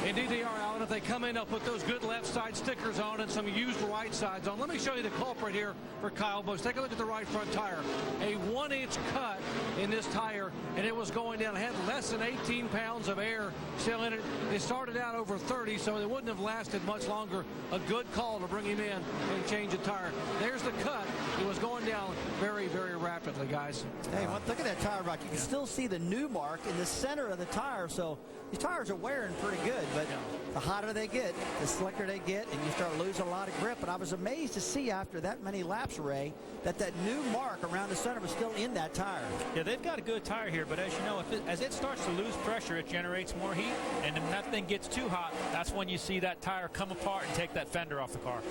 Indeed they are, Alan. If they come in, they'll put those good left side stickers on and some used right sides on. Let me show you the culprit here for Kyle Busch. Take a look at the right front tire. A 1-inch cut in this tire, and it was going down. It had less than 18 pounds of air still in it. It started out over 30, so it wouldn't have lasted much longer. A good call to bring him in and change the tire. There's the cut. It was going down very, very rapidly, guys. Hey, look at that tire rock. You can still see the new mark in the center of the tire, so these tires are wearing pretty good, but the hotter they get, the slicker they get, and you start losing a lot of grip. But I was amazed to see after that many laps, Ray, that new mark around the center was still in that tire. Yeah, they've got a good tire here, but as you know, as it starts to lose pressure, it generates more heat, and when that thing gets too hot, that's when you see that tire come apart and take that fender off the car.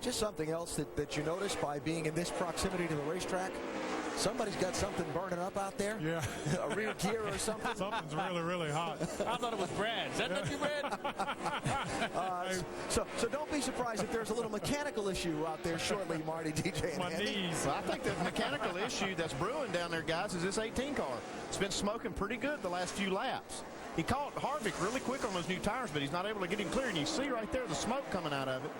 Just something else that you notice by being in this proximity to the racetrack. Somebody's got something burning up out there. Yeah. A rear gear or something. Something's really, really hot. I thought it was Brad. Is that not you, Brad? So don't be surprised if there's a little mechanical issue out there shortly, Marty, DJ, and My Andy. knees. Well, I think the mechanical issue that's brewing down there, guys, is this 18 car. It's been smoking pretty good the last few laps. He caught Harvick really quick on those new tires, but he's not able to get him clear. And you see right there the smoke coming out of it.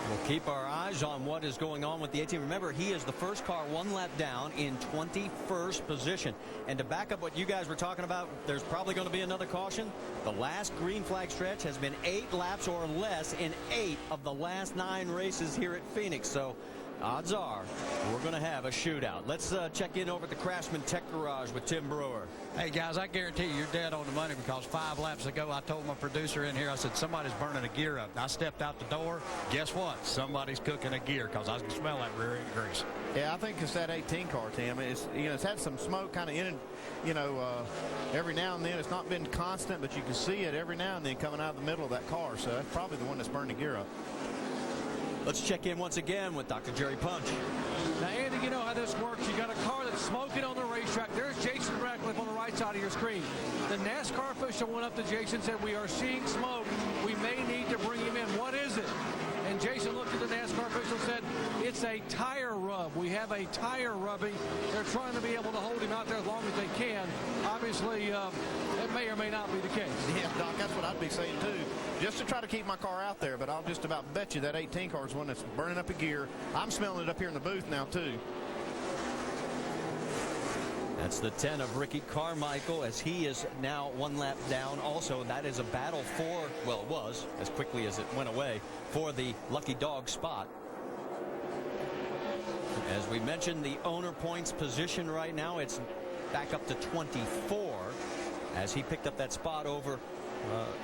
We'll keep our eyes on what is going on with the 18. Remember, he is the first car 1 lap down in 21st position. And to back up what you guys were talking about, there's probably going to be another caution. The last green flag stretch has been 8 laps or less in 8 of the last 9 races here at Phoenix. So odds are we're going to have a shootout. Let's check in over at the Craftsman Tech Garage with Tim Brewer. Hey, guys, I guarantee you, you're dead on the money because 5 laps ago, I told my producer in here, I said, somebody's burning a gear up. And I stepped out the door. Guess what? Somebody's cooking a gear because I can smell that rear end grease. Yeah, I think it's that 18 car, Tim. It's had some smoke kind of in it, every now and then. It's not been constant, but you can see it every now and then coming out of the middle of that car. So that's probably the one that's burning the gear up. Let's check in once again with Dr. Jerry Punch. Now, Andy, you know how this works. You got a car that's smoking on the racetrack. There's Jason Ratcliffe on the right side of your screen. The NASCAR official went up to Jason and said, we are seeing smoke. We may need to bring him in. What is it? And Jason looked at the NASCAR official and said, it's a tire rub. We have a tire rubbing. They're trying to be able to hold him out there as long as they can. Obviously, it may or may not be the case. Yeah, Doc, that's what I'd be saying too. Just to try to keep my car out there, but I'll just about bet you that 18 car is one that's burning up a gear. I'm smelling it up here in the booth now too. That's the 10 of Ricky Carmichael as he is now 1 lap down. Also, that is a battle for, well, it was, as quickly as it went away, for the lucky dog spot. As we mentioned, the owner points position right now, it's back up to 24 as he picked up that spot over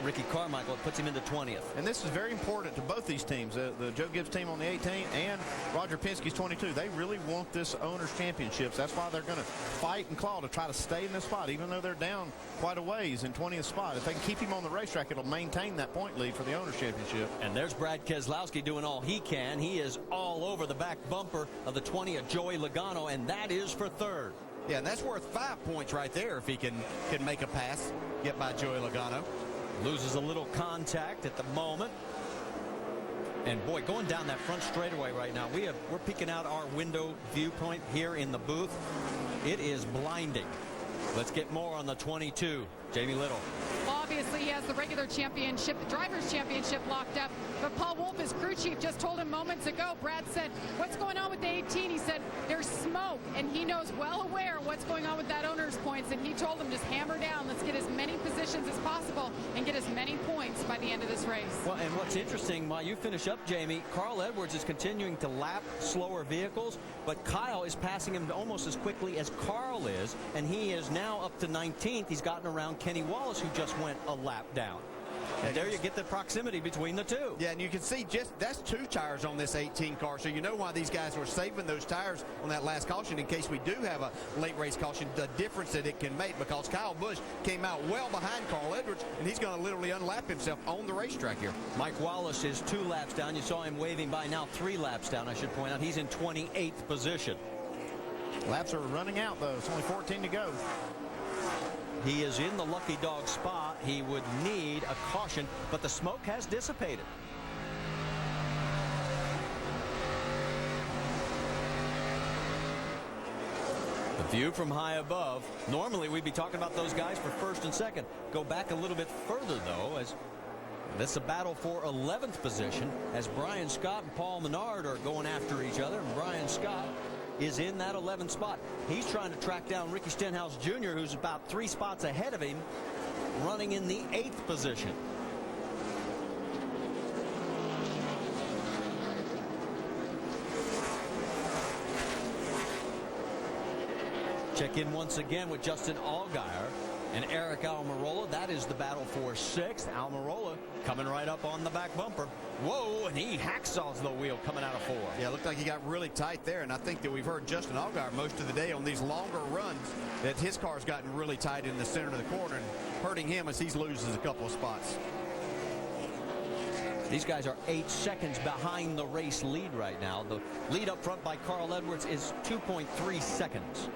Ricky Carmichael. It puts him into 20th. And this is very important to both these teams, the Joe Gibbs team on the 18 and Roger Penske's 22. They really want this owner's championships. That's why they're going to fight and claw to try to stay in this spot, even though they're down quite a ways in 20th spot. If they can keep him on the racetrack, it'll maintain that point lead for the owner's championship. And there's Brad Keselowski doing all he can. He is all over the back bumper of the 20 of Joey Logano, and that is for third. Yeah, and that's worth 5 points right there if he can make a pass, get by Joey Logano. Loses a little contact at the moment. And boy, going down that front straightaway right now, we're peeking out our window viewpoint here in the booth. It is blinding. Let's get more on the 22. Jamie Little. Well, obviously, he has the regular championship, the driver's championship locked up. But Paul Wolfe, his crew chief, just told him moments ago. Brad said, what's going on with the 18? He said, there's smoke. And he knows well aware what's going on with that owner's points. And he told him, just hammer down. Let's get as many positions as possible and get as many points by the end of this race. Well, and what's interesting, while you finish up, Jamie, Carl Edwards is continuing to lap slower vehicles. But Kyle is passing him almost as quickly as Carl is. And he is now up to 19th. He's gotten around Kenny Wallace, who just went a lap down. And there you get the proximity between the two. Yeah, and you can see that's 2 tires on this 18 car, so you know why these guys were saving those tires on that last caution in case we do have a late race caution, the difference that it can make, because Kyle Busch came out well behind Carl Edwards, and he's going to literally unlap himself on the racetrack here. Mike Wallace is 2 laps down. You saw him waving by, now 3 laps down, I should point out. He's in 28th position. Laps are running out, though. It's only 14 to go. He is in the lucky dog spot. He would need a caution, but the smoke has dissipated. The view from high above. Normally we'd be talking about those guys for first and second. Go back a little bit further, though, as this is a battle for 11th position as Brian Scott and Paul Menard are going after each other. And Brian Scott is in that 11th spot. He's trying to track down Ricky Stenhouse Jr., who's about 3 spots ahead of him, running in the 8th position. Check in once again with Justin Allgaier and Eric Almirola. That is the battle for 6th. Almirola coming right up on the back bumper. Whoa, and he hacksaws the wheel coming out of 4. Yeah, it looked like he got really tight there, and I think that we've heard Justin Allgaier most of the day on these longer runs that his car's gotten really tight in the center of the corner and hurting him as he loses a couple of spots. These guys are 8 seconds behind the race lead right now. The lead up front by Carl Edwards is 2.3 seconds.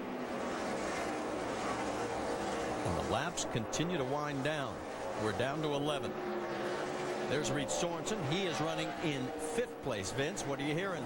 And the laps continue to wind down. We're down to 11. There's Reed Sorensen. He is running in 5th place. Vince, what are you hearing?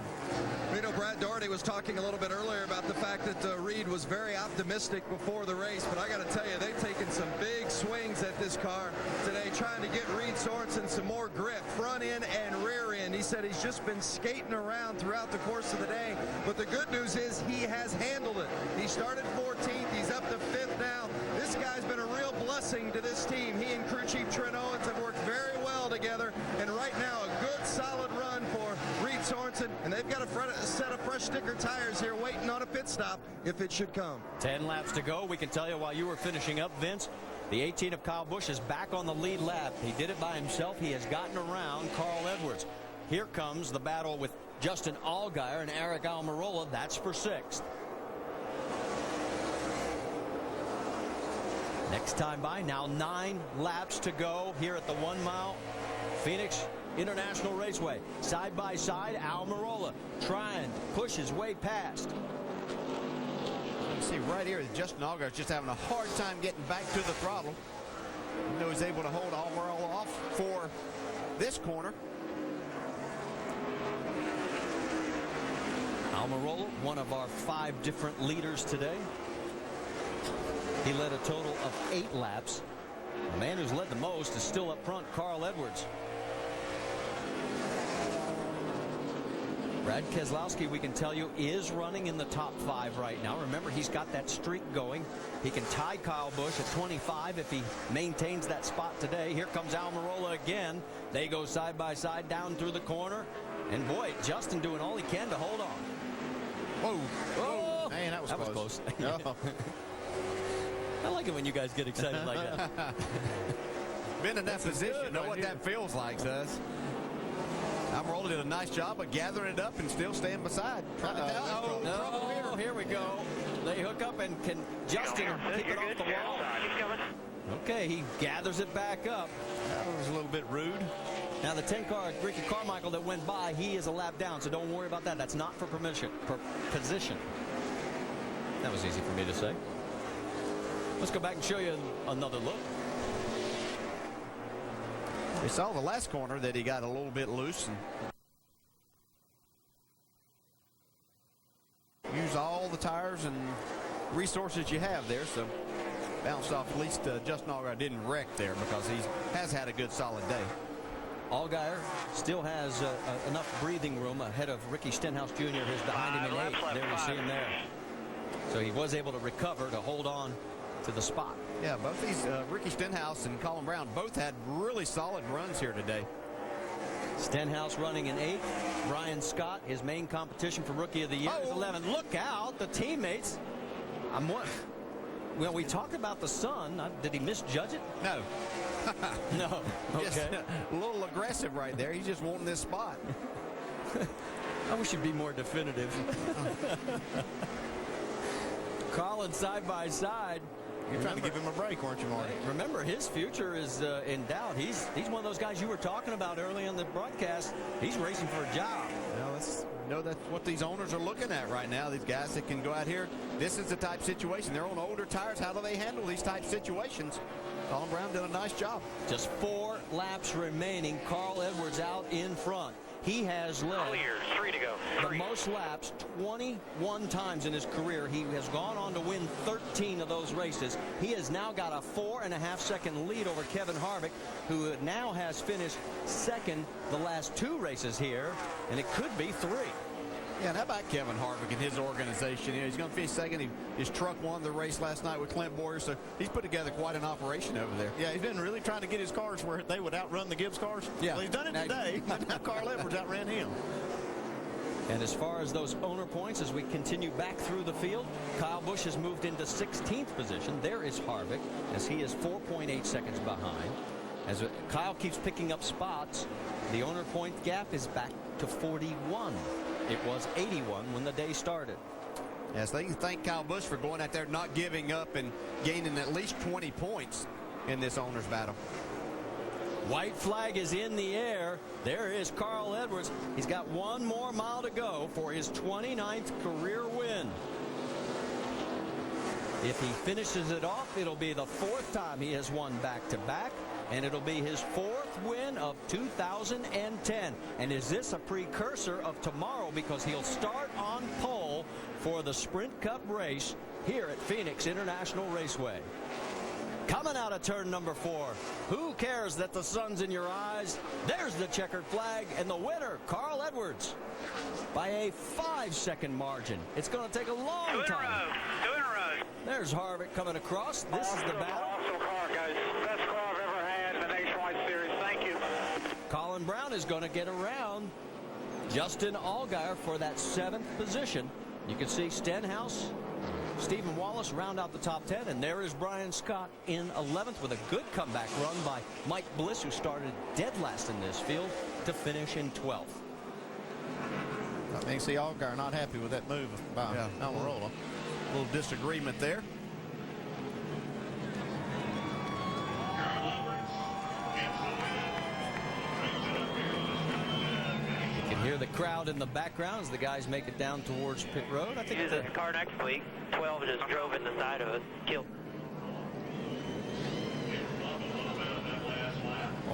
You know, Brad Daugherty was talking a little bit earlier about the fact that Reed was very optimistic before the race, but I got to tell you, they've taken some big swings at this car today, trying to get Reed Sorensen some more grip, front end and rear end. He said he's just been skating around throughout the course of the day, but the good news is he has handled it. He started 14th. He's up to 5th now. This guy's been a real blessing to this team. He and crew chief Trent Owens have worked very well together, and right now a good solid run for Reed Sorensen, and they've got a set of fresh sticker tires here waiting on a pit stop if it should come. 10 laps to go. We can tell you while you were finishing up, Vince, the 18 of Kyle Busch is back on the lead lap. He did it by himself. He has gotten around Carl Edwards. Here comes the battle with Justin Allgaier and Eric Almirola. That's for 6th. Next time by, now 9 laps to go here at the 1 mile Phoenix International Raceway. Side by side, Almirola trying to push his way past. You see right here, Justin Allgaier is just having a hard time getting back to the throttle. Even though he's able to hold Almirola off for this corner. Almirola, one of our 5 different leaders today. He led a total of 8 laps The man who's led the most is still up front, Carl Edwards. Brad Keselowski, we can tell you, is running in the top 5 right now. Remember, he's got that streak going. He can tie Kyle Busch at 25 if he maintains that spot today. Here comes Almirola again. They go side by side down through the corner. And boy, Justin doing all he can to hold on. Whoa. Oh, man, that was close. Oh. I like it when you guys get excited like that. Been in that position, know what that feels like, does. Almirola did a nice job of gathering it up and still staying beside. No, here we go. They hook up, and can Justin kick it off the wall? Okay, he gathers it back up. That was a little bit rude. Now the 10 car, Ricky Carmichael, that went by, he is a lap down, so don't worry about that. That's not for position. That was easy for me to say. Let's go back and show you another look. We saw the last corner that he got a little bit loose and use all the tires and resources you have there. So bounced off. At least Justin Allgaier didn't wreck there because he has had a good solid day. Allgaier still has enough breathing room ahead of Ricky Stenhouse Jr. who's behind him in 8th. There you see him there. So he was able to recover to hold on to the spot. Yeah, both these, Ricky Stenhouse and Colin Brown, both had really solid runs here today. Stenhouse running in 8th. Brian Scott, his main competition for Rookie of the Year, is 11th. Look out, the teammates. Well, we talked about the sun. Did he misjudge it? No. No. Okay. Just a little aggressive right there. He's just wanting this spot. I wish he'd be more definitive. Colin side by side. You're trying to give him a break, weren't you, Marty? Remember, his future is in doubt. He's one of those guys you were talking about early in the broadcast. He's racing for a job. Well, that's what these owners are looking at right now. These guys that can go out here. This is the type situation. They're on older tires. How do they handle these type situations? Colin Brown did a nice job. Just 4 laps remaining. Carl Edwards out in front. He has led Clear, 3 to go. the most laps 21 times in his career. He has gone on to win 13 of those races. He has now got a 4.5-second lead over Kevin Harvick, who now has finished 2nd the last 2 races here, and it could be 3. Yeah, and how about Kevin Harvick and his organization? You know, he's going to finish 2nd. His truck won the race last night with Clint Boyer, so he's put together quite an operation over there. Yeah, he's been really trying to get his cars where they would outrun the Gibbs cars. Yeah. Well, he's done it today, but now Carl Edwards outran him. And as far as those owner points, as we continue back through the field, Kyle Busch has moved into 16th position. There is Harvick, as he is 4.8 seconds behind. As Kyle keeps picking up spots, the owner point gap is back to 41. It was 81 when the day started. Yes, they can thank Kyle Busch for going out there, not giving up, and gaining at least 20 points in this owner's battle. White flag is in the air. There is Carl Edwards. He's got 1 more mile to go for his 29th career win. If he finishes it off, it'll be the 4th time he has won back-to-back, and it'll be his 4th win of 2010. And is this a precursor of tomorrow, because he'll start on pole for the Sprint Cup race here at Phoenix International Raceway. Coming out of turn number 4. Who cares that the sun's in your eyes? There's the checkered flag, and the winner, Carl Edwards, by a 5-second margin. It's going to take a long time. 2 in a row. There's Harvick coming across. This is the battle. Awesome car, guys. Best car I've ever had in the Nationwide Series. Thank you. Colin Brown is going to get around Justin Allgaier for that 7th position. You can see Stenhouse, Stephen Wallace round out the top 10, and there is Brian Scott in 11th with a good comeback run by Mike Bliss, who started dead last in this field, to finish in 12th. I mean, see Allgaier not happy with that move by Almirola. A little disagreement there. You can hear the crowd in the background as the guys make it down towards pit road. I think the car next week, 12 just drove in the side of us, killed.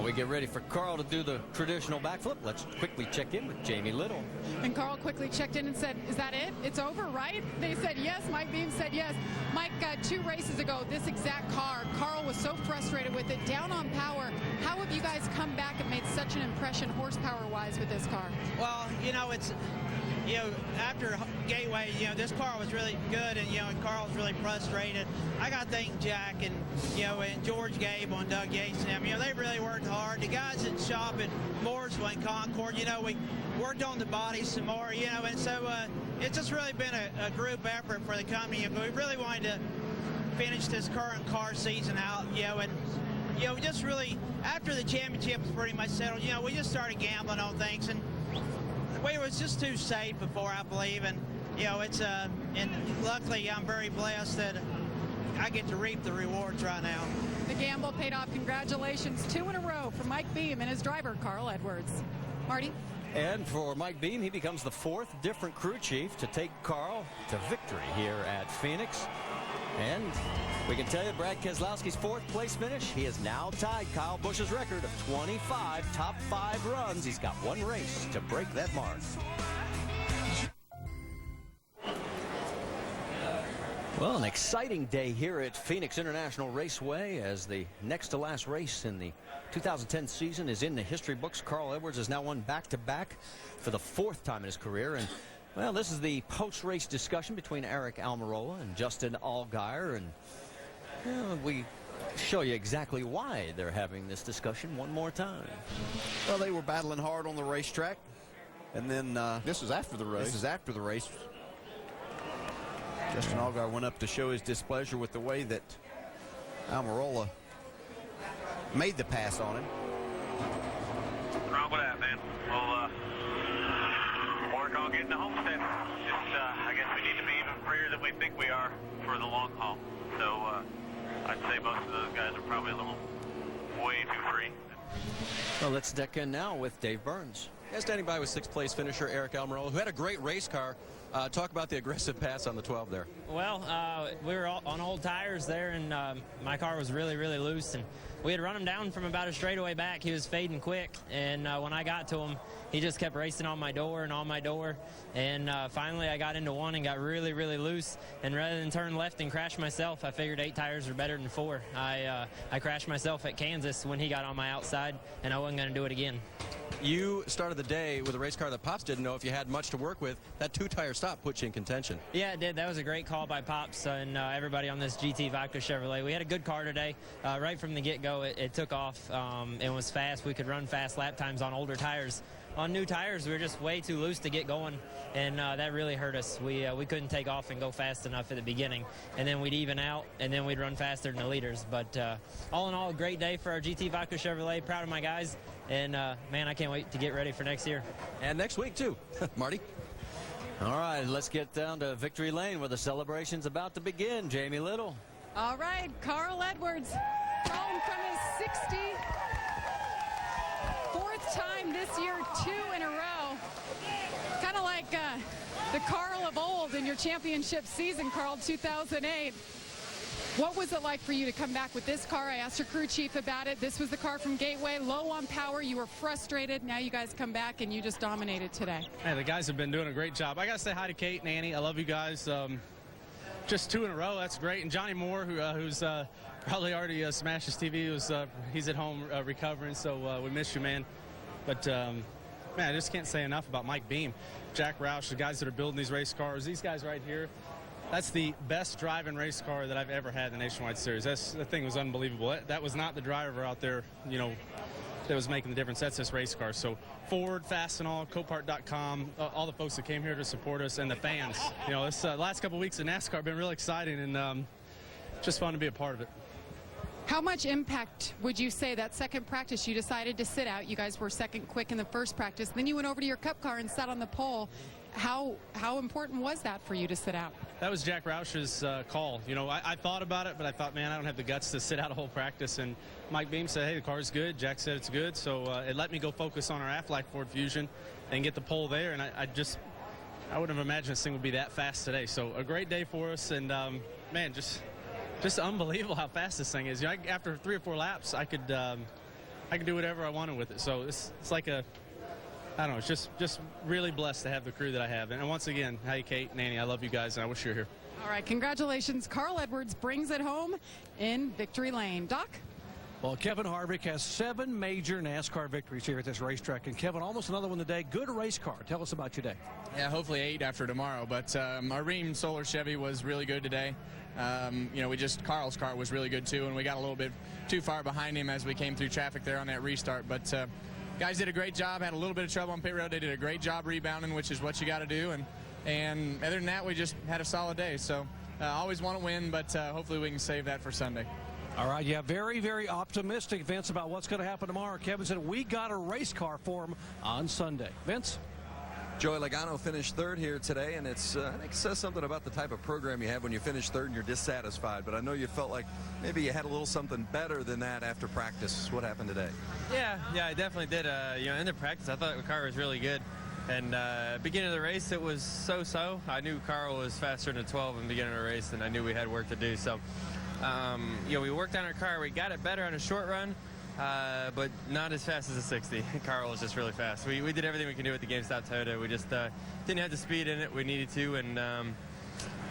While we get ready for Carl to do the traditional backflip, let's quickly check in with Jamie Little. And Carl quickly checked in and said, is that it? It's over, right? They said yes. Mike Beam said yes. Mike, 2 races ago, this exact car, Carl was so frustrated with it, down on power. How have you guys come back and made such an impression horsepower-wise with this car? Well, it's, after Gateway, this car was really good, and, Carl was really frustrated. I got to thank Jack and, and George Gable and Doug Yates and them. They really worked hard. The guys at shop at Mooresville and Concord, we worked on the body some more, and so it's just really been a group effort for the company. But we really wanted to finish this current car season out, and we just really, after the championship was pretty much settled, we just started gambling on things, and it was just too safe before, I believe, and it's and luckily I'm very blessed that I get to reap the rewards right now. The gamble paid off. Congratulations, 2 in a row for Mike Beam and his driver Carl Edwards. Marty? And for Mike Beam, he becomes the 4th different crew chief to take Carl to victory here at Phoenix. And we can tell you Brad Keselowski's 4th place finish. He has now tied Kyle Busch's record of 25 top 5 runs. He's got 1 race to break that mark. Well, an exciting day here at Phoenix International Raceway as the next to last race in the 2010 season is in the history books. Carl Edwards has now won back-to-back for the 4th time in his career. And well, this is the post-race discussion between Eric Almirola and Justin Allgaier, and we show you exactly why they're having this discussion one more time. Well, they were battling hard on the racetrack, and then this is after the race. This is after the race. Justin Allgaier went up to show his displeasure with the way that Almirola made the pass on him. Wrong with that, man. We'll work on getting the homestead. Just, I guess we need to be even freer than we think we are for the long haul. So I'd say most of those guys are probably a little way too free. Well, let's deck in now with Dave Burns. Yeah, standing by with 6th place finisher Eric Almirola, who had a great race car. Talk about the aggressive pass on the 12 there. Well, we were on old tires there, and my car was really, really loose, and we had run him down from about a straightaway back. He was fading quick, and when I got to him, he just kept racing on my door, and finally I got into one and got really, really loose, and rather than turn left and crash myself, I figured 8 tires are better than 4. I crashed myself at Kansas when he got on my outside, and I wasn't going to do it again. You started the day with a race car that Pops didn't know if you had much to work with. That 2-tire stop put you in contention. Yeah, it did. That was a great call by Pops and everybody on this GT Vodka Chevrolet. We had a good car today. Right from the get-go, it took off and was fast. We could run fast lap times on older tires. On new tires, we were just way too loose to get going, and that really hurt us. We couldn't take off and go fast enough at the beginning, and then we'd even out, and then we'd run faster than the leaders. But all in all, a great day for our GT Vodka Chevrolet. Proud of my guys, and man, I can't wait to get ready for next year. And next week, too. Marty? All right, let's get down to Victory Lane where the celebration's about to begin. Jamie Little. All right, Carl Edwards, home from his 64th time this year, 2 in a row. Kind of like the Carl of old in your championship season, Carl, 2008. What was it like for you to come back with this car? I asked your crew chief about it. This was the car from Gateway, low on power. You were frustrated. Now you guys come back and you just dominated today. Hey, the guys have been doing a great job. I got to say hi to Kate and Annie. I love you guys. Just 2 in a row. That's great. And Johnny Moore, who's probably already smashed his TV, he's at home recovering. So we miss you, man. But man, I just can't say enough about Mike Beam, Jack Roush, the guys that are building these race cars. These guys right here. That's the best driving race car that I've ever had in the Nationwide Series. That thing was unbelievable. That was not the driver out there, that was making the difference. That's this race car. So Ford, Fastenal, Copart.com, all the folks that came here to support us, and the fans. This last couple weeks of NASCAR have been really exciting, and just fun to be a part of it. How much impact would you say that second practice you decided to sit out? You guys were second quick in the first practice. Then you went over to your Cup car and sat on the pole. How important was that for you to sit out? That was Jack Roush's call. I thought about it, but I thought, man, I don't have the guts to sit out a whole practice. And Mike Beam said, hey, the car's good. Jack said it's good. So it let me go focus on our Aflac Ford Fusion and get the pole there. And I wouldn't have imagined this thing would be that fast today. So a great day for us. And, man, just unbelievable how fast this thing is. After 3 or 4 laps, I could I can do whatever I wanted with it. So it's like a, I don't know, it's just really blessed to have the crew that I have. And once again, hey, Kate and Annie, I love you guys, and I wish you were here. All right, congratulations. Carl Edwards brings it home in victory lane. Doc? Well, Kevin Harvick has 7 major NASCAR victories here at this racetrack. And, Kevin, almost another one today. Good race car. Tell us about your day. Yeah, hopefully 8 after tomorrow. But our Rheem Solar Chevy was really good today. You know, Carl's car was really good, too, and we got a little bit too far behind him as we came through traffic there on that restart. But guys did a great job. Had a little bit of trouble on pit road. They did a great job rebounding, which is what you got to do. And other than that, we just had a solid day. So always want to win, but hopefully we can save that for Sunday. All right, yeah, very, very optimistic, Vince, about what's going to happen tomorrow. Kevin said we got a race car for him on Sunday. Vince? Joey Logano finished 3rd here today, and it's I think it says something about the type of program you have when you finish 3rd and you're dissatisfied. But I know you felt like maybe you had a little something better than that after practice. What happened today? Yeah, I definitely did. You know, in the practice, I thought the car was really good. And beginning of the race, it was so-so. I knew Carl was faster than a 12 in the beginning of the race, and I knew we had work to do. So, you know, we worked on our car. We got it better on a short run, but not as fast as a 60. Carl was just really fast. We did everything we can do with the GameStop Toyota. We just didn't have the speed in it we needed to, and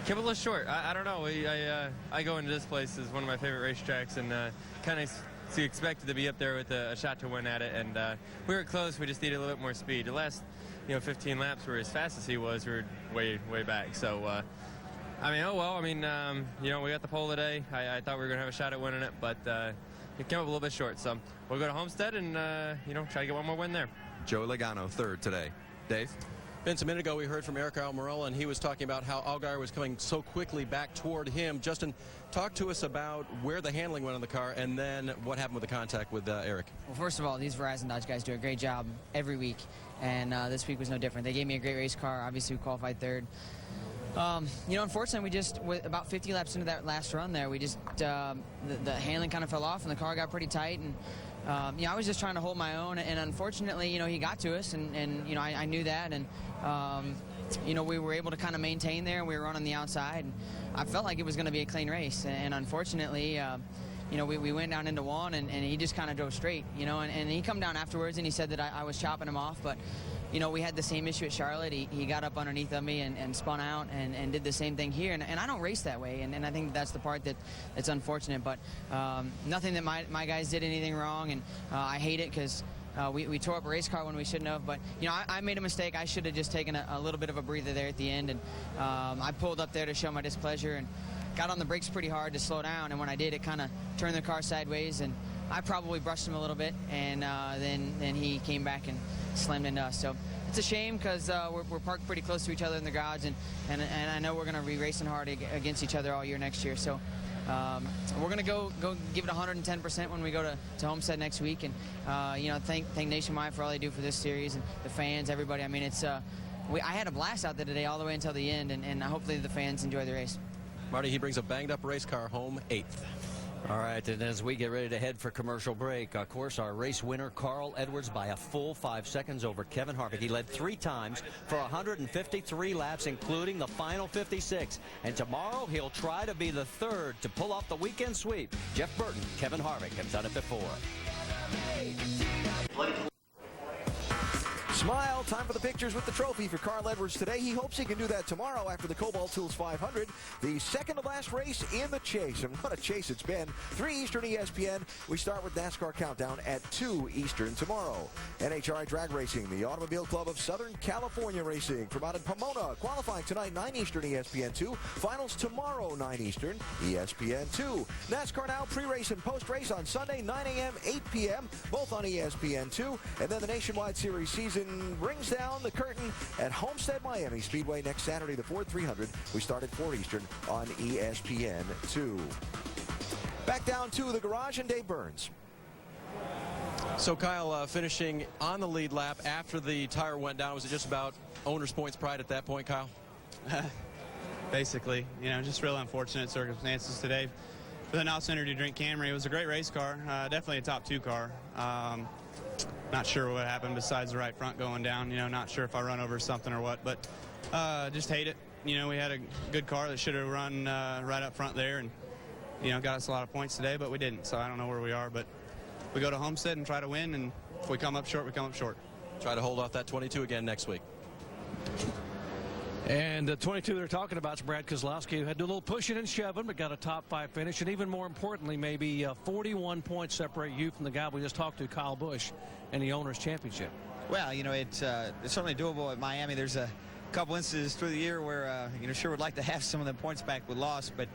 came a little short. I don't know. I go into this place as one of my favorite racetracks, and kind of expected to be up there with a shot to win at it, and we were close. We just needed a little bit more speed. The last 15 laps were as fast as he was. We were way back. So, I mean, oh well. I mean, you know, we got the pole today. I thought we were going to have a shot at winning it, but it came up a little bit short. So we'll go to Homestead and, you know, try to get one more win there. Joey Logano, 3rd today. Dave? Vince, a minute ago we heard from Eric Almirola, and he was talking about how Allgaier was coming so quickly back toward him. Justin, talk to us about where the handling went on the car and then what happened with the contact with Eric. Well, first of all, these Verizon Dodge guys do a great job every week, and this week was no different. They gave me a great race car. Obviously, we qualified 3rd. You know, unfortunately, we just, about 50 laps into that last run there, we just, the handling kind of fell off and the car got pretty tight. And, you know, I was just trying to hold my own. And unfortunately, you know, he got to us and you know, I knew that. And, you know, we were able to kind of maintain there, and we were on the outside. And I felt like it was going to be a clean race. And unfortunately, you know, we went down into one, and he just kind of drove straight, you know. And he come down afterwards, and he said that I was chopping him off. But, you know, we had the same issue at Charlotte. He got up underneath of me and spun out and did the same thing here. And I don't race that way, and I think that's the part that's unfortunate. But nothing that my guys did anything wrong, and I hate it because we tore up a race car when we shouldn't have. But, you know, I made a mistake. I should have just taken a little bit of a breather there at the end. And I pulled up there to show my displeasure and got on the brakes pretty hard to slow down. And when I did, it kind of turned the car sideways. And I probably brushed him a little bit. And then he came back and slammed into us. So it's a shame because we're parked pretty close to each other in the garage. And I know we're going to be racing hard against each other all year next year. So we're going to go give it 110% when we go to Homestead next week. And, you know, thank Nationwide for all they do for this series and the fans, everybody. I mean, it's I had a blast out there today all the way until the end, and hopefully the fans enjoy the race. Marty, he brings a banged-up race car home 8th. All right, and as we get ready to head for commercial break, of course, our race winner, Carl Edwards, by a full 5 seconds over Kevin Harvick. He led 3 times for 153 laps, including the final 56. And tomorrow, he'll try to be the 3rd to pull off the weekend sweep. Jeff Burton, Kevin Harvick have done it before. Smile, time for the pictures with the trophy for Carl Edwards today. He hopes he can do that tomorrow after the Cobalt Tools 500, the second to last race in the chase. And what a chase it's been. 3 Eastern ESPN. We start with NASCAR Countdown at 2 Eastern tomorrow. NHRA Drag Racing, the Automobile Club of Southern California Racing from out in Pomona. Qualifying tonight, 9 Eastern ESPN 2. Finals tomorrow, 9 Eastern ESPN 2. NASCAR Now pre-race and post-race on Sunday, 9 a.m., 8 p.m., both on ESPN 2. And then the Nationwide Series season brings down the curtain at Homestead Miami Speedway next Saturday, the Ford 300. We start at 4 Eastern on ESPN 2. Back down to the garage and Dave Burns. So Kyle, finishing on the lead lap after the tire went down, was it just about owner's points pride at that point, Kyle? Basically, you know, just real unfortunate circumstances today. For the Nouse Energy Drink Camry, it was a great race car, definitely a top 2 car. Not sure what happened besides the right front going down. You know, not sure if I run over something or what, but just hate it. You know, we had a good car that should have run right up front there and, you know, got us a lot of points today, but we didn't. So I don't know where we are, but we go to Homestead and try to win, and if we come up short, we come up short. Try to hold off that 22 again next week. And the 22 they're talking about is Brad Keselowski, who had to do a little pushing and shoving, but got a top 5 finish. And even more importantly, maybe 41 points separate you from the guy we just talked to, Kyle Busch, in the Owners' Championship. Well, you know, it's certainly doable at Miami. There's a couple instances through the year where, you know, sure would like to have some of the points back with loss. But,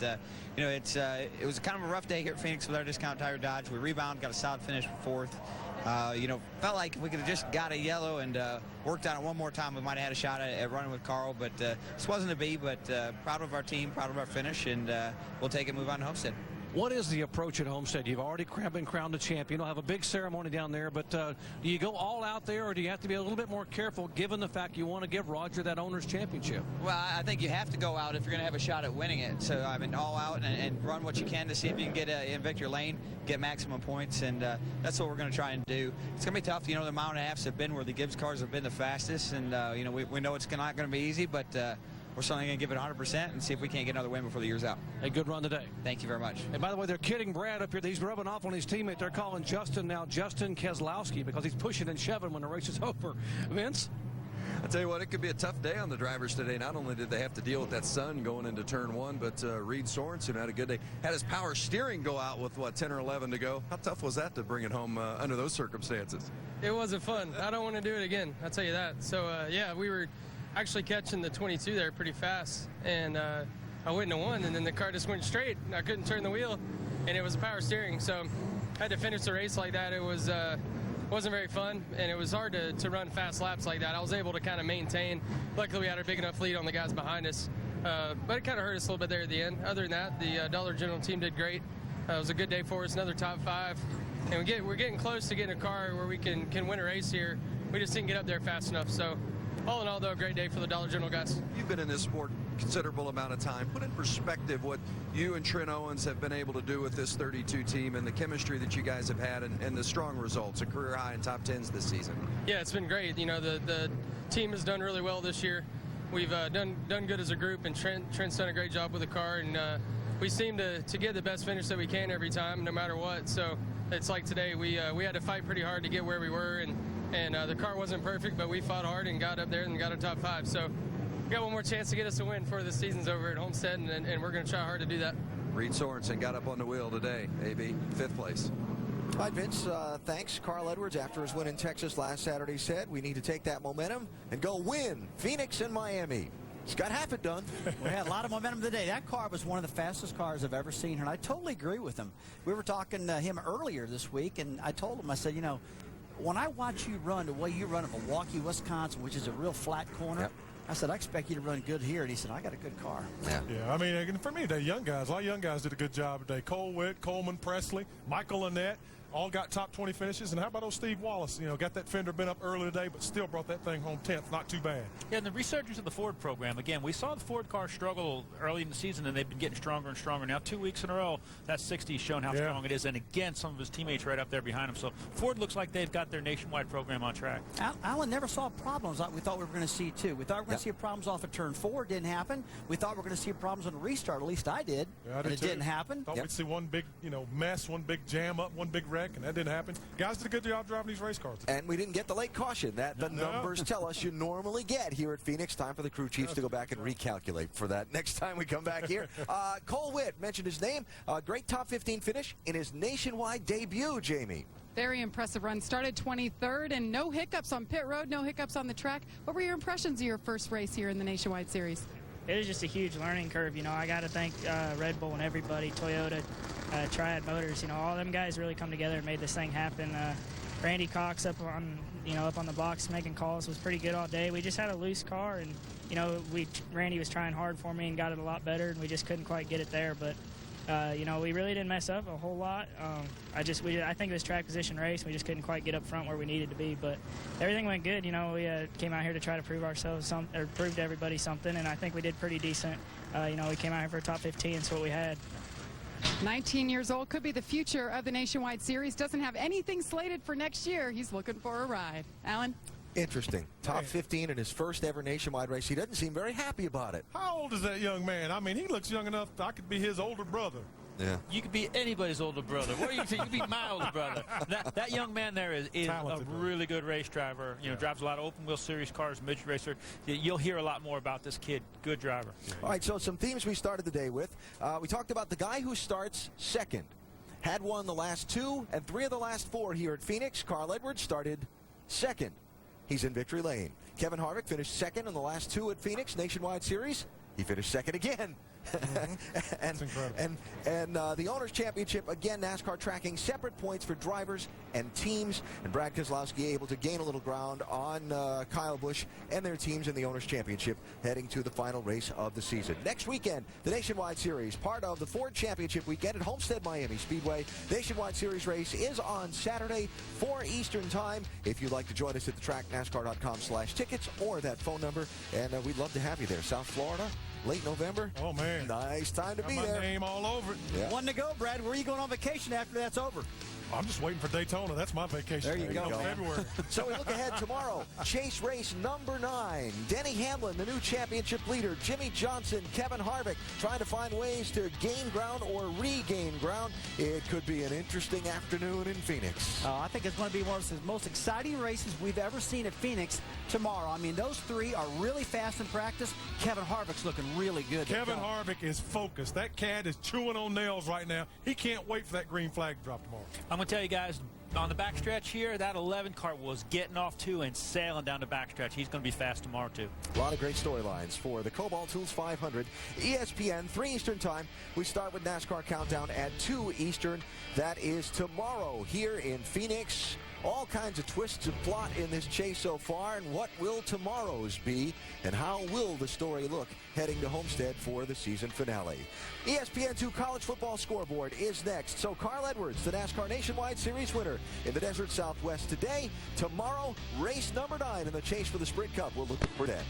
you know, it was kind of a rough day here at Phoenix with our Discount Tire Dodge. We rebounded, got a solid finish for 4th. You know, felt like if we could have just got a yellow and worked on it one more time, we might have had a shot at running with Carl. But this wasn't to be, but proud of our team, proud of our finish, and we'll take it, move on to Homestead. What is the approach at Homestead? You've already been crowned a champion. You'll have a big ceremony down there, but do you go all out there, or do you have to be a little bit more careful given the fact you want to give Roger that Owner's Championship? Well, I think you have to go out if you're going to have a shot at winning it. So, I mean, all out and run what you can to see if you can get in victory lane, get maximum points, and that's what we're going to try and do. It's going to be tough. You know, the mile and a halves have been where the Gibbs cars have been the fastest, and, you know, we know it's not going to be easy, but we're certainly going to give it 100% and see if we can't get another win before the year's out. A good run today. Thank you very much. And by the way, they're kidding Brad up here. He's rubbing off on his teammate. They're calling Justin now Justin Keselowski because he's pushing and shoving when the race is over. Vince? I tell you what, it could be a tough day on the drivers today. Not only did they have to deal with that sun going into turn 1, but Reed Sorensen had a good day. Had his power steering go out with, what, 10 or 11 to go. How tough was that to bring it home under those circumstances? It wasn't fun. I don't want to do it again. I'll tell you that. So, yeah, we were actually catching the 22 there pretty fast, and I went into 1, and then the car just went straight, and I couldn't turn the wheel, and it was power steering. So I had to finish the race like that. It was wasn't very fun, and it was hard to run fast laps like that. I was able to kind of maintain. Luckily, we had a big enough lead on the guys behind us, but it kind of hurt us a little bit there at the end. Other than that, the Dollar General team did great. It was a good day for us, another top 5, and we're getting close to getting a car where we can win a race here. We just didn't get up there fast enough. So all in all, though, a great day for the Dollar General guys. You've been in this sport a considerable amount of time. Put in perspective what you and Trent Owens have been able to do with this 32 team and the chemistry that you guys have had and the strong results, a career high in top 10s this season. Yeah, it's been great. You know, the team has done really well this year. We've done good as a group, and Trent's done a great job with the car, and we seem to get the best finish that we can every time, no matter what. So it's like today, we had to fight pretty hard to get where we were, and the car wasn't perfect, but we fought hard and got up there and got a top 5. So we got one more chance to get us a win before the season's over at Homestead, and we're going to try hard to do that. Reed Sorensen got up on the wheel today. AB, 5th place. All right, Vince, thanks. Carl Edwards, after his win in Texas last Saturday, said we need to take that momentum and go win Phoenix and Miami. He's got half it done. We had a lot of momentum today. That car was one of the fastest cars I've ever seen, and I totally agree with him. We were talking to him earlier this week, and I told him, I said, you know, when I watch you run the way you run at Milwaukee, Wisconsin, which is a real flat corner, I said, I expect you to run good here. And he said, I got a good car. Yeah, I mean, for me, the young guys, a lot of young guys did a good job today. Cole Witt, Coleman, Presley, Michael Annette, all got top 20 finishes. And how about old Steve Wallace? You know, got that fender bent up early today, but still brought that thing home 10th. Not too bad. Yeah, and the resurgence of the Ford program, again, we saw the Ford car struggle early in the season, and they've been getting stronger and stronger. Now, 2 weeks in a row, that 60 has shown how strong it is. And again, some of his teammates right up there behind him. So Ford looks like they've got their nationwide program on track. Alan never saw problems like we thought we were going to see, too. We thought we were going to see problems off of turn 4. It didn't happen. We thought we were going to see problems on the restart. At least I did. Yeah, and it didn't happen. Thought we'd see one big, mess, one big jam up, one big wreck, and that didn't happen. Guys did a good job driving these race cars. And we didn't get the late caution that the numbers tell us you normally get here at Phoenix. Time for the crew chiefs to go back and recalculate for that next time we come back here. Cole Witt, mentioned his name. Great top 15 finish in his nationwide debut, Jamie. Very impressive run. Started 23rd and no hiccups on pit road, no hiccups on the track. What were your impressions of your first race here in the Nationwide Series? It was just a huge learning curve. I got to thank Red Bull and everybody, Toyota, Triad Motors. All them guys really come together and made this thing happen. Randy Cox up on the box making calls was pretty good all day. We just had a loose car, and Randy was trying hard for me and got it a lot better, and we just couldn't quite get it there. But we really didn't mess up a whole lot. I think it was track position race. We just couldn't quite get up front where we needed to be. But everything went good. We came out here to try to prove ourselves prove to everybody something, and I think we did pretty decent. We came out here for a top 15. It's what we had. 19 years old, could be the future of the Nationwide Series. Doesn't have anything slated for next year. He's looking for a ride. Alan? Interesting. Top 15 in his first ever nationwide race. He doesn't seem very happy about it. How old is that young man? I mean, he looks young enough I could be his older brother. Yeah. You could be anybody's older brother. What do you think? You could be my older brother. That young man there is a really good race driver. You know, drives a lot of open wheel series cars, midget racer. You'll hear a lot more about this kid. Good driver. All right, so some themes we started the day with. We talked about the guy who starts second. Had won the last 2 and 3 of the last 4 here at Phoenix. Carl Edwards started second. He's in victory lane. Kevin Harvick finished second in the last 2 at Phoenix Nationwide Series. He finished second again. That's incredible. And the Owners' Championship, again, NASCAR tracking separate points for drivers and teams. And Brad Keselowski able to gain a little ground on Kyle Busch and their teams in the Owners' Championship, heading to the final race of the season. Next weekend, the Nationwide Series, part of the Ford Championship weekend at Homestead Miami Speedway. Nationwide Series race is on Saturday, 4 Eastern Time. If you'd like to join us at the track, NASCAR.com/tickets or that phone number. And we'd love to have you there. South Florida. Late November. Oh, man. Nice time to Got be my there. name all over it. Yeah. One to go, Brad. Where are you going on vacation after that's over? I'm just waiting for Daytona. That's my vacation. There you go. February. So we look ahead tomorrow. Chase race number 9. Denny Hamlin, the new championship leader. Jimmy Johnson, Kevin Harvick trying to find ways to gain ground or regain ground. It could be an interesting afternoon in Phoenix. I think it's going to be one of the most exciting races we've ever seen at Phoenix tomorrow. I mean, those 3 are really fast in practice. Kevin Harvick's looking really good. Kevin Harvick is focused. That cat is chewing on nails right now. He can't wait for that green flag to drop tomorrow. I'm going to tell you guys, on the backstretch here, that 11 car was getting off too and sailing down the backstretch. He's going to be fast tomorrow too. A lot of great storylines for the Cobalt Tools 500. ESPN, 3 Eastern time. We start with NASCAR Countdown at 2 Eastern. That is tomorrow here in Phoenix. All kinds of twists and plot in this chase so far, and what will tomorrow's be, and how will the story look heading to Homestead for the season finale? ESPN2 College Football Scoreboard is next. So Carl Edwards, the NASCAR Nationwide Series winner in the Desert Southwest today. Tomorrow, race number 9 in the chase for the Sprint Cup. We'll look for that.